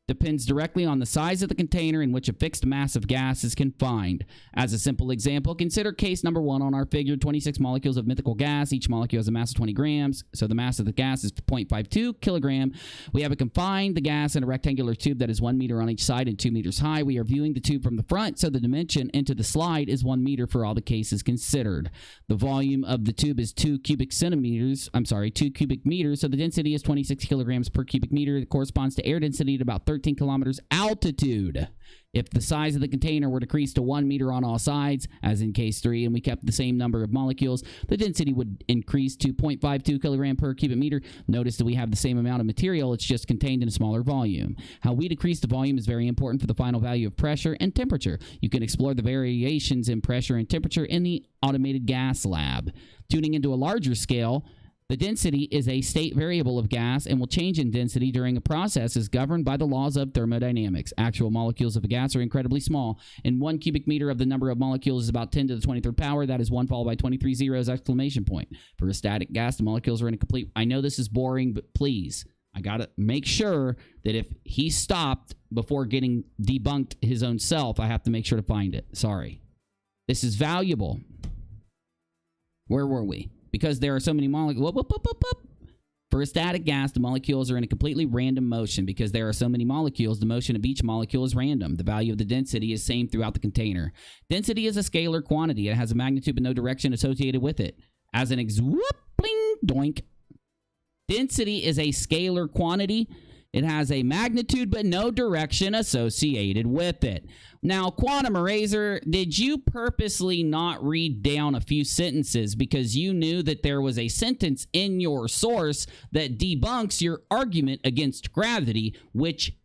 depends directly on the size of the container in which a fixed mass of gas is confined. As a simple example, consider case number 1 on our figure, 26 molecules of mythical gas. Each molecule has a mass of 20 grams, so the mass of the gas is 0.52 kilogram. We have confined the gas in a rectangular tube that is 1 meter on each side and 2 meters high. We are viewing the tube from the front, so the dimension into the slide is 1 meter for all the cases considered. The volume of the tube is 2 cubic meters, so the density is 26 kilograms per cubic meter. It corresponds to air density at about 13 kilometers altitude. If the size of the container were decreased to 1 meter on all sides, as in case 3, and we kept the same number of molecules, the density would increase to 0.52 kilogram per cubic meter. Notice that we have the same amount of material, it's just contained in a smaller volume. How we decrease the volume is very important for the final value of pressure and temperature. You can explore the variations in pressure and temperature in the automated gas lab. Tuning into a larger scale, The density is a state variable of gas and will change in density during a process as governed by the laws of thermodynamics. Actual molecules of a gas are incredibly small, and 1 cubic meter of the number of molecules is about 10 to the 23rd power. That is 1 followed by 23 zeros, exclamation point. For a static gas, the molecules are in a complete... I know this is boring, but please, I gotta make sure that if he stopped before getting debunked his own self, I have to make sure to find it. Sorry. This is valuable. Where were we? Because there are so many molecules. For a static gas, the molecules are in a completely random motion. Because there are so many molecules, the motion of each molecule is random. The value of the density is same throughout the container. Density is a scalar quantity. It has a magnitude but no direction associated with it. As an bling, doink. Density is a scalar quantity. It has a magnitude but no direction associated with it. Now, Quantum Eraser, did you purposely not read down a few sentences because you knew that there was a sentence in your source that debunks your argument against gravity, which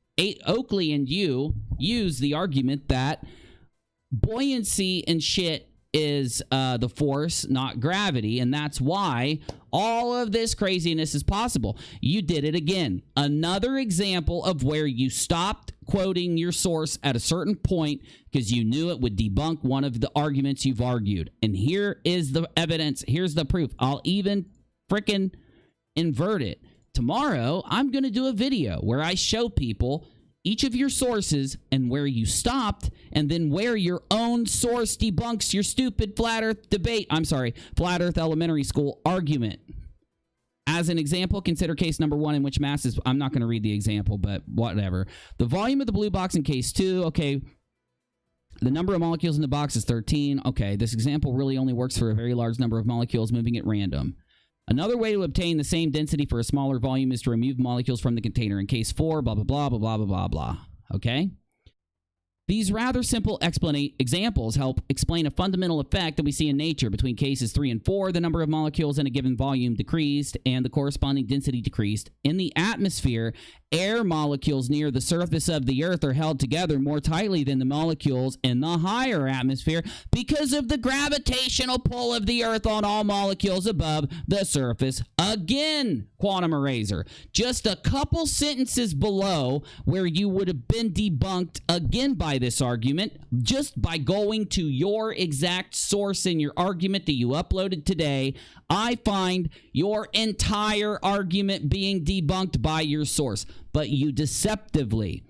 Oakley and you use the argument that buoyancy and shit is the force, not gravity, and that's why all of this craziness is possible. You did it again. Another example of where you stopped quoting your source at a certain point because you knew it would debunk one of the arguments you've argued. And here is the evidence. Here's the proof. I'll even frickin' invert it. Tomorrow, I'm going to do a video where I show people each of your sources and where you stopped, and then where your own source debunks your stupid flat earth debate. I'm sorry, flat earth elementary school argument. As an example, consider case number 1 in which mass is... I'm not going to read the example, but whatever. The volume of the blue box in case 2, okay. The number of molecules in the box is 13. Okay, this example really only works for a very large number of molecules moving at random. Another way to obtain the same density for a smaller volume is to remove molecules from the container. In case 4, blah, blah, blah, blah, blah, blah, blah, blah. Okay? These rather simple examples help explain a fundamental effect that we see in nature. Between cases 3 and 4, the number of molecules in a given volume decreased and the corresponding density decreased. In the atmosphere, air molecules near the surface of the Earth are held together more tightly than the molecules in the higher atmosphere because of the gravitational pull of the Earth on all molecules above the surface. Again, Quantum Eraser. Just a couple sentences below where you would have been debunked again by this argument just by going to your exact source in your argument that you uploaded today. I find your entire argument being debunked by your source, but you deceptively,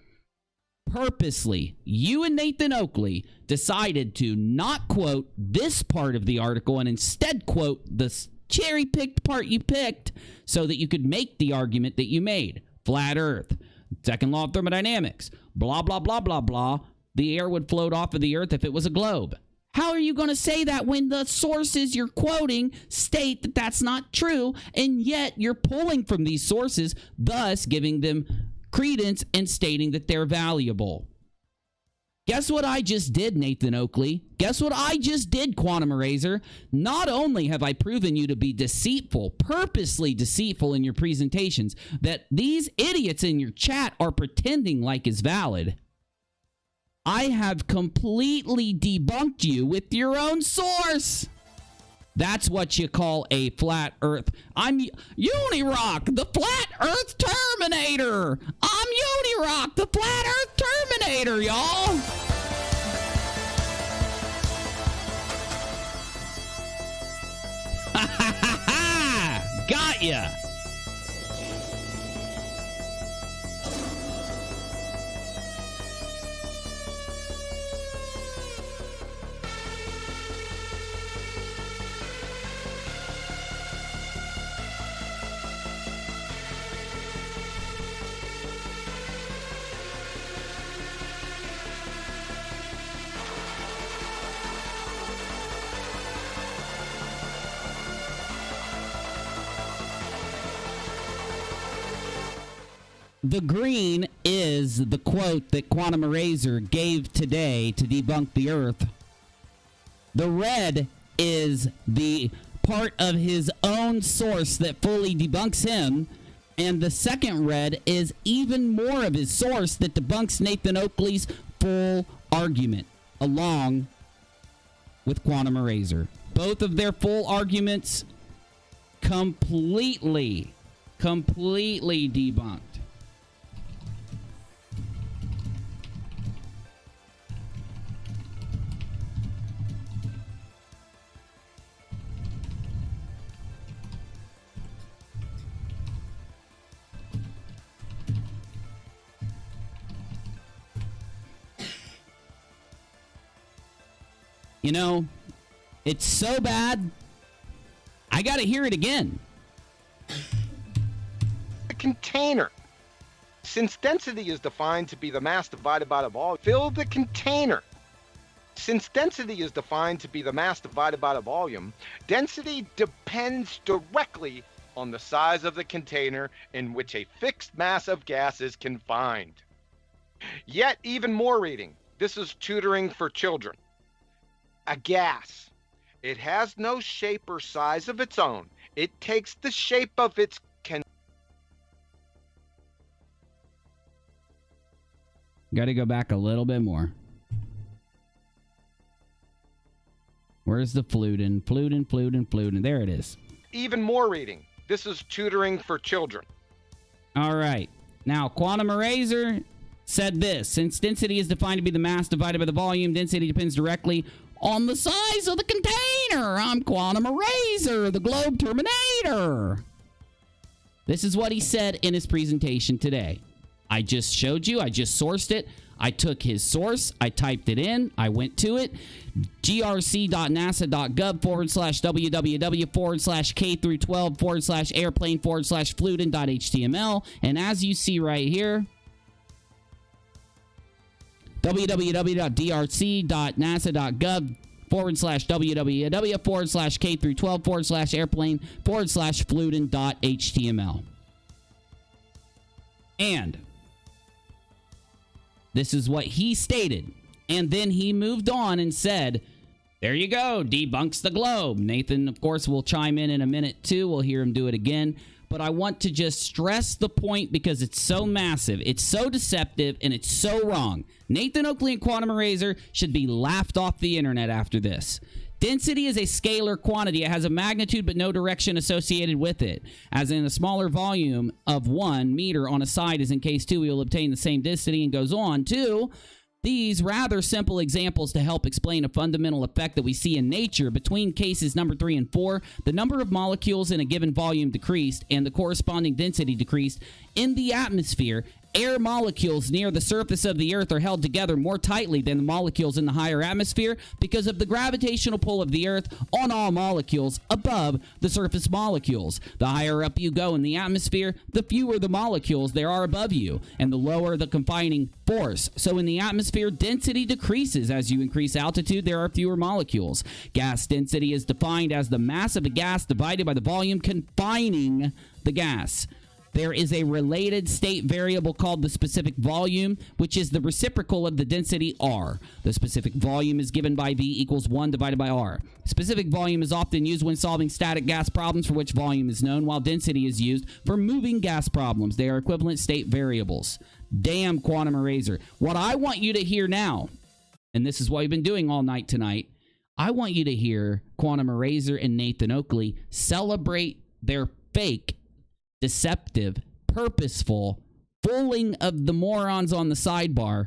purposely, you and Nathan Oakley decided to not quote this part of the article and instead quote the cherry-picked part you picked so that you could make the argument that you made. Flat Earth, Second Law of Thermodynamics, blah, blah, blah, blah, blah. The air would float off of the Earth if it was a globe. How are you going to say that when the sources you're quoting state that that's not true, and yet you're pulling from these sources, thus giving them credence and stating that they're valuable? Guess what I just did, Nathan Oakley? Guess what I just did, Quantum Eraser? Not only have I proven you to be deceitful, purposely deceitful in your presentations, that these idiots in your chat are pretending like is valid, I have completely debunked you with your own source. That's what you call a flat earth. I'm UNIRock, the flat earth terminator. I'm UNIRock, the flat earth terminator, y'all. Ha ha ha ha! Got ya. The green is the quote that Quantum Eraser gave today to debunk the Earth. The red is the part of his own source that fully debunks him. And the second red is even more of his source that debunks Nathan Oakley's full argument, along with Quantum Eraser. Both of their full arguments Completely debunked. You know, it's so bad, I gotta hear it again. The container. Since density is defined to be the mass divided by the volume, fill the container. Since density is defined to be the mass divided by the volume, density depends directly on the size of the container in which a fixed mass of gas is confined. Yet even more reading. This is tutoring for children. A gas. It has no shape or size of its own. It takes the shape of its Got to go back a little bit more. Where's the fluting? Fluting. There it is. Even more reading. This is tutoring for children. All right. Now, Quantum Eraser said this. Since density is defined to be the mass divided by the volume, density depends directly on the size of the container. I'm Quantum Eraser, the Globe Terminator. This is what he said in his presentation today. I just showed you. I just sourced it. I took his source. I typed it in. I went to it. grc.nasa.gov/www/K-12/airplane/fluting.html. And as you see right here, www.drc.nasa.gov/K-12/airplane/fluting.html. And this is what he stated. And then he moved on and said, there you go, debunks the globe. Nathan, of course, will chime in a minute too. We'll hear him do it again. But I want to just stress the point because it's so massive, it's so deceptive, and it's so wrong. Nathan Oakley and Quantum Eraser should be laughed off the internet after this. Density is a scalar quantity. It has a magnitude but no direction associated with it. As in a smaller volume of 1 meter on a side is in case 2, we will obtain the same density, and goes on to these rather simple examples to help explain a fundamental effect that we see in nature. Between cases number 3 and 4, the number of molecules in a given volume decreased and the corresponding density decreased. In the atmosphere, air molecules near the surface of the Earth are held together more tightly than the molecules in the higher atmosphere because of the gravitational pull of the Earth on all molecules above the surface molecules. The higher up you go in the atmosphere, the fewer the molecules there are above you, and the lower the confining force. So in the atmosphere, density decreases. As you increase altitude, there are fewer molecules. Gas density is defined as the mass of a gas divided by the volume confining the gas. There is a related state variable called the specific volume, which is the reciprocal of the density R. The specific volume is given by V equals 1 divided by R. Specific volume is often used when solving static gas problems for which volume is known, while density is used for moving gas problems. They are equivalent state variables. Damn, Quantum Eraser. What I want you to hear now, and this is what we've been doing all night tonight, I want you to hear Quantum Eraser and Nathan Oakley celebrate their fake, deceptive, purposeful, fooling of the morons on the sidebar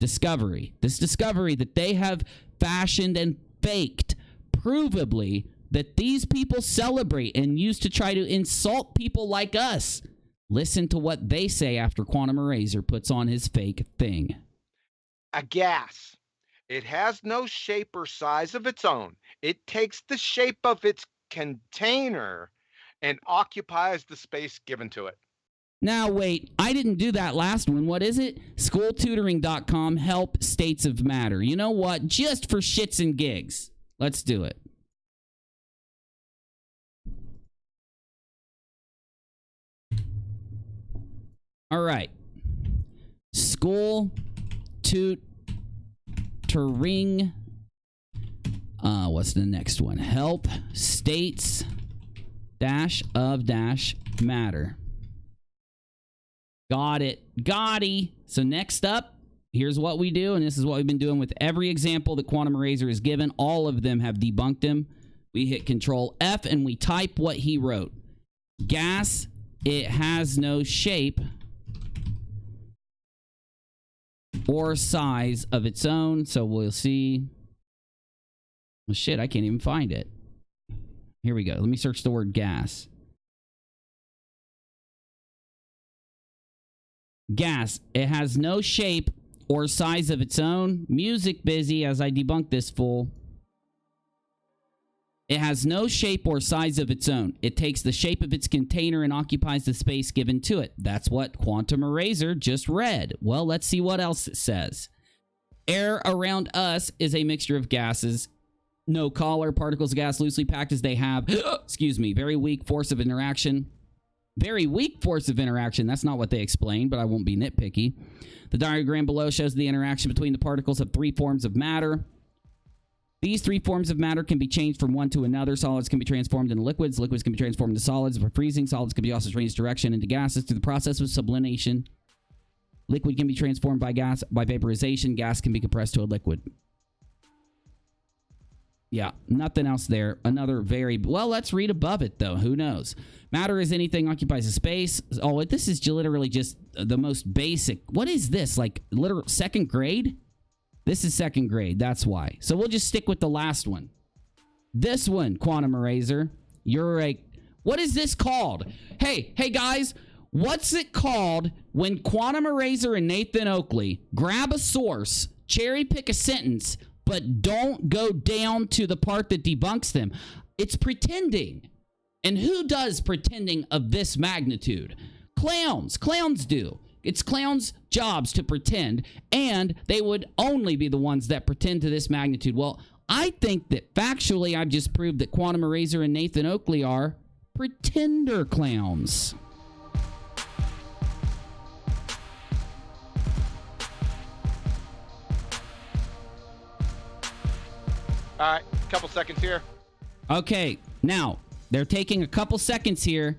discovery. This discovery that they have fashioned and faked, provably, that these people celebrate and use to try to insult people like us. Listen to what they say after Quantum Eraser puts on his fake thing. A gas. It has no shape or size of its own. It takes the shape of its container and occupies the space given to it. Now, wait, I didn't do that last one. What is it? Schooltutoring.com, help states of matter. You know what? Just for shits and gigs. Let's do it. All right. School tutoring. What's the next one? Help states of matter. Got it. Gotti. So next up, here's what we do, and this is what we've been doing with every example that Quantum Eraser has given. All of them have debunked him. We hit Control F and we type what he wrote. Gas, it has no shape or size of its own. So we'll see. Well, shit, I can't even find it. Here we go. Let me search the word gas. Gas, it has no shape or size of its own. Music busy as I debunk this fool. It has no shape or size of its own. It takes the shape of its container and occupies the space given to it. That's what Quantum Eraser just read. Well, let's see what else it says. Air around us is a mixture of gases. No collar, particles of gas loosely packed as they have, excuse me, very weak force of interaction. Very weak force of interaction. That's not what they explained, but I won't be nitpicky. The diagram below shows the interaction between the particles of 3 forms of matter. These 3 forms of matter can be changed from one to another. Solids can be transformed into liquids. Liquids can be transformed into solids for freezing. Solids can be also changed direction into gases through the process of sublimation. Liquid can be transformed by gas by vaporization. Gas can be compressed to a liquid. Yeah, nothing else there. Another very... Well, let's read above it, though. Who knows? Matter is anything occupies a space. Oh, this is literally just the most basic... What is this? Like, literal 2nd grade? This is 2nd grade. That's why. So we'll just stick with the last one. This one, Quantum Eraser. You're a... What is this called? Hey, guys. What's it called when Quantum Eraser and Nathan Oakley grab a source, cherry pick a sentence... but don't go down to the part that debunks them? It's pretending. And who does pretending of this magnitude? Clowns. Clowns do. It's clowns' jobs to pretend, and they would only be the ones that pretend to this magnitude. Well, I think that factually I've just proved that Quantum Eraser and Nathan Oakley are pretender clowns. All right, couple seconds here. Okay, now, they're taking a couple seconds here.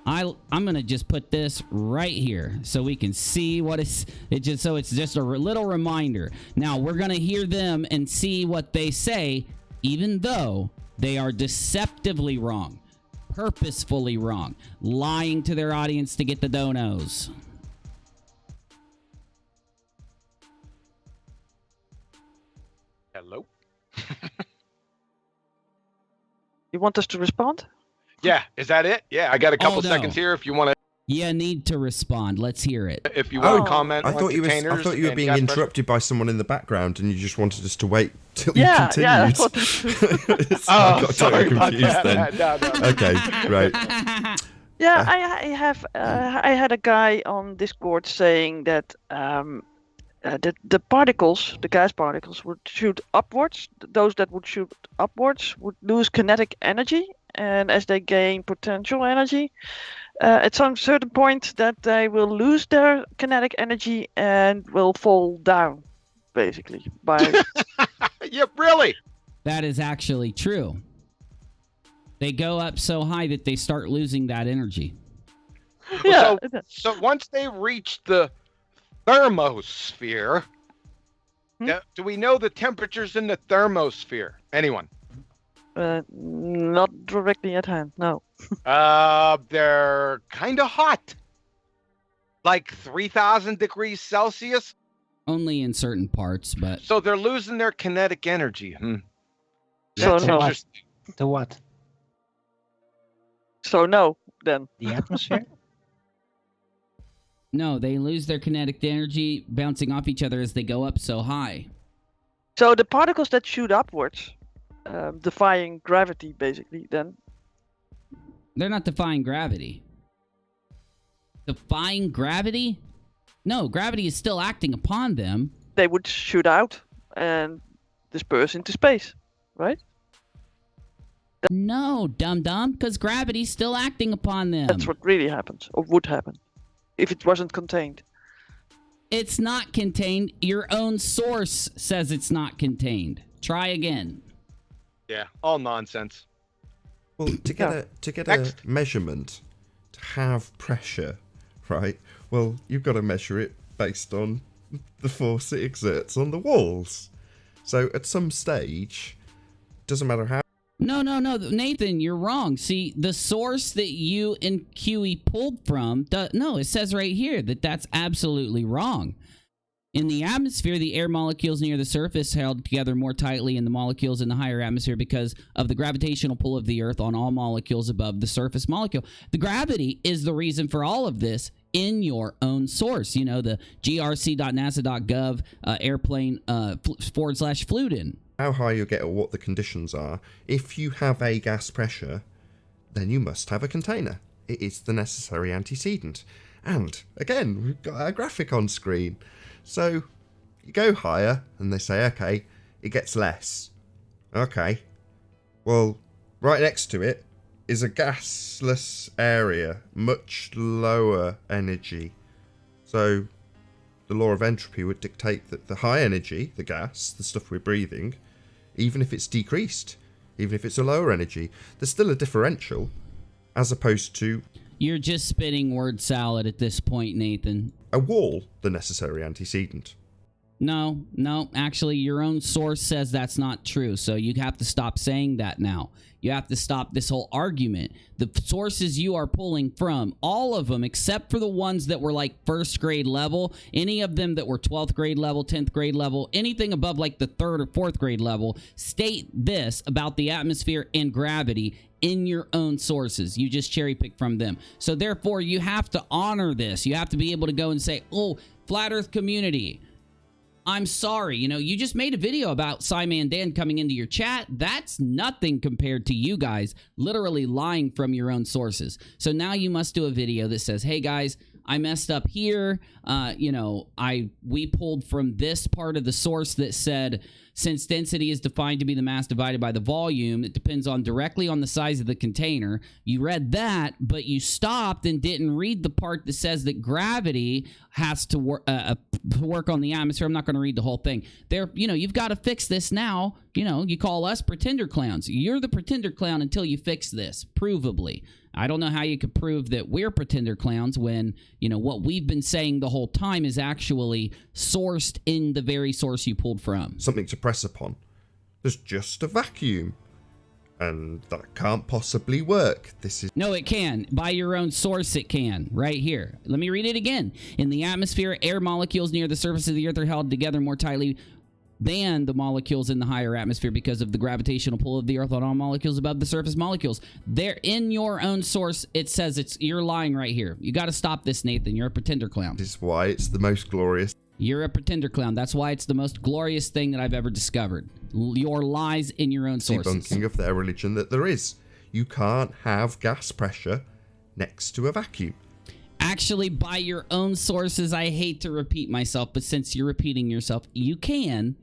I'm going to just put this right here so we can see what it's just a little reminder. Now, we're going to hear them and see what they say, even though they are deceptively wrong, purposefully wrong, lying to their audience to get the donos. Hello? You want us to respond? Yeah, is that it? Yeah, I got a couple no. seconds here if you want to. You need to respond. Let's hear it. If you want to comment I on thought you were being interrupted by someone in the background, and you just wanted us to wait till you continued. Yeah, I thought I got sorry totally confused then. No. Okay, right. Yeah, I had a guy on Discord saying that the particles, the gas particles, would shoot upwards. Those that would shoot upwards would lose kinetic energy, and as they gain potential energy, at some certain point that they will lose their kinetic energy and will fall down, basically. By Yeah, really? That is actually true. They go up so high that they start losing that energy. yeah. So once they reach the thermosphere, do we know the temperatures in the thermosphere? Anyone? Not directly at hand, no. They're kind of hot. Like 3,000 degrees Celsius. Only in certain parts, but... So they're losing their kinetic energy. So That's no. interesting. To what? So no, then. The atmosphere? No, they lose their kinetic energy bouncing off each other as they go up so high. So the particles that shoot upwards, defying gravity, basically, then. They're not defying gravity. Defying gravity? No, gravity is still acting upon them. They would shoot out and disperse into space, right? No, dum-dum, because gravity's still acting upon them. That's what really happens, or would happen, if it wasn't contained. It's not contained. Your own source says it's not contained. Try again. Yeah, all nonsense. Well, to get a measurement, to have pressure, right? Well, you've got to measure it based on the force it exerts on the walls. So at some stage, doesn't matter how. No, Nathan, you're wrong. See, the source that you and QE pulled from, no, it says right here that that's absolutely wrong. In the atmosphere, the air molecules near the surface held together more tightly than the molecules in the higher atmosphere because of the gravitational pull of the Earth on all molecules above the surface molecule. The gravity is the reason for all of this in your own source. You know, the grc.nasa.gov airplane /Fluden. How high you get or what the conditions are. If you have a gas pressure, then you must have a container. It is the necessary antecedent. And, again, we've got a graphic on screen. So, you go higher, and they say, okay, it gets less. Okay. Well, right next to it is a gasless area, much lower energy. So, the law of entropy would dictate that the high energy, the gas, the stuff we're breathing, even if it's decreased, even if it's a lower energy, there's still a differential, as opposed to... You're just spitting word salad at this point, Nathan. A wall, the necessary antecedent. No, actually, your own source says that's not true, so you have to stop saying that now. You have to stop this whole argument. The sources you are pulling from, all of them, except for the ones that were like first grade level, any of them that were 12th grade level, 10th grade level, anything above like the 3rd or 4th grade level, state this about the atmosphere and gravity in your own sources. You just cherry pick from them. So therefore, you have to honor this. You have to be able to go and say, oh, Flat Earth community, I'm sorry, you know, you just made a video about Simon Dan coming into your chat. That's nothing compared to you guys literally lying from your own sources. So now you must do a video that says, hey guys, I messed up here. You know, we pulled from this part of the source that said, since density is defined to be the mass divided by the volume, it depends on directly on the size of the container. You read that, but you stopped and didn't read the part that says that gravity has to work on the atmosphere. I'm not going to read the whole thing. There, you know, you've got to fix this now. You know, you call us pretender clowns. You're the pretender clown until you fix this, provably. I don't know how you could prove that we're pretender clowns when, you know, what we've been saying the whole time is actually sourced in the very source you pulled from. Something to press upon. There's just a vacuum. And that can't possibly work. This is... No, it can. By your own source, it can. Right here. Let me read it again. In the atmosphere, air molecules near the surface of the Earth are held together more tightly than the molecules in the higher atmosphere because of the gravitational pull of the Earth on all molecules above the surface molecules. They're in your own source. It says you're lying right here. You got to stop this, Nathan. You're a pretender clown. This is why it's the most glorious. You're a pretender clown. That's why it's the most glorious thing that I've ever discovered. Your lies in your own sources. Debunking of their religion that there is. You can't have gas pressure next to a vacuum. Actually, by your own sources, I hate to repeat myself, but since you're repeating yourself, you can.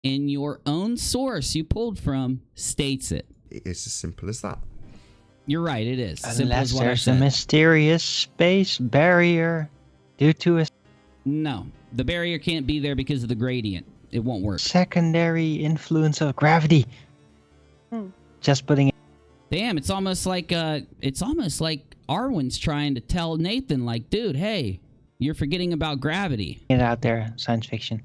In your own source you pulled from states it. It is as simple as that. You're right, it is. Unless there's a mysterious space barrier due to a... No, the barrier can't be there because of the gradient. It won't work. Secondary influence of gravity. Just putting it... Damn, it's almost like Arwen's trying to tell Nathan, like, dude, hey, you're forgetting about gravity. Get out there, science fiction.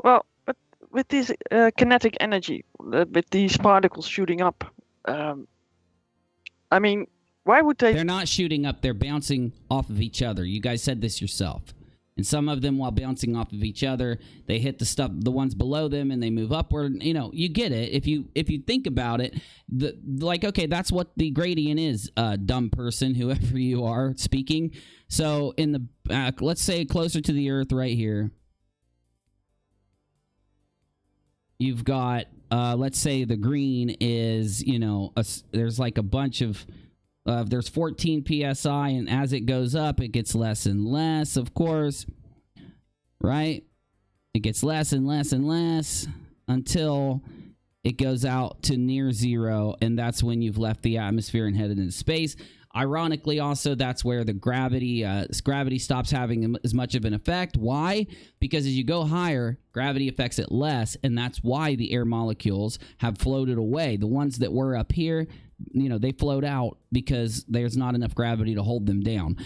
Well, but with this kinetic energy, with these particles shooting up, I mean, why would they... They're not shooting up, they're bouncing off of each other. You guys said this yourself. And some of them, while bouncing off of each other, they hit the ones below them, and they move upward. You know, you get it. If you think about it, okay, that's what the gradient is, dumb person, whoever you are speaking. So in the let's say closer to the Earth right here, you've got, let's say the green is, you know, there's like a bunch of, there's 14 psi, and as it goes up, it gets less and less, of course, right? It gets less and less and less until it goes out to near zero, and that's when you've left the atmosphere and headed into space. Ironically, also, that's where the gravity stops having as much of an effect. Why? because as you go higher, gravity affects it less, and that's why the air molecules have floated away. The ones that were up here, they float out because there's not enough gravity to hold them down.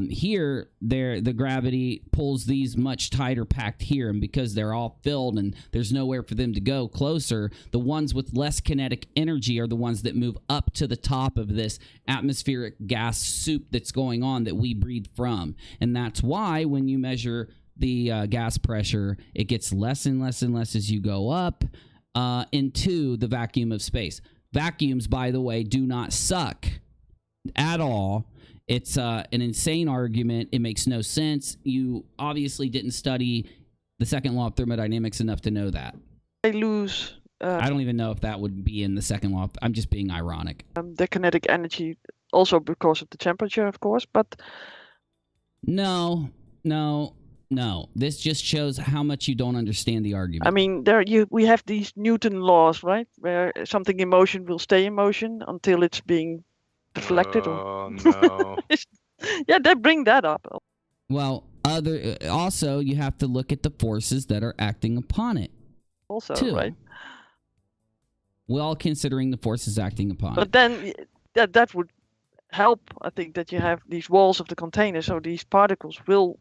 Here, the gravity pulls these much tighter packed here, and because they're all filled and there's nowhere for them to go closer, the ones with less kinetic energy are the ones that move up to the top of this atmospheric gas soup that's going on that we breathe from. And that's why when you measure the gas pressure, it gets less and less and less as you go up into the vacuum of space. Vacuums, by the way, do not suck at all. It's an insane argument. It makes no sense. You obviously didn't study the second law of thermodynamics enough to know that. They lose. I don't even know if that would be in the second law. I'm just being ironic. The kinetic energy, also because of the temperature, of course, but... No. This just shows how much you don't understand the argument. I mean, we have these Newton laws, right? Where something in motion will stay in motion until it's being deflected. Oh, no. Yeah, they bring that up. Well, also, you have to look at the forces that are acting upon it. Also, too. right? Well, considering the forces acting upon But it. then that would help, I think, that you have these walls of the container, so these particles will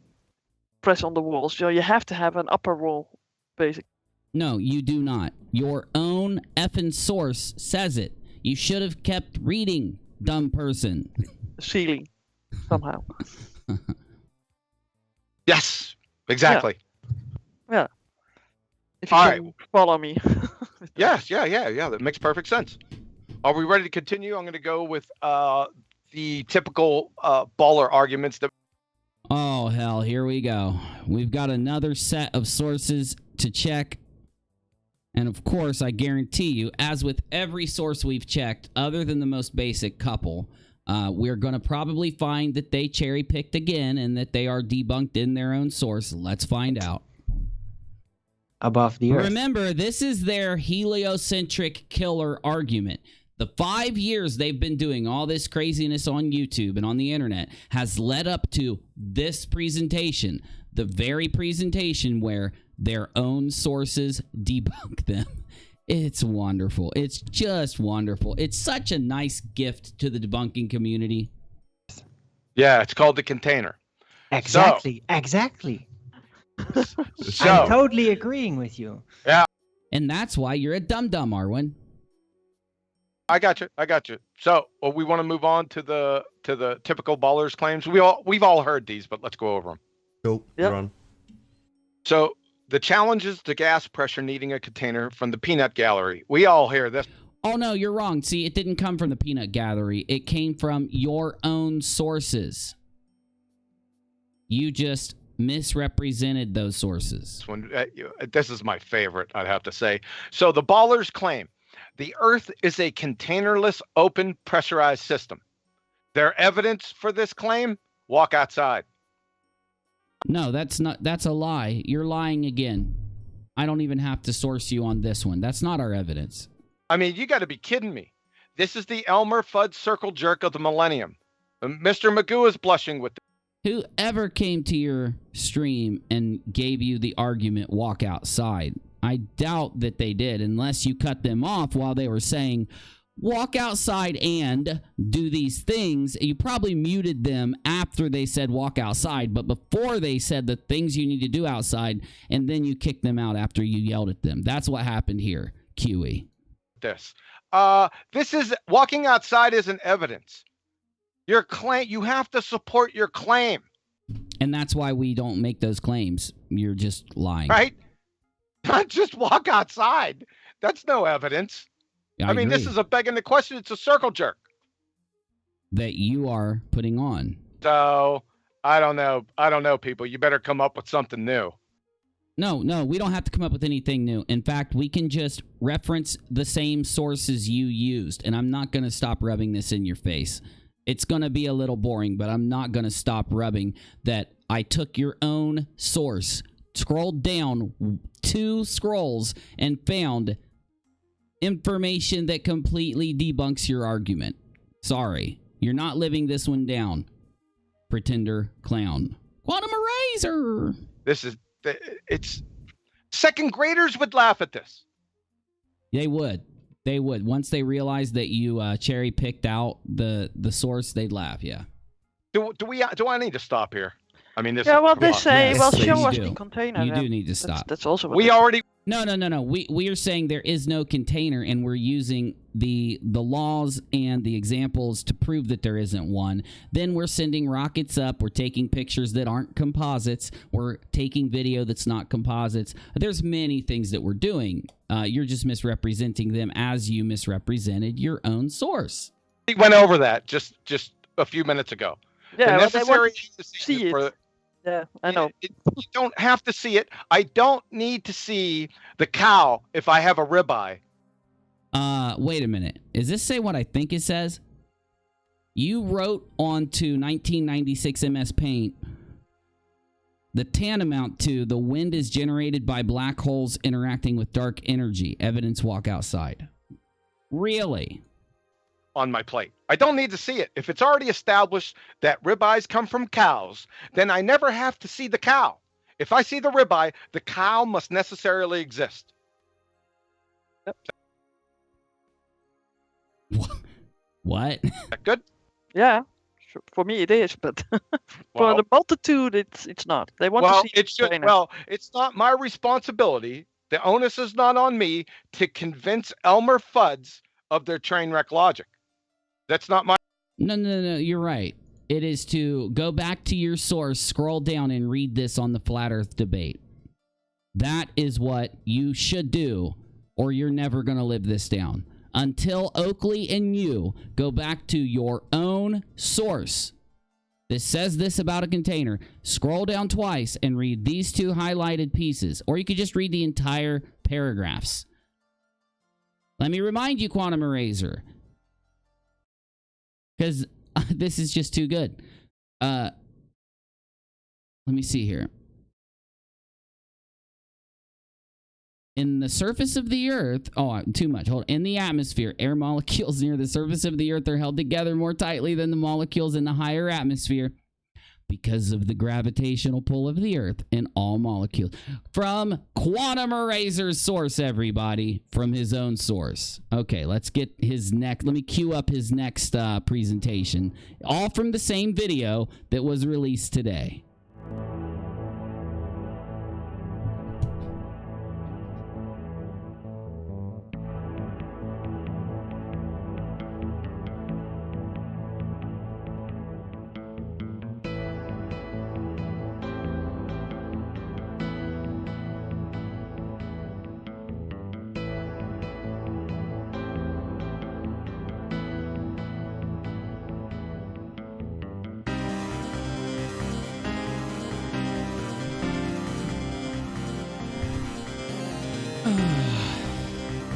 press on the walls. So you have to have an upper wall, basically. No, you do not. Your own effing source says it. You should have kept reading, dumb person. Ceiling, somehow. Yes, exactly. Yeah. If you All can follow me. Yes, yeah. That makes perfect sense. Are we ready to continue? I'm going to go with the typical baller arguments that. Oh, hell, here we go. We've got another set of sources to check. And of course, I guarantee you, as with every source we've checked, other than the most basic couple, we're going to probably find that they cherry-picked again and that they are debunked in their own source. Let's find out. Above the Earth. Remember, this is their heliocentric killer argument. The 5 years they've been doing all this craziness on YouTube and on the internet has led up to this presentation, the very presentation where their own sources debunk them. It's wonderful. It's just wonderful. It's such a nice gift to the debunking community. Yeah, it's called the container. Exactly. So, I'm totally agreeing with you. And that's why you're a dum-dum, Arwen. I got you. So, we want to move on to the typical ballers claims. We've all heard these, but let's go over them. Cool. Yep. Run. So, the challenges to gas pressure needing a container from the peanut gallery. We all hear this. Oh, no, you're wrong. See, it didn't come from the peanut gallery. It came from your own sources. You just misrepresented those sources. This is my favorite, I'd have to say. So, the ballers claim the Earth is a containerless, open, pressurized system. Their evidence for this claim? Walk outside. No, that's a lie. You're lying again. I don't even have to source you on this one. That's not our evidence. I mean, you got to be kidding me. This is the Elmer Fudd circle jerk of the millennium. Mr. Magoo is blushing with Whoever came to your stream and gave you the argument, walk outside, I doubt that they did, unless you cut them off while they were saying, walk outside and do these things. You probably muted them after they said walk outside, but before they said the things you need to do outside, and then you kicked them out after you yelled at them. That's what happened here, QE. this. This is walking outside isn't evidence. Your claim, you have to support your claim. And that's why we don't make those claims. You're just lying. Right? Not just walk outside. That's no evidence. I mean, this agree. is a begging the question. It's a circle jerk. That you are putting on. So I don't know, people. You better come up with something new. No, we don't have to come up with anything new. In fact, we can just reference the same sources you used. And I'm not going to stop rubbing this in your face. It's going to be a little boring, but I'm not going to stop rubbing that I took your own source, scrolled down 2 scrolls, and found information that completely debunks your argument. Sorry, you're not living this one down, pretender clown. Quantum Eraser! This is It's second graders would laugh at this. They would. They would. Once they realized that you cherry picked out the source, they'd laugh. Yeah. Do I need to stop here? I mean, this. Yeah, well, come they on. say, Yes, well, please show us do. the container. You then. do need to stop. That's also what We they- already. No. We are saying there is no container, and we're using the laws and the examples to prove that there isn't one. Then we're sending rockets up. We're taking pictures that aren't composites. We're taking video that's not composites. There's many things that we're doing. You're just misrepresenting them as you misrepresented your own source. We went over that just a few minutes ago. Yeah, The well, they want necessary to see for- it. Yeah, I know. You don't have to see it. I don't need to see the cow if I have a ribeye. Wait a minute. Does this say what I think it says? You wrote onto 1996 MS Paint the tantamount to the wind is generated by black holes interacting with dark energy. Evidence walk outside. Really? On my plate. I don't need to see it. If it's already established that ribeyes come from cows, then I never have to see the cow. If I see the ribeye, the cow must necessarily exist. What? Is that good? Yeah, for me it is, but for Well- the multitude, it's not. They want Well, to see it the should. container. Well, it's not my responsibility. The onus is not on me to convince Elmer Fuds of their train wreck logic. That's not my. No. You're right. It is to go back to your source, scroll down, and read this on the Flat Earth debate. That is what you should do, or you're never going to live this down. Until Oakley and you go back to your own source. This says this about a container. Scroll down twice and read these two highlighted pieces. Or you could just read the entire paragraphs. Let me remind you, Quantum Eraser, because this is just too good. Let me see here. In the surface of the Earth, too much. Hold on. In the atmosphere, air molecules near the surface of the Earth are held together more tightly than the molecules in the higher atmosphere because of the gravitational pull of the Earth and all molecules. From Quantum Eraser's source, everybody. From his own source. Okay, let's get his next. Let me cue up his next presentation. All from the same video that was released today.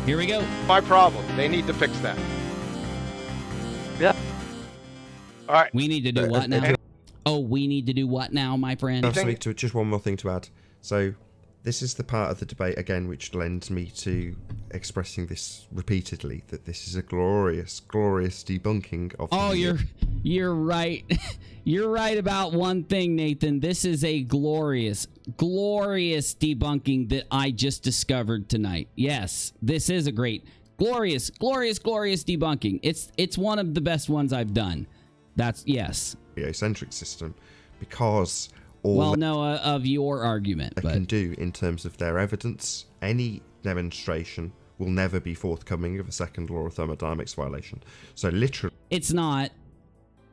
Here we go. My problem. They need to fix that. Yeah. All right. We need to do what now? Oh, we need to do what now, my friend? Absolutely. Just one more thing to add. So, this is the part of the debate again which lends me to expressing this repeatedly, that this is a glorious, glorious debunking of. Oh, you're right. You're right about one thing, Nathan. This is a glorious, glorious debunking that I just discovered tonight. Yes, this is a great, glorious, glorious, glorious debunking. It's one of the best ones I've done. That's yes. Heliocentric system, because all Well, no, of your argument, they but can do in terms of their evidence, any demonstration will never be forthcoming of a second law of thermodynamics violation. So literally, it's not,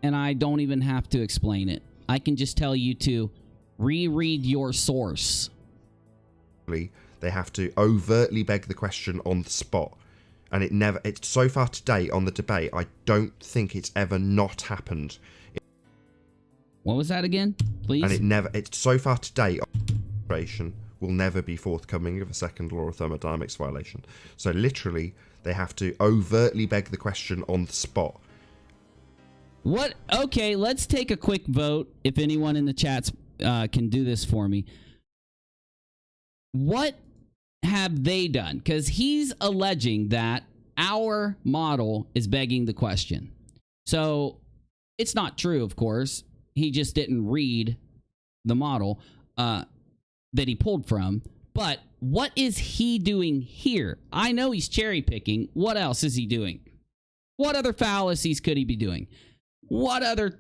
and I don't even have to explain it. I can just tell you to reread your source. they have to overtly beg the question on the spot. And it's so far today on the debate, I don't think it's ever not happened. What was that again, please? And it's so far today, demonstration will never be forthcoming of a second law of thermodynamics violation. So literally, they have to overtly beg the question on the spot. What? Okay, let's take a quick vote. If anyone in the chats can do this for me. What have they done? Because he's alleging that our model is begging the question. So it's not true, of course. He just didn't read the model. that he pulled from, but what is he doing here? I know he's cherry picking. What else is he doing? What other fallacies could he be doing? What other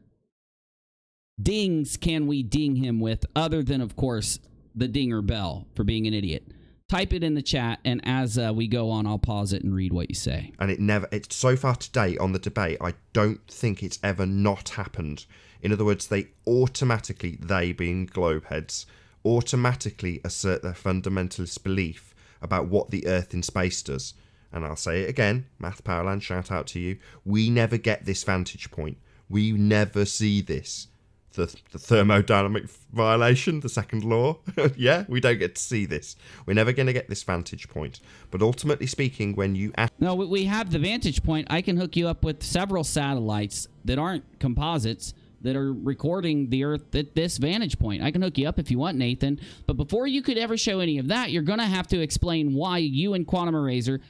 dings can we ding him with other than, of course, the dinger bell for being an idiot? Type it in the chat, and as we go on, I'll pause it and read what you say. And it's so far today on the debate, I don't think it's ever not happened. In other words, they being globeheads, automatically assert their fundamentalist belief about what the Earth in space does. And I'll say it again, Math Powerland, shout out to you. We never get this vantage point. We never see this. The thermodynamic violation, the second law. Yeah, we don't get to see this. We're never going to get this vantage point. But ultimately speaking, when you ask... No, we have the vantage point. I can hook you up with several satellites that aren't composites that are recording the Earth at this vantage point. I can hook you up if you want, Nathan. But before you could ever show any of that, you're going to have to explain why you and Quantum Eraser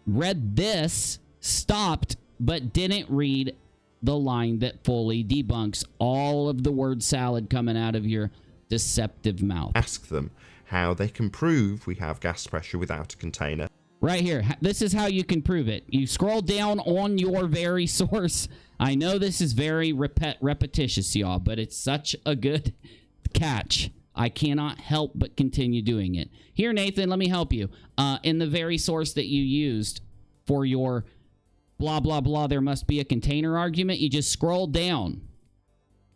read this, stopped, but didn't read the line that fully debunks all of the word salad coming out of your deceptive mouth. Ask them how they can prove we have gas pressure without a container. Right here. This is how you can prove it. You scroll down on your very source. I know this is very repetitious, y'all, but it's such a good catch. I cannot help but continue doing it. Here, Nathan, let me help you. In the very source that you used for your blah, blah, blah, there must be a container argument, you just scroll down,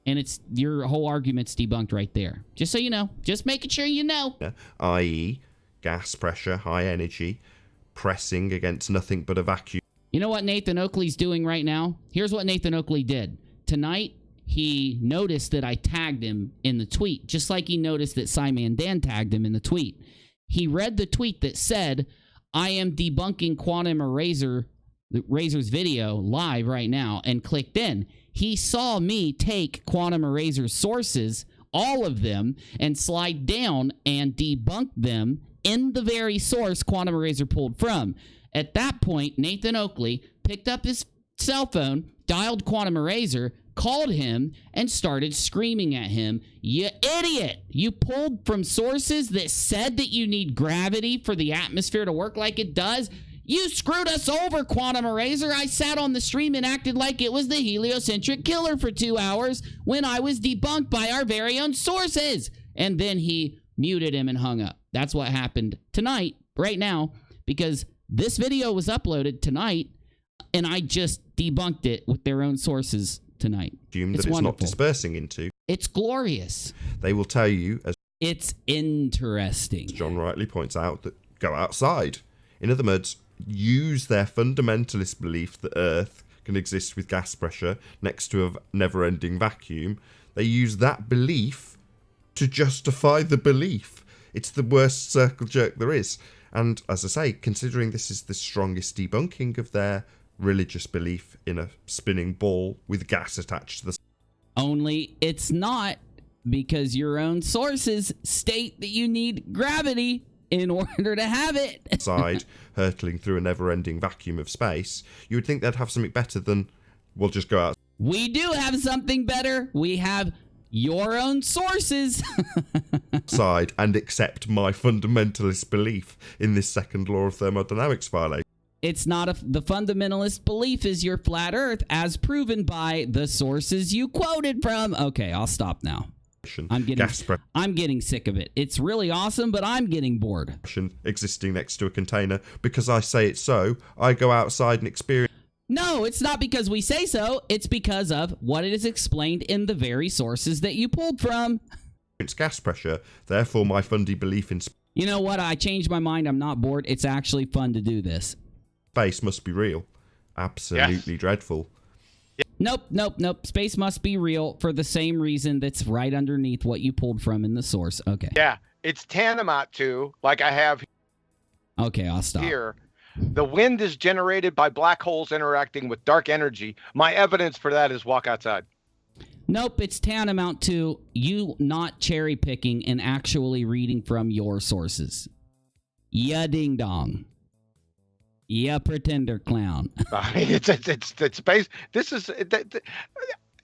and it's your whole argument's debunked right there. Just so you know. Just making sure you know. I.e., gas pressure, high energy, pressing against nothing but a vacuum. You know what Nathan Oakley's doing right now? Here's what Nathan Oakley did. Tonight, he noticed that I tagged him in the tweet, just like he noticed that Simon Dan tagged him in the tweet. He read the tweet that said, I am debunking Quantum Eraser's video live right now, and clicked in. He saw me take Quantum Eraser's sources, all of them, and slide down and debunk them in the very source Quantum Eraser pulled from. At that point, Nathan Oakley picked up his cell phone, dialed Quantum Eraser, called him, and started screaming at him, "You idiot! You pulled from sources that said that you need gravity for the atmosphere to work like it does? You screwed us over, Quantum Eraser. I sat on the stream and acted like it was the heliocentric killer for 2 hours when I was debunked by our very own sources." And then he muted him and hung up. That's what happened tonight, right now, because this video was uploaded tonight, and I just debunked it with their own sources tonight. Assume that it's not dispersing into. It's glorious. They will tell you, as it's interesting. John rightly points out, that go outside. In other words, use their fundamentalist belief that Earth can exist with gas pressure next to a never-ending vacuum. They use that belief to justify the belief. It's the worst circle jerk there is. And as I say, considering this is the strongest debunking of their religious belief in a spinning ball with gas attached to the... Only it's not, because your own sources state that you need gravity in order to have it. Side, hurtling through a never-ending vacuum of space, you would think they'd have something better than, we'll just go out. We do have something better. We have your own sources. Side and accept my fundamentalist belief in this second law of thermodynamics violation. It's not the fundamentalist belief is your flat Earth, as proven by the sources you quoted from. Okay, I'll stop now. I'm getting sick of it. It's really awesome, but I'm getting bored. Existing next to a container because I say it so. I go outside and experience. No, it's not because we say so. It's because of what it is explained in the very sources that you pulled from. It's gas pressure. Therefore, my fundy belief in You know what? I changed my mind. I'm not bored. It's actually fun to do this. Space must be real. Absolutely dreadful. Nope. Space must be real for the same reason that's right underneath what you pulled from in the source. Okay. Yeah, it's tantamount to, like I have Okay, I'll stop. here, the wind is generated by black holes interacting with dark energy. My evidence for that is walk outside. Nope, it's tantamount to you not cherry picking and actually reading from your sources. Ya ding dong. Yeah, pretender clown. It's space. This is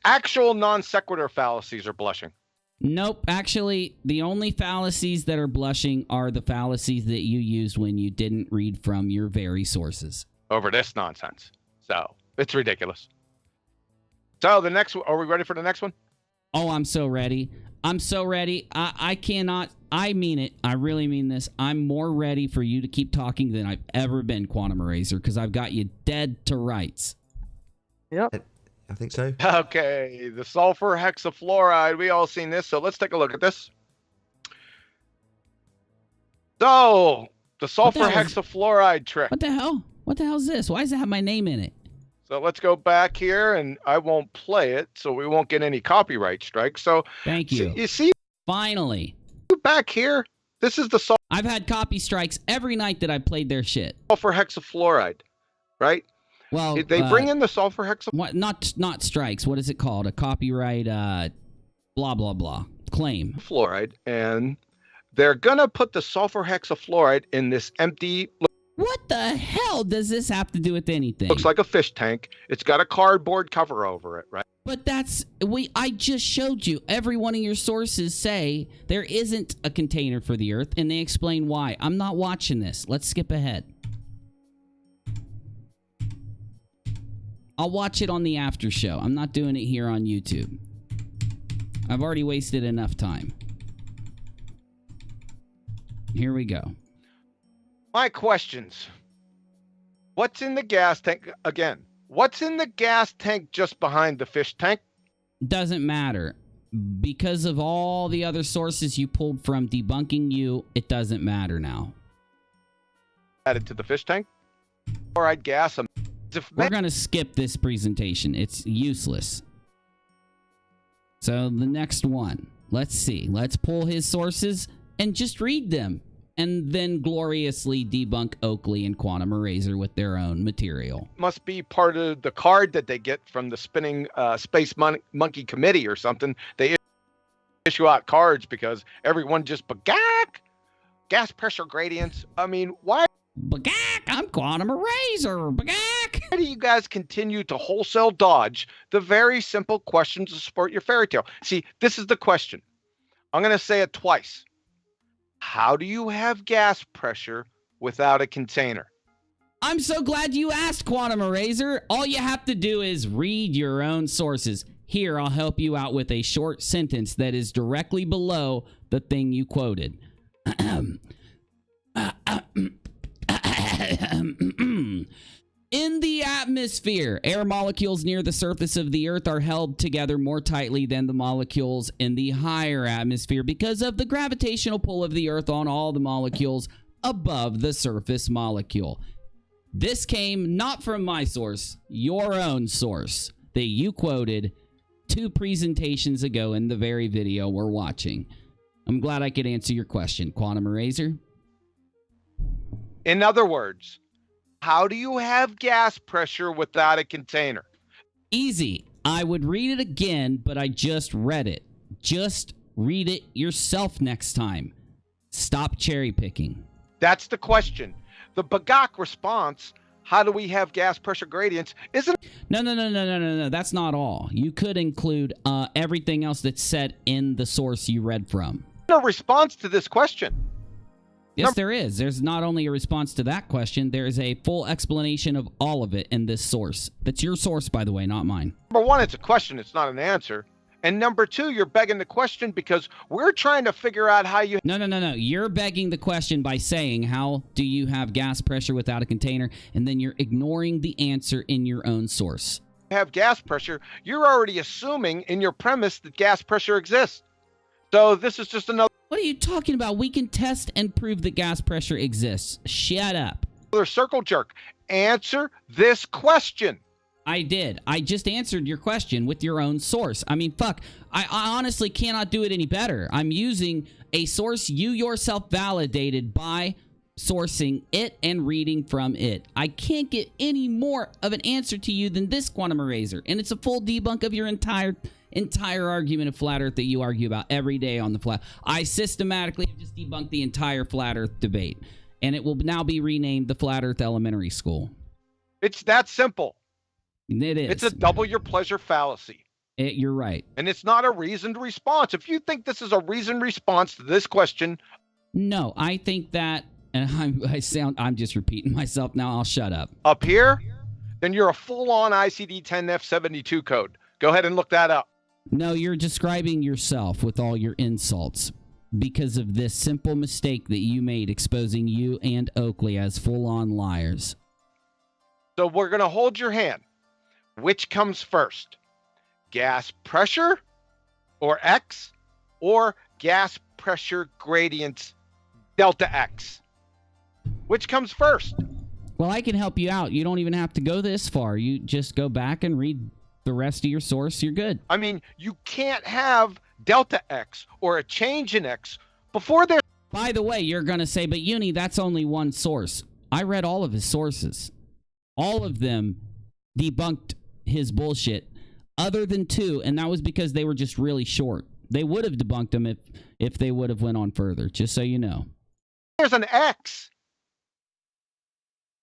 actual non sequitur fallacies are blushing. Nope. Actually, the only fallacies that are blushing are the fallacies that you used when you didn't read from your very sources. Over this nonsense. So it's ridiculous. So the next one, are we ready for the next one? Oh, I'm so ready. I'm so ready. I cannot. I mean it. I really mean this. I'm more ready for you to keep talking than I've ever been, Quantum Eraser, because I've got you dead to rights. Yep. I think so. Okay, the sulfur hexafluoride. We all seen this, so let's take a look at this. So, the sulfur hexafluoride trick. What the hell? What the hell is this? Why does it have my name in it? So let's go back here, and I won't play it, so we won't get any copyright strikes. So Thank you. You see Finally. back here, this is the I've had copy strikes every night that I played their shit. sulfur hexafluoride, right? Well, They bring in the sulfur hexafluoride. what? Not strikes. What is it called? A copyright blah blah blah claim. Fluoride, and they're gonna put the sulfur hexafluoride in this empty, What the hell does this have to do with anything? looks like a fish tank. It's got a cardboard cover over it, right? But I just showed you. Every one of your sources say there isn't a container for the Earth, and they explain why. I'm not watching this. Let's skip ahead. I'll watch it on the after show. I'm not doing it here on YouTube. I've already wasted enough time. Here we go. My questions. What's in the gas tank again? What's in the gas tank just behind the fish tank? Doesn't matter. Because of all the other sources you pulled from debunking you, it doesn't matter now. Added to the fish tank. Fluoride gas. We're going to skip this presentation. It's useless. So the next one. Let's see. Let's pull his sources and just read them. And then gloriously debunk Oakley and Quantum Eraser with their own material. Must be part of the card that they get from the spinning space monkey committee or something. They issue out cards because everyone just bagak. Gas pressure gradients. I mean, why? Bagak! I'm Quantum Eraser! Bagak! Why do you guys continue to wholesale dodge the very simple questions to support your fairy tale? See, this is the question. I'm going to say it twice. How do you have gas pressure without a container? I'm so glad you asked, Quantum Eraser. All you have to do is read your own sources. Here, I'll help you out with a short sentence that is directly below the thing you quoted. In the atmosphere, air molecules near the surface of the Earth are held together more tightly than the molecules in the higher atmosphere because of the gravitational pull of the Earth on all the molecules above the surface molecule. This came not from my source, your own source that you quoted 2 presentations ago in the very video we're watching. I'm glad I could answer your question, Quantum Eraser. In other words, how do you have gas pressure without a container? Easy. I would read it again, but I just read it. Just read it yourself next time. Stop cherry picking. That's the question. The Bagak response, how do we have gas pressure gradients, isn't... No. That's not all. You could include everything else that's said in the source you read from. a response to this question. Yes, there is. There's not only a response to that question, there is a full explanation of all of it in this source. That's your source, by the way, not mine. Number one, it's a question. It's not an answer. And number two, you're begging the question because we're trying to figure out how you... No. You're begging the question by saying, how do you have gas pressure without a container? And then you're ignoring the answer in your own source. have gas pressure. You're already assuming in your premise that gas pressure exists. So this is just another... What are you talking about? We can test and prove that gas pressure exists. Shut up. Another circle jerk. Answer this question. I did. I just answered your question with your own source. I mean, fuck. I honestly cannot do it any better. I'm using a source you yourself validated by sourcing it and reading from it. I can't get any more of an answer to you than this, Quantum Eraser. And it's a full debunk of your entire argument of flat earth that you argue about every day on the flat. I systematically just debunked the entire flat earth debate. And it will now be renamed the Flat Earth Elementary School. It's that simple. It is. It's a double your pleasure fallacy. You're right. And it's not a reasoned response. If you think this is a reasoned response to this question, No, I think that, and I'm just repeating myself now. I'll shut up. up here, then you're a full-on ICD-10F72 code. Go ahead and look that up. No, you're describing yourself with all your insults because of this simple mistake that you made exposing you and Oakley as full-on liars. So we're going to hold your hand. Which comes first? Gas pressure or X, or gas pressure gradients delta X? Which comes first? Well, I can help you out. You don't even have to go this far. You just go back and read the rest of your source. You're good. I mean, you can't have delta X or a change in X before there's... By the way, you're going to say, but Uni, that's only one source. I read all of his sources. All of them debunked his bullshit, other than two, and that was because they were just really short. They would have debunked them if they would have went on further, just so you know. There's an X.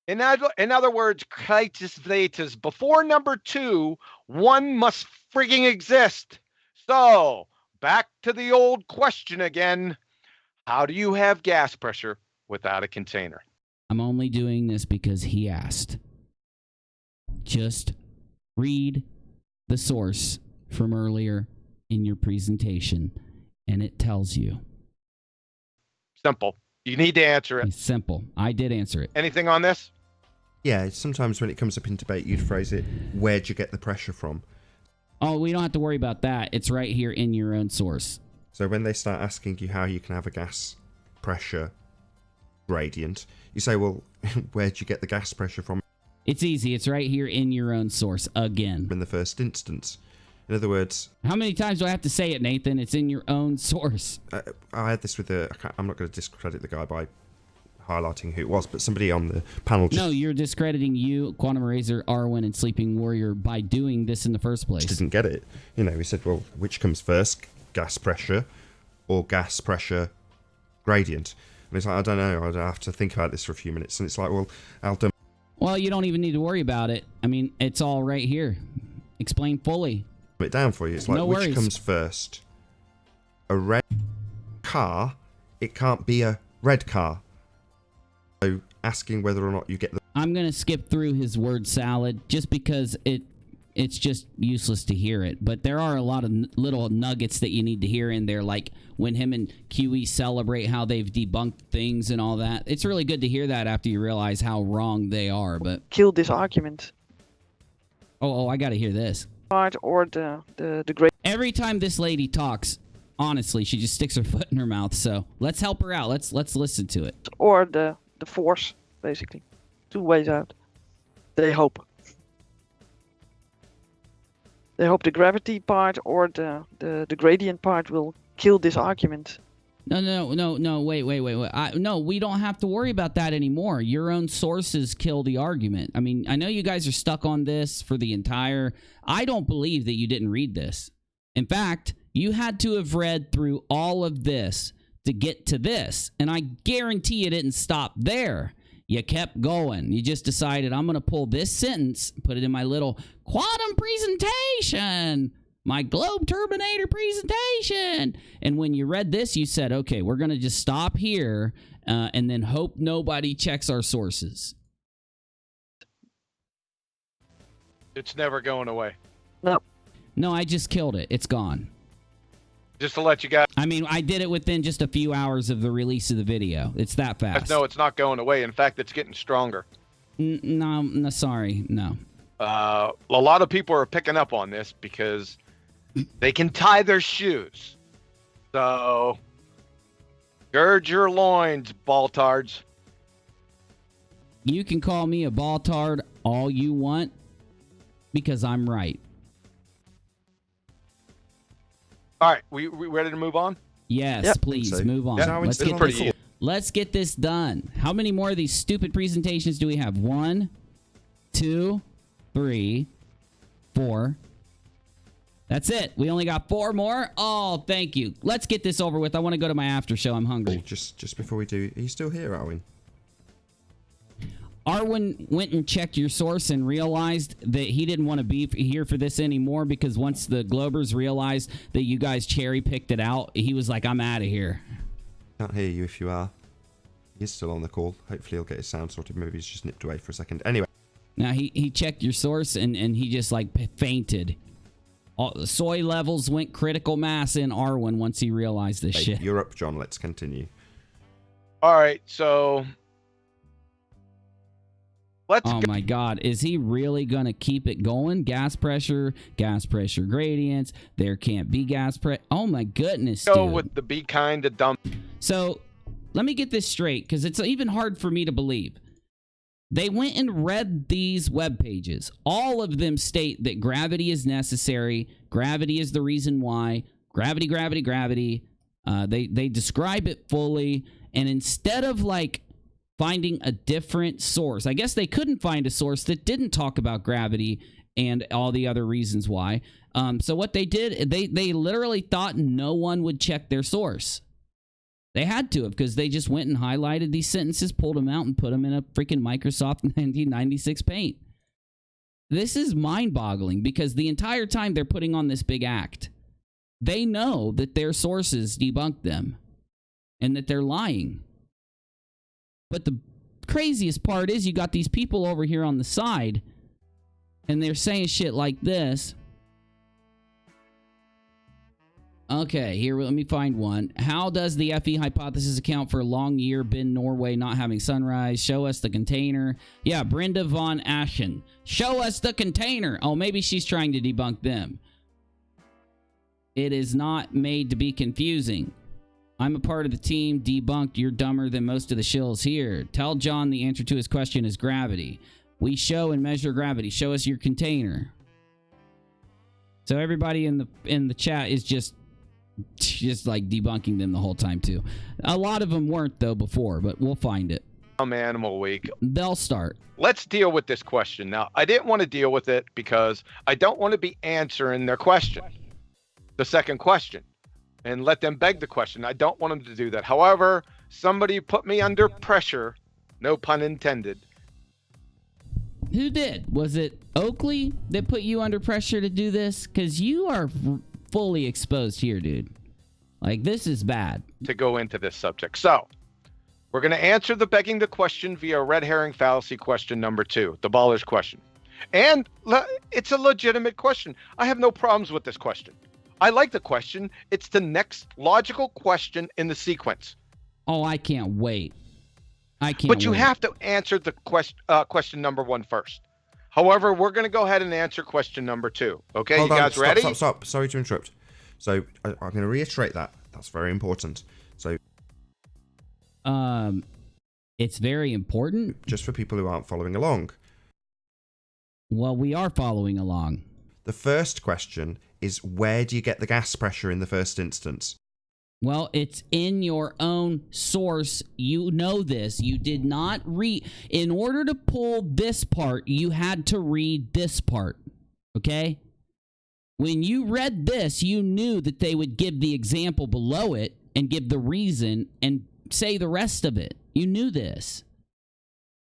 In other words, before number 2, 1 must frigging exist. So, back to the old question again. How do you have gas pressure without a container? I'm only doing this because he asked. Just read the source from earlier in your presentation, and it tells you. Simple. You need to answer it. It's simple. I did answer it. Anything on this? Yeah, sometimes when it comes up in debate, you'd phrase it, where'd you get the pressure from? Oh, we don't have to worry about that. It's right here in your own source. So when they start asking you how you can have a gas pressure gradient, you say, well, where'd you get the gas pressure from? It's easy. It's right here in your own source again. In the first instance. In other words... How many times do I have to say it, Nathan? It's in your own source. I had this with I'm not going to discredit the guy by highlighting who it was, but somebody on the panel just... No, you're discrediting you, Quantum Eraser, Arwen, and Sleeping Warrior by doing this in the first place. Didn't get it. You know, he said, well, which comes first, gas pressure or gas pressure gradient? And it's like, I don't know, I'd have to think about this for a few minutes. And it's like, well, Well, you don't even need to worry about it. I mean, it's all right here. Explain fully. it down for you. It's like, No which worries. comes first? A red car? It can't be a red car. So asking whether or not you get the... I'm going to skip through his word salad just because it's just useless to hear it. But there are a lot of little nuggets that you need to hear in there, like when him and QE celebrate how they've debunked things and all that. It's really good to hear that after you realize how wrong they are. But Kill this argument. oh, I got to hear this. Part or the great. Every time this lady talks, honestly, she just sticks her foot in her mouth. So let's help her out. Let's listen to it. Or the force, basically. 2 ways out. They hope. They hope the gravity part or the gradient part will kill this argument. No, wait. No, we don't have to worry about that anymore. Your own sources kill the argument. I mean, I know you guys are stuck on this for the entire... I don't believe that you didn't read this. In fact, you had to have read through all of this to get to this. And I guarantee you didn't stop there. You kept going. You just decided, I'm going to pull this sentence, put it in my little quantum presentation, my Globe Terminator presentation. And when you read this, you said, okay, we're going to just stop here and then hope nobody checks our sources. It's never going away. No, I just killed it. It's gone. Just to let you guys... I mean, I did it within just a few hours of the release of the video. It's that fast. No, it's not going away. In fact, it's getting stronger. No, sorry, no. A lot of people are picking up on this because they can tie their shoes. So, gird your loins, baltards. You can call me a baltard all you want because I'm right. All right, we ready to move on? Yes, Yep. please, So- move on. Yeah, Let's it's get pretty this, easy. let's get this done. How many more of these stupid presentations do we have? 1, 2, 3, 4. That's it. We only got 4 more. Oh, thank you. Let's get this over with. I want to go to my after show. I'm hungry. Just before we do, are you still here, Alwyn? Arwen went and checked your source and realized that he didn't want to be here for this anymore because once the Globers realized that you guys cherry-picked it out, he was like, I'm out of here. Can't hear you if you are. He's still on the call. Hopefully he'll get his sound sorted. Maybe he's just nipped away for a second. Anyway. Now, he checked your source and he just, like, fainted. All, the soy levels went critical mass in Arwen once he realized this shit. You're up, John. Let's continue. All right, so... Oh my God, is he really going to keep it going? Gas pressure gradients, there can't be gas pressure. Oh my goodness, go dude. with the be kind of dumb. So, let me get this straight, because it's even hard for me to believe. They went and read these web pages. All of them state that gravity is necessary. Gravity is the reason why. Gravity. They describe it fully, and instead of like finding a different source, I guess they couldn't find a source that didn't talk about gravity and all the other reasons why. So what they did, they literally thought no one would check their source. They had to have, because they just went and highlighted these sentences, pulled them out, and put them in a freaking Microsoft 1996 Paint. This is mind-boggling, because the entire time they're putting on this big act, they know that their sources debunked them and that they're lying. But the craziest part is you got these people over here on the side, and they're saying shit like this. Okay, here, let me find one. How does the FE hypothesis account for long year bin Norway not having sunrise? Show us the container. Yeah, Brenda von Aschen. Show us the container. Oh, maybe she's trying to debunk them. It is not made to be confusing. I'm a part of the team. Debunked. You're dumber than most of the shills here. Tell John the answer to his question is gravity. We show and measure gravity. Show us your container. So everybody in the chat is just like debunking them the whole time too. A lot of them weren't though before, but we'll find it. Animal Week. They'll start. Let's deal with this question. Now, I didn't want to deal with it because I don't want to be answering their question, the second question, and let them beg the question. I don't want them to do that. However, somebody put me under pressure, no pun intended. Who did? Was it Oakley that put you under pressure to do this? Because you are fully exposed here, dude. Like, this is bad. To go into this subject. So, we're going to answer the begging the question via red herring fallacy question number 2, the baller's question. And it's a legitimate question. I have no problems with this question. I like the question. It's the next logical question in the sequence. Oh, I can't wait. But you have to answer the question number 1 first. However, we're going to go ahead and answer question number 2. Okay, Hold you on, guys ready? Stop. Sorry to interrupt. So I'm going to reiterate that. That's very important. So, it's very important. Just for people who aren't following along. Well, we are following along. The first question is, where do you get the gas pressure in the first instance? Well, it's in your own source. You know this. You did not read. In order to pull this part, you had to read this part. Okay? When you read this, you knew that they would give the example below it and give the reason and say the rest of it. You knew this.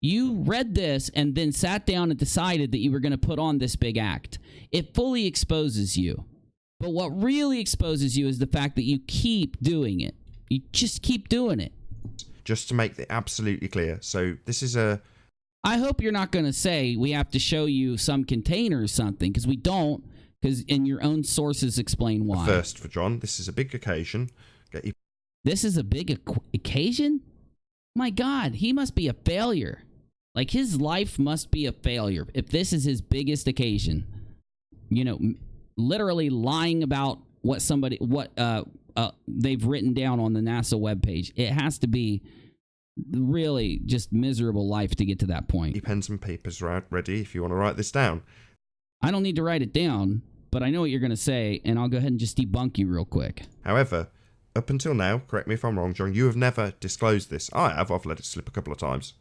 You read this and then sat down and decided that you were going to put on this big act. It fully exposes you. But what really exposes you is the fact that you keep doing it. You just keep doing it. Just to make it absolutely clear. So this is a... I hope you're not going to say we have to show you some container or something, because we don't, because in your own sources explain why. First for John, this is a big occasion. This is a big occasion? My God, he must be a failure. Like, his life must be a failure if this is his biggest occasion. You know, literally lying about what they've written down on the NASA webpage. It has to be really just miserable life to get to that point. Your pens and papers ready if you want to write this down. I don't need to write it down, but I know what you're going to say, and I'll go ahead and just debunk you real quick. However, up until now, correct me if I'm wrong, John, you have never disclosed this. I have. I've let it slip a couple of times.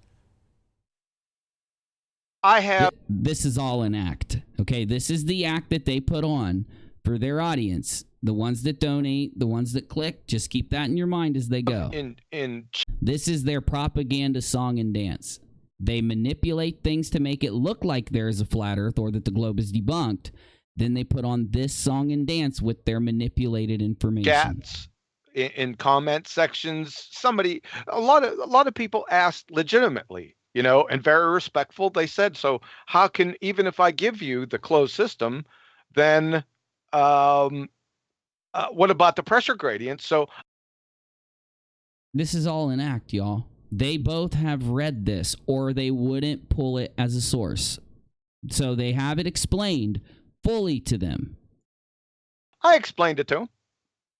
I have. This is all an act. Okay, this is the act that they put on for their audience. The ones that donate, the ones that click, just keep that in your mind as they go. This is their propaganda song and dance. They manipulate things to make it look like there is a flat earth or that the globe is debunked. Then they put on this song and dance with their manipulated information. Chats in comment sections, a lot of people asked legitimately, and very respectful. They said, so how can, even if I give you the closed system, then what about the pressure gradient? So this is all an act, y'all. They both have read this, or they wouldn't pull it as a source. So they have it explained fully to them. I explained it to him.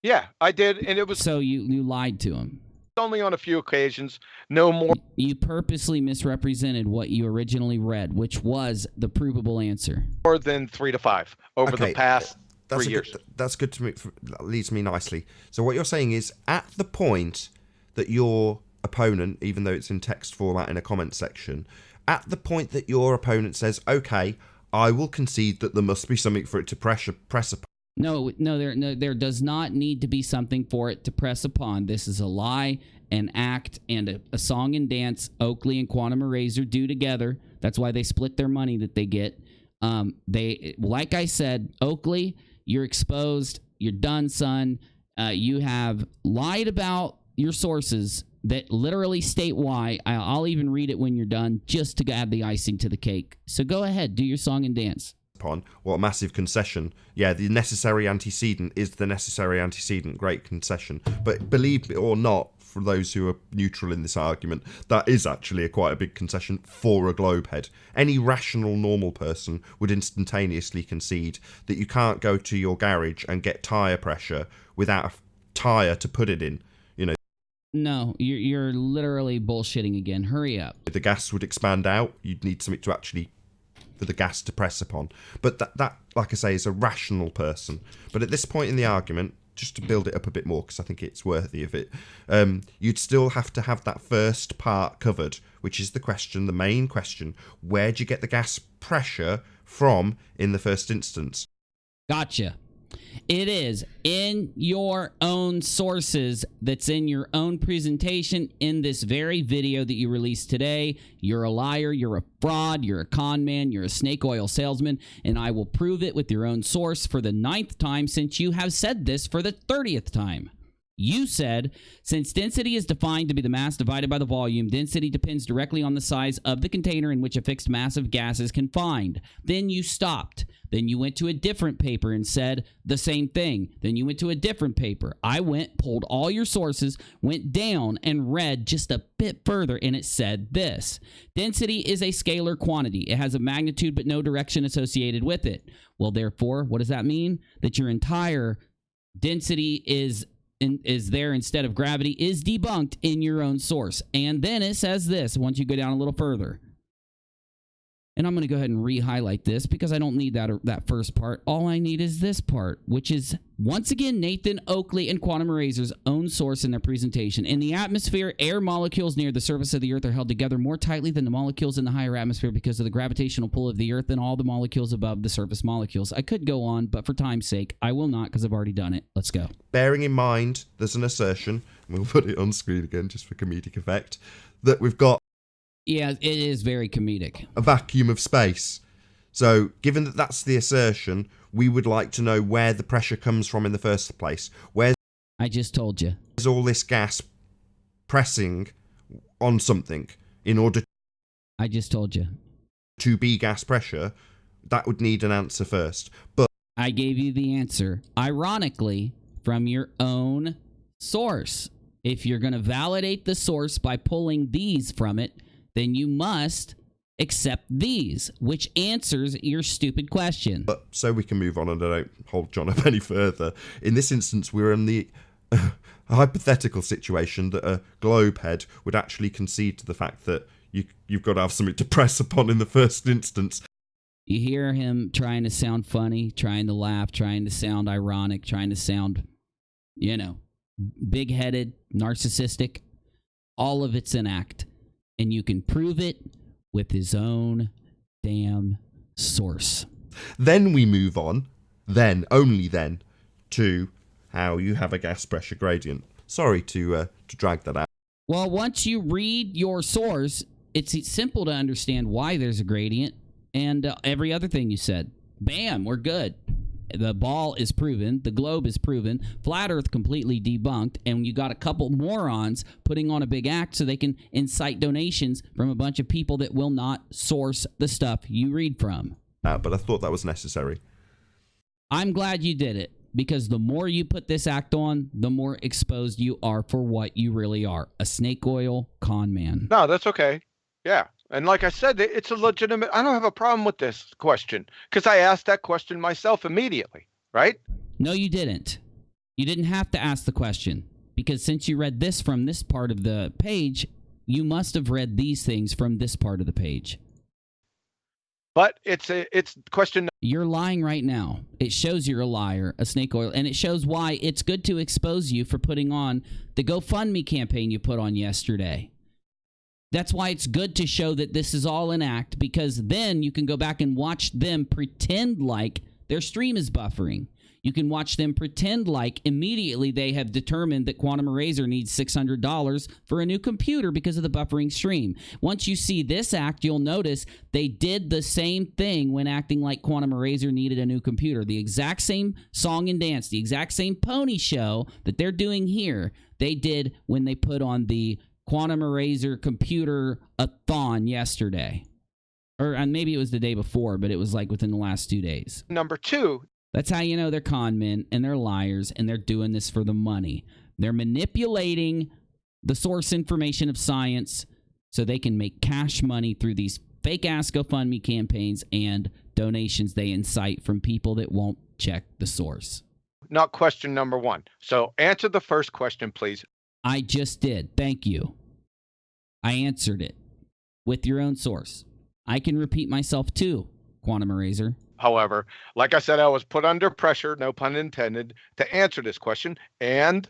Yeah, I did, and it was So you lied to him. only on a few occasions, no more. You purposely misrepresented what you originally read, which was the provable answer. More than 3 to 5 over the past 3 years. That's good to me. That leads me nicely. So what you're saying is, at the point that your opponent, even though it's in text format in a comment section, at the point that your opponent says, okay, I will concede that there must be something for it to press upon. No, there does not need to be something for it to press upon. This is a lie, an act, and a song and dance Oakley and Quantum Eraser do together. That's why they split their money that they get. Like I said, Oakley, you're exposed. You're done, son. You have lied about your sources that literally state why. I'll even read it when you're done, just to add the icing to the cake. So go ahead, do your song and dance. Upon what a massive concession. Yeah, the necessary antecedent is the necessary antecedent. Great concession. But believe it or not, for those who are neutral in this argument, that is actually quite a big concession for a globe head. Any rational normal person would instantaneously concede that you can't go to your garage and get tyre pressure without a tyre to put it in. No, you're literally bullshitting again. Hurry up. The gas would expand out. You'd need something to actually, for the gas to press upon. But that, like I say, is a rational person. But at this point in the argument, just to build it up a bit more, because I think it's worthy of it, you'd still have to have that first part covered, which is the main question. Where do you get the gas pressure from in the first instance? Gotcha. It is in your own sources that's in your own presentation in this very video that you released today. You're a liar, you're a fraud, you're a con man, you're a snake oil salesman, and I will prove it with your own source for the 9th time since you have said this for the 30th time. You said, since density is defined to be the mass divided by the volume, density depends directly on the size of the container in which a fixed mass of gas is confined. Then you stopped. Then you went to a different paper and said the same thing. Then you went to a different paper. I went, pulled all your sources, went down, and read just a bit further, and it said this. Density is a scalar quantity. It has a magnitude but no direction associated with it. Well, therefore, what does that mean? That your entire density is there instead of gravity is debunked in your own source. And then it says this once you go down a little further. And I'm going to go ahead and re-highlight this because I don't need that first part. All I need is this part, which is, once again, Nathan Oakley and Quantum Eraser's own source in their presentation. In the atmosphere, air molecules near the surface of the Earth are held together more tightly than the molecules in the higher atmosphere because of the gravitational pull of the Earth and all the molecules above the surface molecules. I could go on, but for time's sake, I will not because I've already done it. Let's go. Bearing in mind, there's an assertion, and we'll put it on screen again just for comedic effect, that we've got Yeah, it is very comedic. a vacuum of space. So, given that that's the assertion, we would like to know where the pressure comes from in the first place. Where's I just told you. all this gas pressing on something in order I just told you. to be gas pressure? That would need an answer first. But I gave you the answer, ironically, from your own source. If you're going to validate the source by pulling these from it, then you must accept these, which answers your stupid question. But so we can move on and I don't hold John up any further. In this instance, we're in the hypothetical situation that a globe head would actually concede to the fact that you've got to have something to press upon in the first instance. You hear him trying to sound funny, trying to laugh, trying to sound ironic, trying to sound, big-headed, narcissistic. All of it's an act. And you can prove it with his own damn source. Then we move on, only then, to how you have a gas pressure gradient. Sorry to drag that out. Well, once you read your source, it's simple to understand why there's a gradient, and every other thing you said. Bam, we're good. The ball is proven. The globe is proven. Flat Earth completely debunked. And you got a couple morons putting on a big act so they can incite donations from a bunch of people that will not source the stuff you read from. But I thought that was necessary. I'm glad you did it, because the more you put this act on, the more exposed you are for what you really are, a snake oil con man. No, that's okay. Yeah. And like I said, it's a legitimate, I don't have a problem with this question, because I asked that question myself immediately, right? No, you didn't. You didn't have to ask the question, because since you read this from this part of the page, you must have read these things from this part of the page. But it's question. You're lying right now. It shows you're a liar, a snake oil, and it shows why it's good to expose you for putting on the GoFundMe campaign you put on yesterday. That's why it's good to show that this is all an act, because then you can go back and watch them pretend like their stream is buffering. You can watch them pretend like immediately they have determined that Quantum Eraser needs $600 for a new computer because of the buffering stream. Once you see this act, you'll notice they did the same thing when acting like Quantum Eraser needed a new computer. The exact same song and dance, the exact same pony show that they're doing here, they did when they put on the Quantum Eraser computer-a-thon yesterday. Or maybe it was the day before, but it was like within the last 2 days. Number two. That's how you know they're con men and they're liars and they're doing this for the money. They're manipulating the source information of science so they can make cash money through these fake-ass GoFundMe campaigns and donations they incite from people that won't check the source. Not question number one. So answer the first question, please. I just did. Thank you. I answered it with your own source. I can repeat myself too, Quantum Eraser. However, like I said, I was put under pressure, no pun intended, to answer this question. And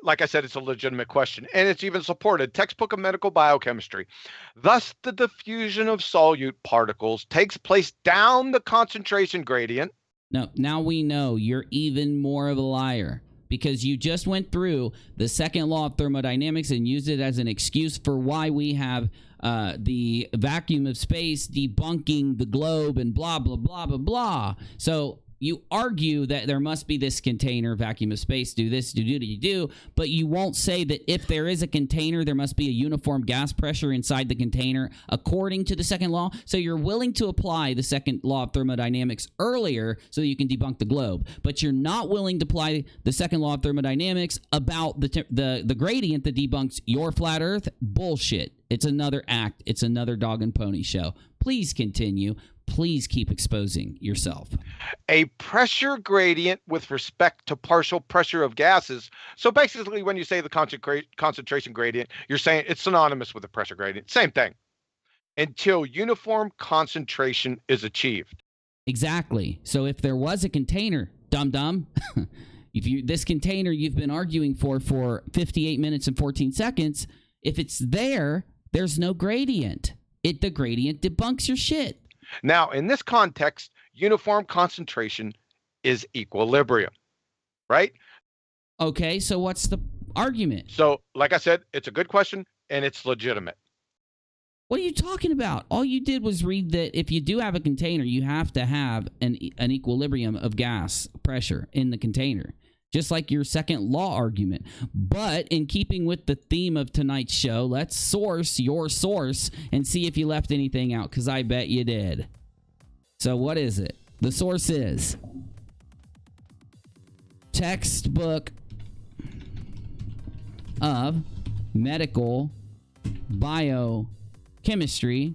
like I said, it's a legitimate question. And it's even supported. Textbook of Medical Biochemistry. Thus, the diffusion of solute particles takes place down the concentration gradient. No, now we know you're even more of a liar, because you just went through the second law of thermodynamics and used it as an excuse for why we have the vacuum of space debunking the globe and blah, blah, blah, blah, blah. So you argue that there must be this container, vacuum of space, do this, do, but you won't say that if there is a container, there must be a uniform gas pressure inside the container according to the second law. So you're willing to apply the second law of thermodynamics earlier so that you can debunk the globe, but you're not willing to apply the second law of thermodynamics about the gradient that debunks your flat earth. Bullshit. It's another act. It's another dog and pony show. Please continue. Please keep exposing yourself. A pressure gradient with respect to partial pressure of gases. So basically, when you say the concentration gradient, you're saying it's synonymous with the pressure gradient. Same thing. Until uniform concentration is achieved. Exactly. So if there was a container, dum-dum, this container you've been arguing for 58 minutes and 14 seconds, if it's there, there's no gradient. The gradient debunks your shit. Now, in this context, uniform concentration is equilibrium, right? Okay, so what's the argument? So, like I said, it's a good question, and it's legitimate. What are you talking about? All you did was read that if you do have a container, you have to have an equilibrium of gas pressure in the container, just like your second law argument. But in keeping with the theme of tonight's show, let's source your source and see if you left anything out, because I bet you did. So what is it? The source is Textbook of Medical Biochemistry,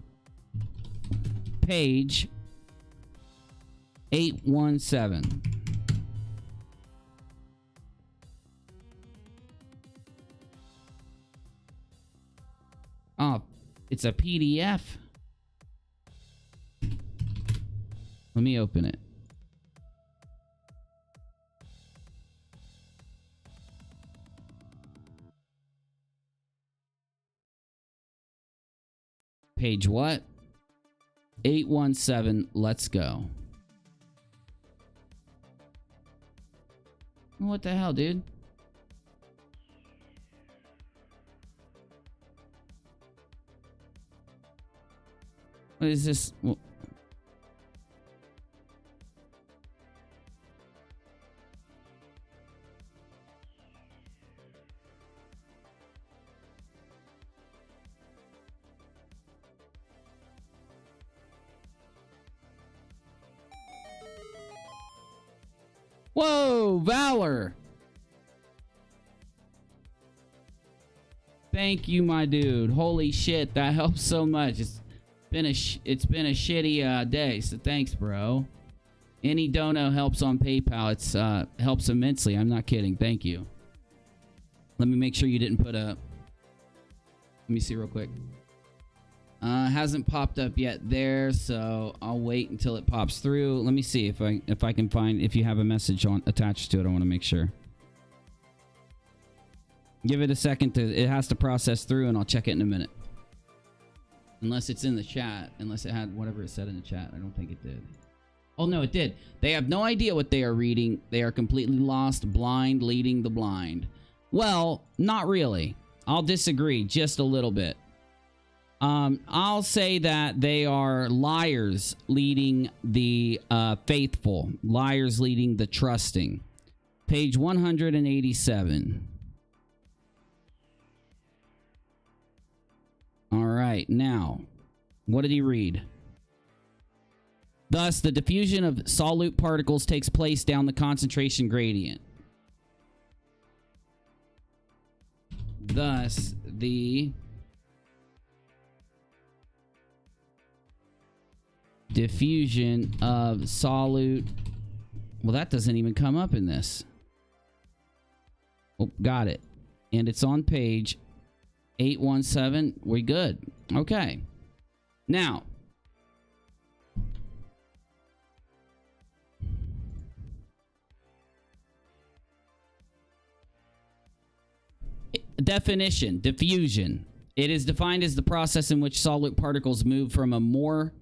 page 817. Oh, it's a PDF. Let me open it. Page what? 817. Let's go. What the hell, dude? What is this? Whoa, Valor. Thank you, my dude. Holy shit, that helps so much. It's been a shitty day, so thanks, bro. Any dono helps on PayPal. It's helps immensely. I'm not kidding. Thank you. Let me make sure you didn't put a. Let me see real quick. Hasn't popped up yet there, so I'll wait until it pops through. Let me see if I can find if you have a message on attached to it. I want to make sure. Give it a second it has to process through, and I'll check it in a minute. Unless it's in the chat, unless it had whatever it said in the chat. I don't think it did. Oh no, it did. They have no idea what they are reading. They are completely lost, blind, leading the blind. Well, not really. I'll disagree just a little bit. I'll say that they are liars leading the faithful. Liars leading the trusting. Page 187. All right, now, what did he read? Thus, the diffusion of solute particles takes place down the concentration gradient. Thus, the diffusion of solute... Well, that doesn't even come up in this. Oh, got it. And it's on page 817. We good. Okay. Now, definition, diffusion. It is defined as the process in which solute particles move from a more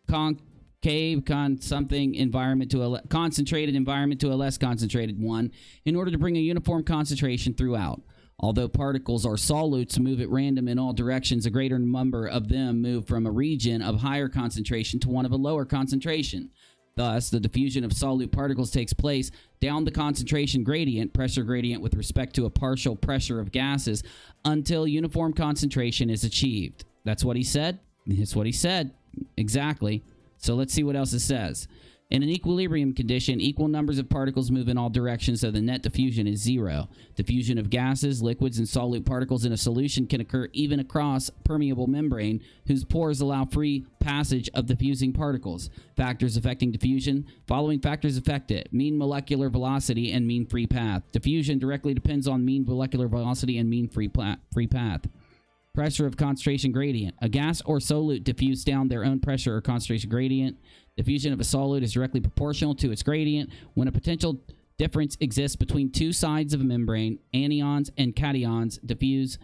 concave environment to a concentrated environment to a less concentrated one in order to bring a uniform concentration throughout. Although particles are solutes move at random in all directions, a greater number of them move from a region of higher concentration to one of a lower concentration. Thus, the diffusion of solute particles takes place down the concentration gradient, pressure gradient with respect to a partial pressure of gases, until uniform concentration is achieved. That's what he said. That's what he said. Exactly. So let's see what else it says. In an equilibrium condition, equal numbers of particles move in all directions, so the net diffusion is zero. Diffusion of gases, liquids, and solute particles in a solution can occur even across permeable membrane, whose pores allow free passage of diffusing particles. Factors affecting diffusion. Following factors affect it: mean molecular velocity and mean free path. Diffusion directly depends on mean molecular velocity and mean free path. Pressure of concentration gradient. A gas or solute diffuse down their own pressure or concentration gradient. Diffusion of a solute is directly proportional to its gradient. When a potential difference exists between two sides of a membrane, anions and cations diffuse.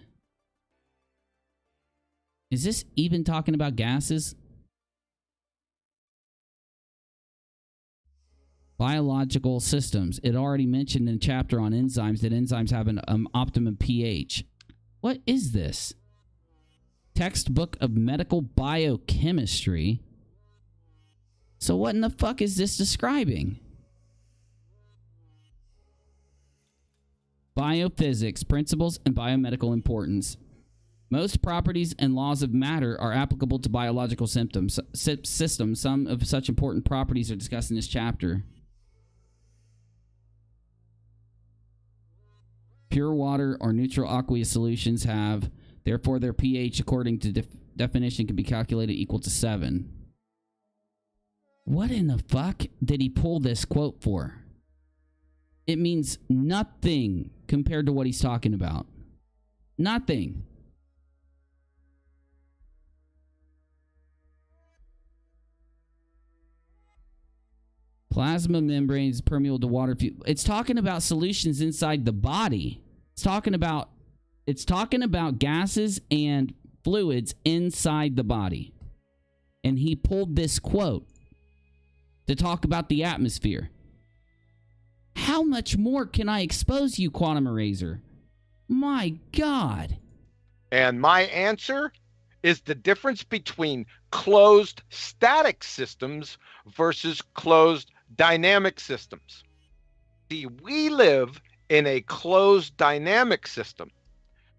Is this even talking about gases? Biological systems. It already mentioned in a chapter on enzymes that enzymes have an optimum pH. What is this? Textbook of medical biochemistry. So what in the fuck is this describing? Biophysics, principles, and biomedical importance. Most properties and laws of matter are applicable to biological systems. Some of such important properties are discussed in this chapter. Pure water or neutral aqueous solutions have, therefore their pH according to definition can be calculated equal to 7. What in the fuck did he pull this quote for? It means nothing compared to what he's talking about. Nothing. Plasma membranes permeable to water. It's talking about solutions inside the body. It's talking about gases and fluids inside the body. And he pulled this quote to talk about the atmosphere. How much more can I expose you, Quantum Eraser? My God. And my answer is the difference between closed static systems versus closed dynamic systems. See, we live in a closed dynamic system,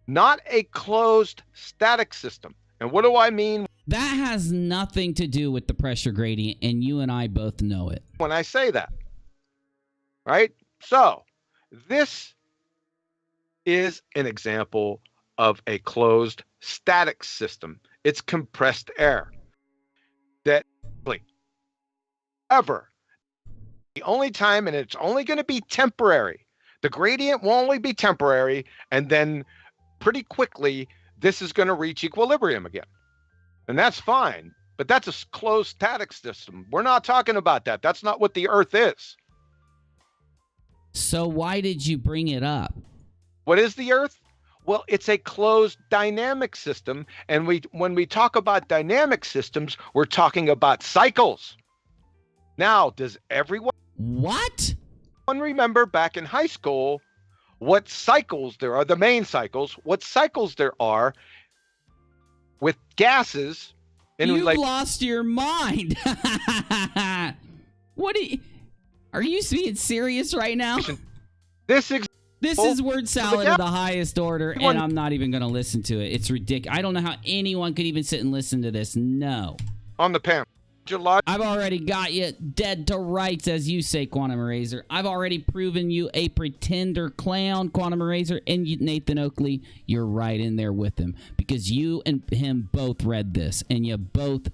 not a closed static system. And what do I mean? That has nothing to do with the pressure gradient, and you and I both know it. When I say that, right? So this is an example of a closed static system. It's compressed air. That ever the only time, and it's only going to be temporary. The gradient will only be temporary, and then pretty quickly this is going to reach equilibrium again. And that's fine, but that's a closed static system. We're not talking about that. That's not what the Earth is. So why did you bring it up? What is the Earth? Well, it's a closed dynamic system. And when we talk about dynamic systems, we're talking about cycles. Now, does everyone remember back in high school what cycles there are, the main cycles, what cycles there are with gases? You've lost your mind. Are you being serious right now? This is word salad of the highest order, and I'm not even going to listen to it. It's ridiculous. I don't know how anyone could even sit and listen to this. No. On the panel. I've already got you dead to rights, as you say, Quantum Eraser. I've already proven you a pretender clown, Quantum Eraser, and Nathan Oakley, you're right in there with him. Because you and him both read this, and you both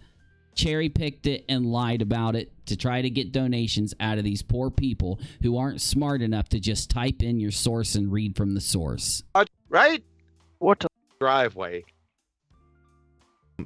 cherry-picked it and lied about it to try to get donations out of these poor people who aren't smart enough to just type in your source and read from the source. Right? What a driveway.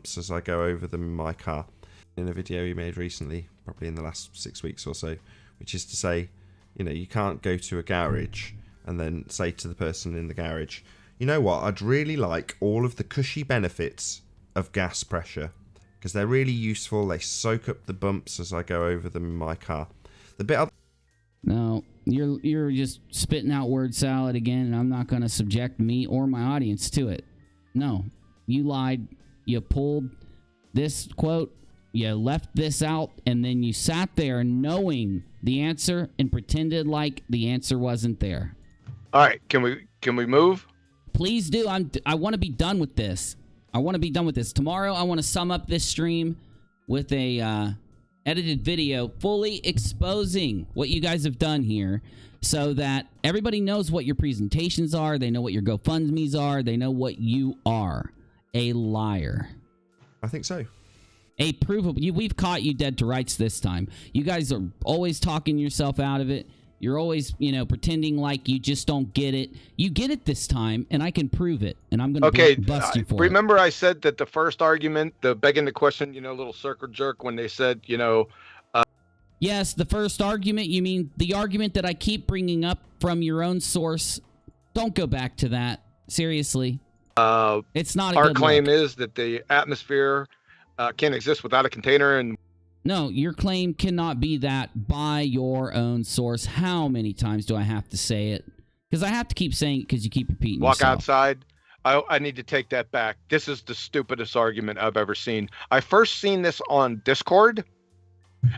As I go over them in my car. In a video he made recently, probably in the last 6 weeks or so, which is to say, you can't go to a garage and then say to the person in the garage, you know what, I'd really like all of the cushy benefits of gas pressure, because they're really useful, they soak up the bumps as I go over them in my car. The bit No, you're just spitting out word salad again, and I'm not going to subject me or my audience to it. No, you lied, you pulled this quote, you left this out, and then you sat there knowing the answer and pretended like the answer wasn't there. All right, can we move? Please do. I want to be done with this. Tomorrow, I want to sum up this stream with a edited video fully exposing what you guys have done here, so that everybody knows what your presentations are. They know what your GoFundMes are. They know what you are. A liar. I think so. A provable. We've caught you dead to rights this time. You guys are always talking yourself out of it. You're always, pretending like you just don't get it. You get it this time, and I can prove it, and I'm going to bust you for it. Remember I said that the first argument, the begging the question, little circle jerk when they said, Yes, the first argument, you mean the argument that I keep bringing up from your own source. Don't go back to that. Seriously. It's not a our good claim look. is that the atmosphere can't exist without a container, and no, your claim cannot be that by your own source. How many times do I have to say it? Because I have to keep saying it because you keep repeating walk yourself. outside. I need to take that back. This is the stupidest argument I've ever seen. I first seen this on Discord,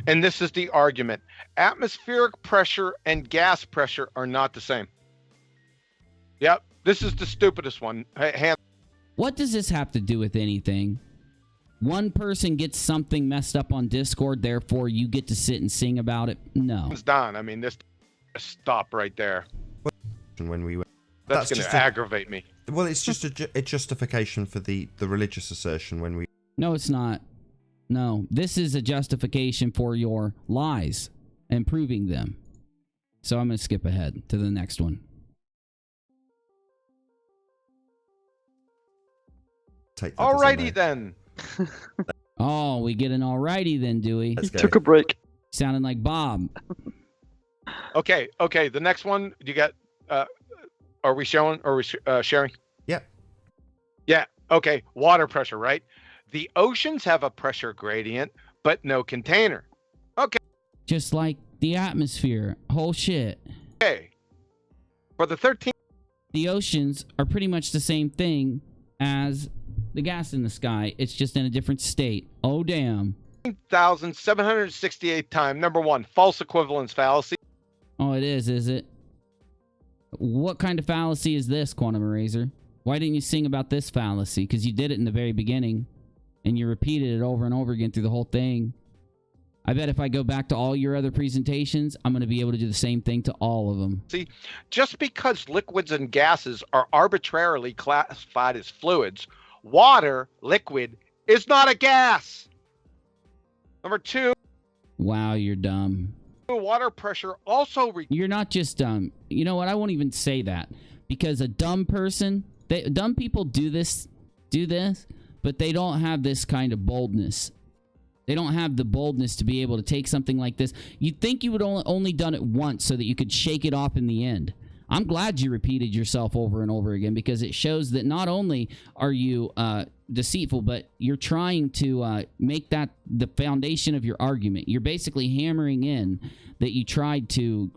and this is the argument. Atmospheric pressure and gas pressure are not the same. Yep, this is the stupidest one. What does this have to do with anything? One person gets something messed up on Discord, therefore you get to sit and sing about it? No. It's done. I mean, this stop right there. When we were, that's going to aggravate me. Well, it's just a justification for the religious assertion when we... No, it's not. No, this is a justification for your lies and proving them. So I'm going to skip ahead to the next one. Alrighty then. Oh, we get an alrighty then, do we? He took a break. Sounding like Bob. Okay. The next one, you got... are we showing? Or are we sharing? Yeah. Yeah. Okay. Water pressure, right? The oceans have a pressure gradient, but no container. Okay. Just like the atmosphere. Whole shit. Okay. For the 13... The oceans are pretty much the same thing as the gas in the sky. It's just in a different state. Oh, damn. 1,768 time. Number 1, false equivalence fallacy. Oh, it is it? What kind of fallacy is this, Quantum Eraser? Why didn't you sing about this fallacy? Because you did it in the very beginning, and you repeated it over and over again through the whole thing. I bet if I go back to all your other presentations, I'm going to be able to do the same thing to all of them. See, just because liquids and gases are arbitrarily classified as fluids, water, liquid, is not a gas. Number 2. Wow, you're dumb. Water pressure also... You're not just dumb. You know what? I won't even say that. Because a dumb person... dumb people do this, but they don't have this kind of boldness. They don't have the boldness to be able to take something like this. You'd think you would only done it once so that you could shake it off in the end. I'm glad you repeated yourself over and over again, because it shows that not only are you deceitful, but you're trying to make that the foundation of your argument. You're basically hammering in that you tried to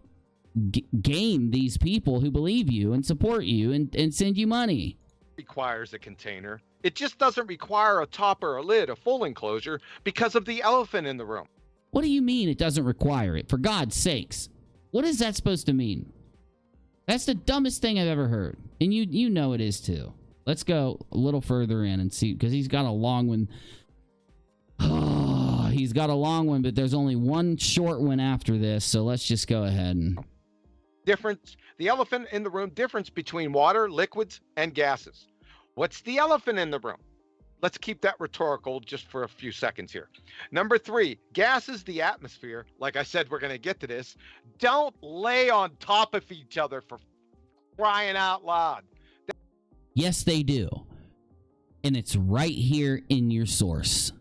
game these people who believe you and support you and send you money. Requires a container. It just doesn't require a top or a lid, a full enclosure, because of the elephant in the room. What do you mean it doesn't require it? For God's sakes. What is that supposed to mean? That's the dumbest thing I've ever heard. And you know it is too. Let's go a little further in and see, because he's got a long one. Oh, he's got a long one, but there's only one short one after this, so let's just go ahead and... The elephant in the room, difference between water, liquids, and gases. What's the elephant in the room? Let's keep that rhetorical just for a few seconds here. Number 3, gases, the atmosphere, like I said, we're going to get to this, don't lay on top of each other, for crying out loud. Yes, they do. And it's right here in your source.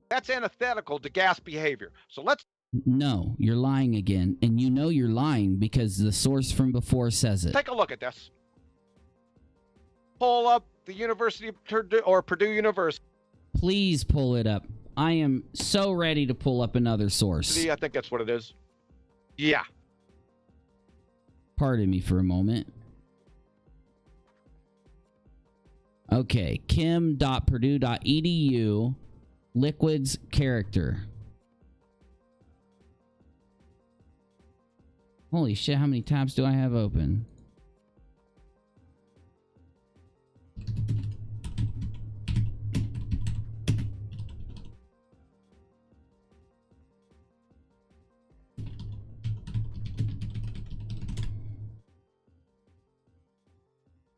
That's antithetical to gas behavior. So let's... No, you're lying again. And you know you're lying because the source from before says it. Take a look at this. Pull up the University of Purdue University. Please pull it up. I am so ready to pull up another source. I think that's what it is. Yeah. Pardon me for a moment. Okay, chem.purdue.edu, liquids character. Holy shit, how many tabs do I have open?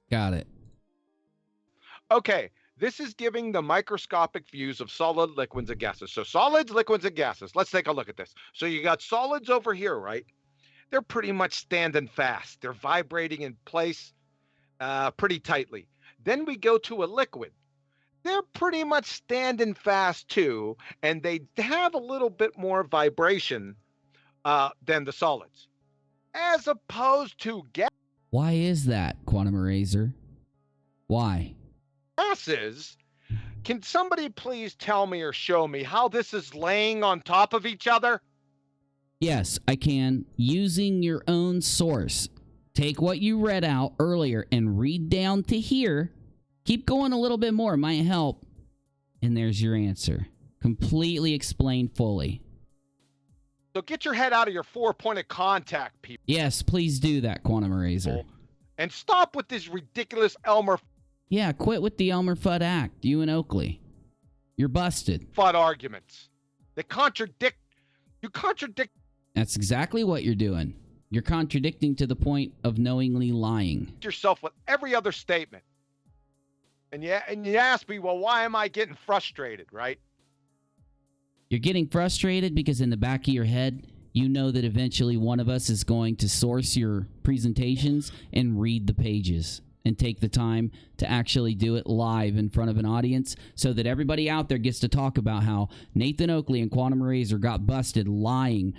Got it. Okay, this is giving the microscopic views of solid, liquids, and gases. So solids, liquids, and gases. Let's take a look at this. So you got solids over here, right? They're pretty much standing fast. They're vibrating in place pretty tightly. Then we go to a liquid. They're pretty much standing fast too, and they have a little bit more vibration than the solids. As opposed to Why is that, Quantum Eraser? Why? gases. Can somebody please tell me or show me how this is laying on top of each other? Yes, I can. Using your own source. Take what you read out earlier and read down to here. Keep going a little bit more. It might help. And there's your answer. Completely explained fully. So get your head out of your 4-point contact, people. Yes, please do that, Quantum Eraser. And stop with this ridiculous Elmer Yeah, quit with the Elmer Fudd act, you and Oakley. You're busted. Fudd arguments. They contradict. You contradict That's exactly what you're doing. You're contradicting to the point of knowingly lying. yourself with every other statement. And you ask me, well, why am I getting frustrated, right? You're getting frustrated because in the back of your head, you know that eventually one of us is going to source your presentations and read the pages and take the time to actually do it live in front of an audience so that everybody out there gets to talk about how Nathan Oakley and Quantum Eraser got busted lying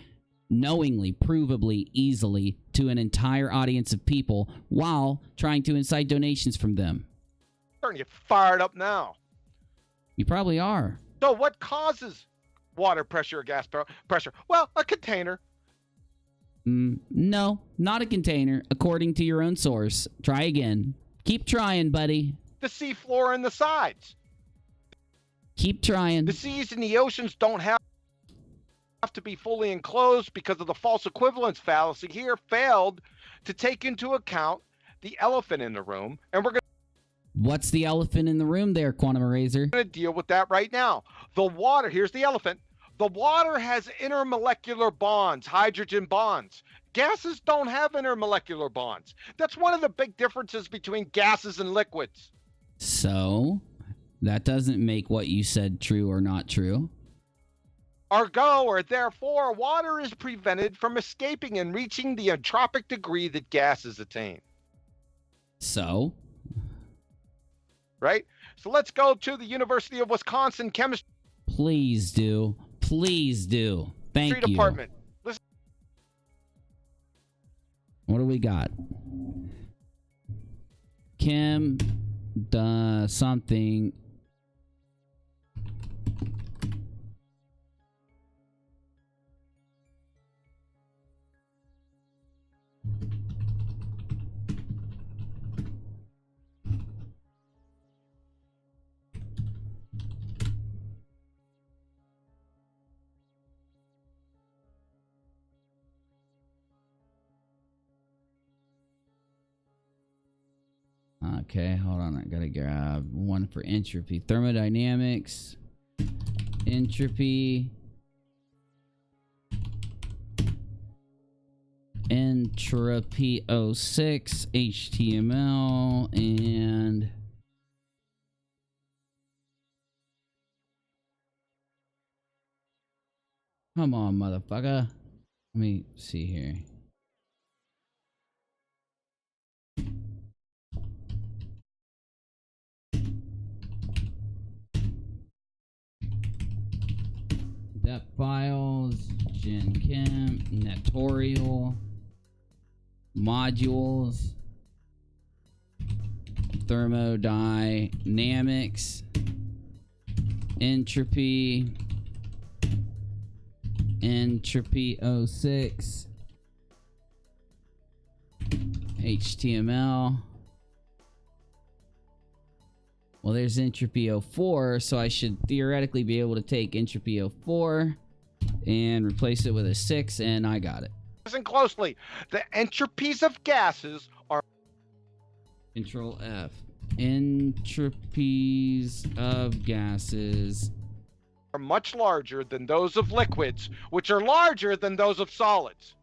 knowingly, provably, easily to an entire audience of people while trying to incite donations from them. I'm starting to get fired up now. You probably are. So what causes water pressure or gas pressure? Well, a container. No, not a container, according to your own source. Try again. Keep trying, buddy. the seafloor and the sides. Keep trying. The seas and the oceans don't have to be fully enclosed because of the false equivalence fallacy here failed to take into account the elephant in the room, and we're going What's the elephant in the room there, Quantum Eraser? to deal with that right now. The water, here's the elephant. The water has intermolecular bonds, hydrogen bonds. Gases don't have intermolecular bonds. That's one of the big differences between gases and liquids. So, that doesn't make what you said true or not true. Ergo, or therefore, water is prevented from escaping and reaching the entropic degree that gases attain. So, Right? So let's go to the University of Wisconsin Chemistry please do. Please do. Thank you. Department. Listen. What do we got? Kim does something. Okay, hold on. I gotta grab one for entropy. Thermodynamics. Entropy. Entropy 06. HTML. And... come on, motherfucker. Let me see here. Dep files, Gen Chem, Netorial, modules, thermodynamics, entropy, entropy 06, HTML. Well, there's entropy 04, so I should theoretically be able to take entropy 04 and replace it with a 6, and I got it. Listen closely. The entropies of gases are Control F. Entropies of gases much larger than those of liquids, which are larger than those of solids.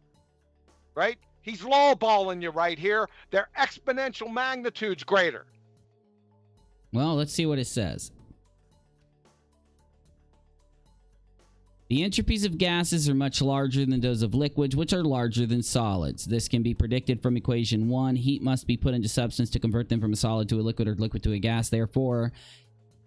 Right? He's lowballing you right here. They're exponential magnitudes greater. Well, let's see what it says. The entropies of gases are much larger than those of liquids, which are larger than solids. This can be predicted from equation 1. Heat must be put into substance to convert them from a solid to a liquid or liquid to a gas. Therefore,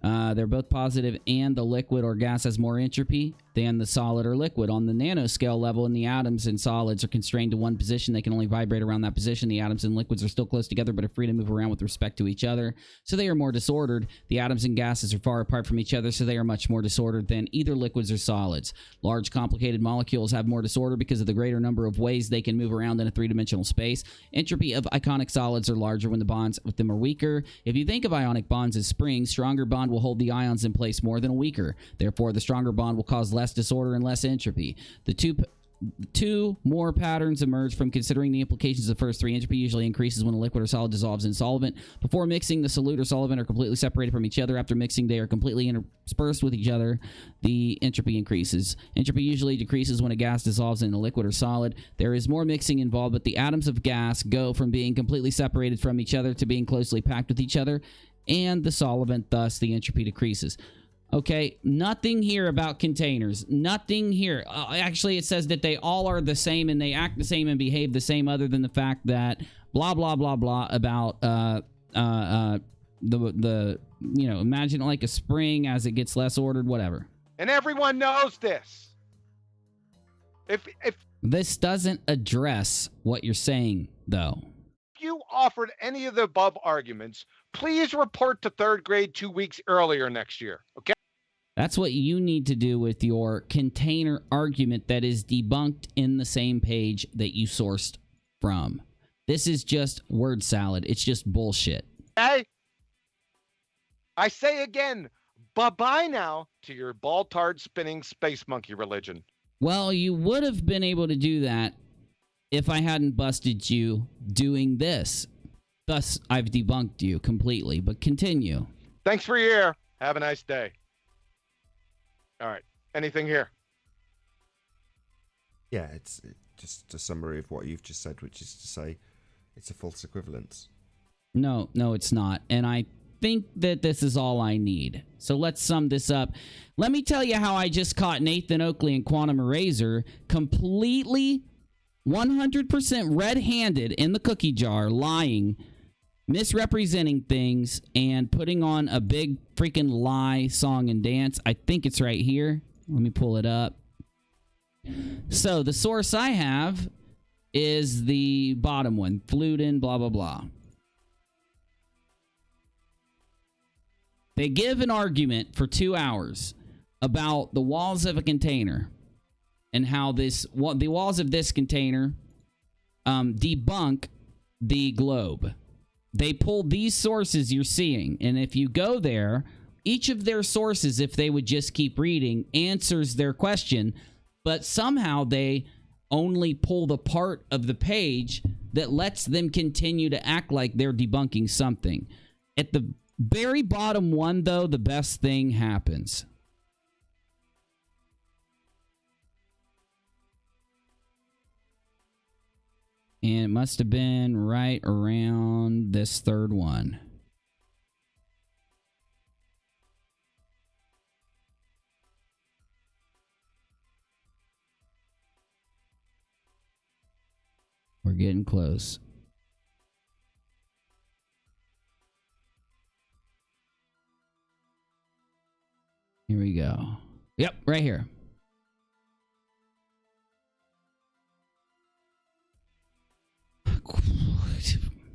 they're both positive, and the liquid or gas has more entropy than the solid or liquid. On the nanoscale level, and the atoms and solids are constrained to one position. They can only vibrate around that position. The atoms and liquids are still close together, but are free to move around with respect to each other. So they are more disordered. The atoms and gases are far apart from each other, so they are much more disordered than either liquids or solids. Large, complicated molecules have more disorder because of the greater number of ways they can move around in a three-dimensional space. Entropy of ionic solids are larger when the bonds with them are weaker. If you think of ionic bonds as springs, stronger bond will hold the ions in place more than a weaker. Therefore, the stronger bond will cause less disorder and less entropy. The two more patterns emerge from considering the implications of the first three. Entropy usually increases when a liquid or solid dissolves in solvent. Before mixing, the solute or solvent are completely separated from each other. After mixing, they are completely interspersed with each other. The entropy increases. Entropy usually decreases when a gas dissolves in a liquid or solid. There is more mixing involved, but the atoms of gas go from being completely separated from each other to being closely packed with each other, and the solvent, thus the entropy decreases. Okay, nothing here about containers. Nothing here. Actually, it says that they all are the same and they act the same and behave the same, other than the fact that blah, blah, blah, blah about imagine like a spring as it gets less ordered, whatever. And everyone knows this. If This doesn't address what you're saying, though. you offered any of the above arguments, please report to third grade 2 weeks earlier next year, okay? That's what you need to do with your container argument that is debunked in the same page that you sourced from. This is just word salad. It's just bullshit. Okay? I say again, bye-bye now to your ball-tard spinning space monkey religion. Well, you would have been able to do that if I hadn't busted you doing this. Thus, I've debunked you completely, but continue. Thanks for your ear. Have a nice day. All right. Anything here? Yeah, it's just a summary of what you've just said, which is to say it's a false equivalence. No, it's not. And I think that this is all I need. So let's sum this up. Let me tell you how I just caught Nathan Oakley and Quantum Eraser completely 100% red-handed in the cookie jar, lying, misrepresenting things, and putting on a big freaking lie song and dance. I think it's right here. Let me pull it up. So the source I have is the bottom one, Fluden, blah, blah, blah. They give an argument for 2 hours about the walls of a container and how the walls of this container debunk the globe. They pull these sources you're seeing, and if you go there, each of their sources, if they would just keep reading, answers their question, but somehow they only pull the part of the page that lets them continue to act like they're debunking something. At the very bottom one, though, the best thing happens. And it must have been right around this third one. We're getting close. Here we go. Yep, right here.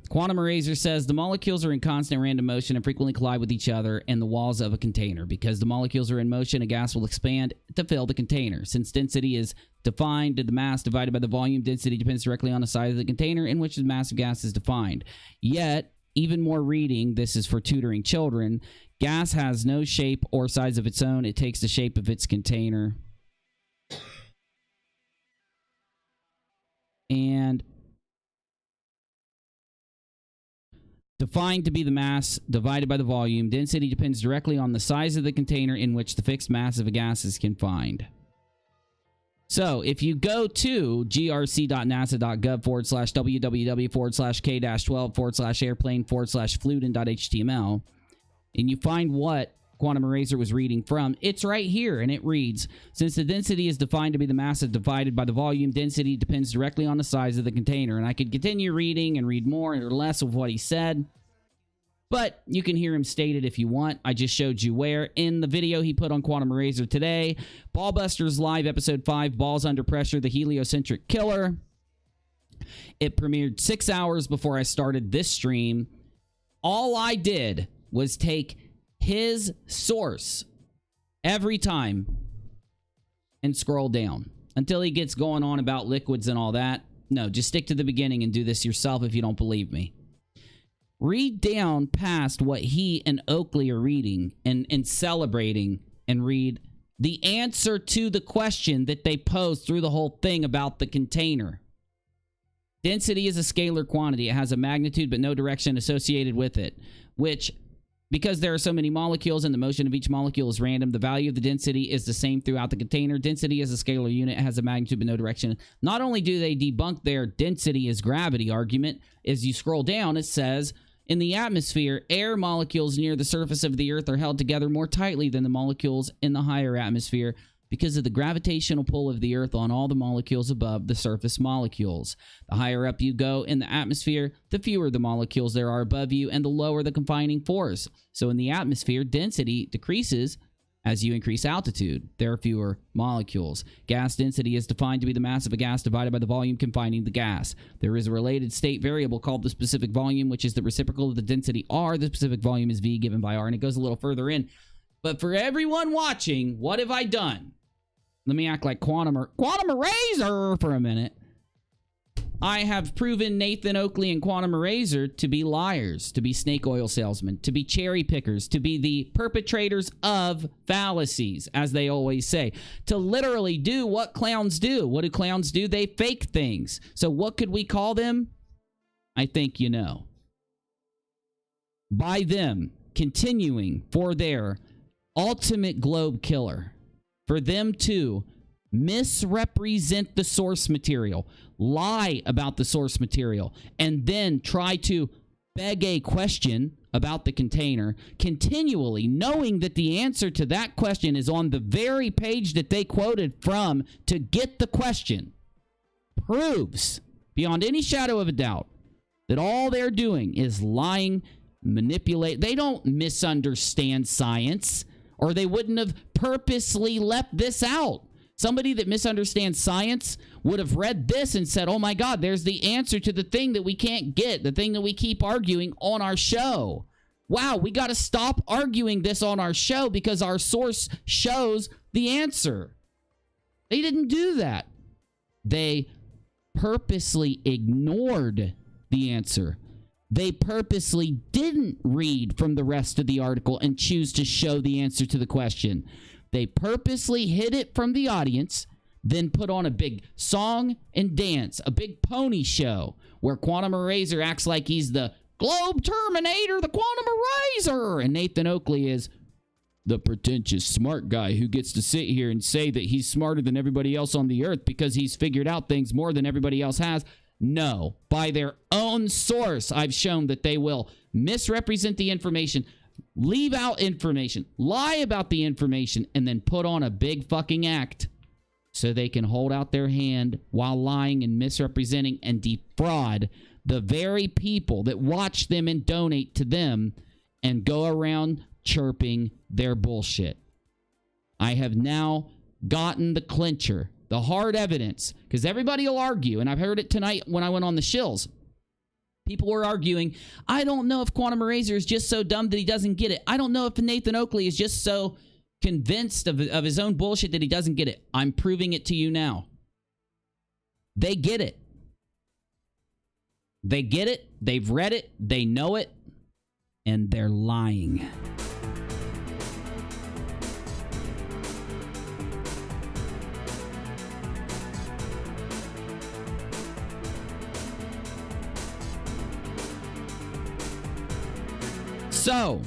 Quantum Eraser says the molecules are in constant random motion and frequently collide with each other in the walls of a container. Because the molecules are in motion, a gas will expand to fill the container. Since density is defined to the mass divided by the volume, density depends directly on the size of the container in which the mass of gas is defined. Yet, even more reading, this is for tutoring children, gas has no shape or size of its own. It takes the shape of its container. And defined to be the mass divided by the volume, density depends directly on the size of the container in which the fixed mass of a gas is confined. So if you go to grc.nasa.gov/www/k-12/airplane/fluden.html and you find what Quantum Eraser was reading from, it's right here, and it reads, since the density is defined to be the mass divided by the volume, density depends directly on the size of the container. And I could continue reading and read more or less of what he said, but you can hear him state it if you want. I just showed you where. In the video he put on Quantum Eraser today, Ballbusters Live Episode 5, Balls Under Pressure, the Heliocentric Killer. It premiered 6 hours before I started this stream. All I did was take his source every time and scroll down until he gets going on about liquids and all that. No, just stick to the beginning and do this yourself if you don't believe me. Read down past what he and Oakley are reading and celebrating, and read the answer to the question that they posed through the whole thing about the container. Density is a scalar quantity. It has a magnitude but no direction associated with it, which, because there are so many molecules and the motion of each molecule is random, the value of the density is the same throughout the container. Density is a scalar unit. It has a magnitude but no direction. Not only do they debunk their density is gravity argument, as you scroll down, it says, in the atmosphere, air molecules near the surface of the Earth are held together more tightly than the molecules in the higher atmosphere because of the gravitational pull of the Earth on all the molecules above the surface molecules. The higher up you go in the atmosphere, the fewer the molecules there are above you and the lower the confining force. So in the atmosphere, density decreases as you increase altitude. There are fewer molecules. Gas density is defined to be the mass of a gas divided by the volume confining the gas. There is a related state variable called the specific volume, which is the reciprocal of the density R. The specific volume is V given by R, and it goes a little further in. But for everyone watching, what have I done? Let me act like Quantum Eraser for a minute. I have proven Nathan Oakley and Quantum Eraser to be liars, to be snake oil salesmen, to be cherry pickers, to be the perpetrators of fallacies, as they always say, to literally do what clowns do. What do clowns do? They fake things. So what could we call them? I think you know. By them continuing for their ultimate globe killer, for them to misrepresent the source material, lie about the source material, and then try to beg a question about the container continually, knowing that the answer to that question is on the very page that they quoted from to get the question, proves beyond any shadow of a doubt that all they're doing is lying, manipulate. They don't misunderstand science, or they wouldn't have purposely left this out. Somebody that misunderstands science would have read this and said, oh my God, there's the answer to the thing that we can't get, the thing that we keep arguing on our show. Wow, we got to stop arguing this on our show because our source shows the answer. They didn't do that. They purposely ignored the answer. They purposely didn't read from the rest of the article and choose to show the answer to the question. They purposely hid it from the audience, then put on a big song and dance, a big pony show, where Quantum Eraser acts like he's the Globe Terminator, the Quantum Eraser, and Nathan Oakley is the pretentious smart guy who gets to sit here and say that he's smarter than everybody else on the earth because he's figured out things more than everybody else has. No, by their own source, I've shown that they will misrepresent the information, leave out information, lie about the information, and then put on a big fucking act so they can hold out their hand while lying and misrepresenting and defraud the very people that watch them and donate to them and go around chirping their bullshit. I have now gotten the clincher, the hard evidence, because everybody will argue, and I've heard it tonight when I went on the shills. People were arguing, I don't know if Quantum Eraser is just so dumb that he doesn't get it. I don't know if Nathan Oakley is just so convinced of his own bullshit that he doesn't get it. I'm proving it to you now. They get it. They get it. They've read it. They know it. And they're lying. So,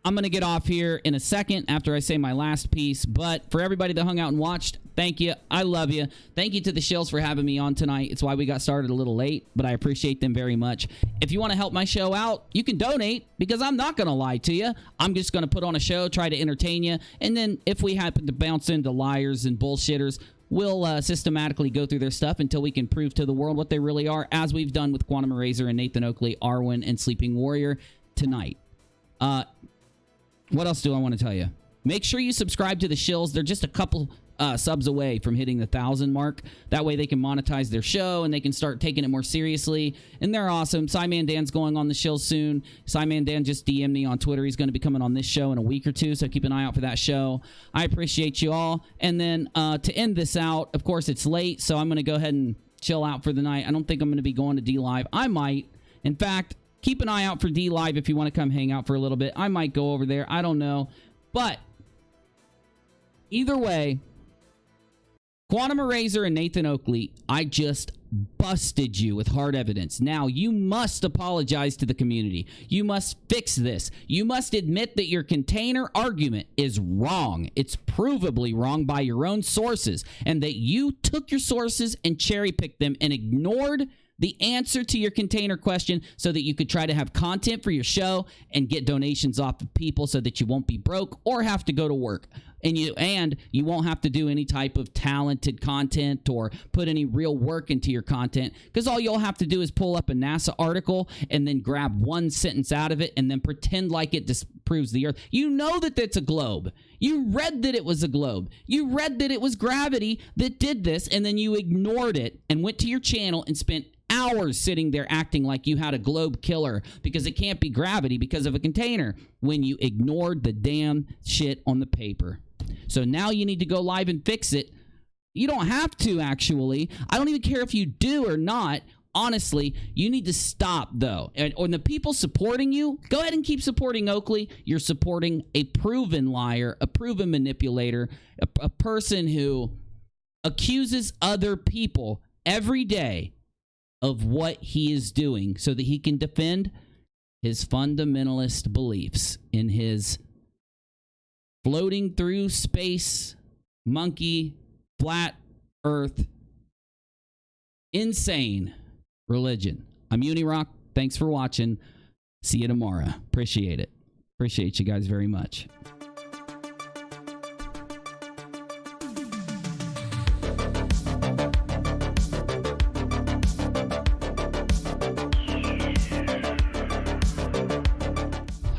I'm going to get off here in a second after I say my last piece, but for everybody that hung out and watched, thank you. I love you. Thank you to the Shills for having me on tonight. It's why we got started a little late, but I appreciate them very much. If you want to help my show out, you can donate, because I'm not going to lie to you. I'm just going to put on a show, try to entertain you, and then if we happen to bounce into liars and bullshitters, we'll systematically go through their stuff until we can prove to the world what they really are, as we've done with Quantum Eraser and Nathan Oakley, Arwen, and Sleeping Warrior tonight. What else do I want to tell you? Make sure you subscribe to the Shills. They're just a couple subs away from hitting the 1,000 mark. That way they can monetize their show and they can start taking it more seriously. And they're awesome. Simon Dan's going on the Shills soon. Simon Dan just DM'd me on Twitter. He's going to be coming on this show in a week or two, so keep an eye out for that show. I appreciate you all. And then to end this out, of course, it's late, so I'm going to go ahead and chill out for the night. I don't think I'm going to be going to D-Live. I might. In fact, keep an eye out for D-Live if you want to come hang out for a little bit. I might go over there. I don't know. But either way, Quantum Eraser and Nathan Oakley, I just busted you with hard evidence. Now, you must apologize to the community. You must fix this. You must admit that your container argument is wrong. It's provably wrong by your own sources, and that you took your sources and cherry-picked them and ignored the answer to your container question so that you could try to have content for your show and get donations off of people so that you won't be broke or have to go to work. And you won't have to do any type of talented content or put any real work into your content, because all you'll have to do is pull up a NASA article and then grab one sentence out of it and then pretend like it disproves the Earth. You know that it's a globe. You read that it was a globe. You read that it was gravity that did this, and then you ignored it and went to your channel and spent hours sitting there acting like you had a globe killer because it can't be gravity because of a container, when you ignored the damn shit on the paper. So now you need to go live and fix it. You don't have to, actually. I don't even care if you do or not. Honestly, you need to stop, though. And the people supporting you, go ahead and keep supporting Oakley. You're supporting a proven liar, a proven manipulator, a person who accuses other people every day of what he is doing so that he can defend his fundamentalist beliefs in his floating through space, monkey, flat earth, insane religion. I'm UNIRock. Thanks for watching. See you tomorrow. Appreciate it. Appreciate you guys very much.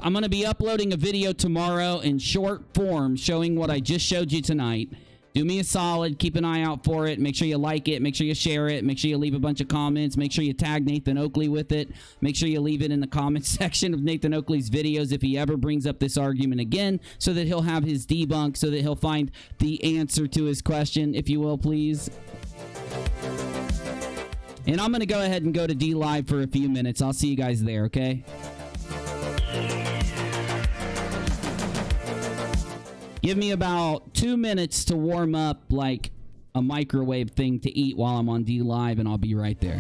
I'm going to be uploading a video tomorrow in short form showing what I just showed you tonight. Do me a solid. Keep an eye out for it. Make sure you like it. Make sure you share it. Make sure you leave a bunch of comments. Make sure you tag Nathan Oakley with it. Make sure you leave it in the comment section of Nathan Oakley's videos if he ever brings up this argument again, so that he'll have his debunk, so that he'll find the answer to his question, if you will, please. And I'm going to go ahead and go to DLive for a few minutes. I'll see you guys there, okay? Give me about 2 minutes to warm up like a microwave thing to eat while I'm on DLive, and I'll be right there.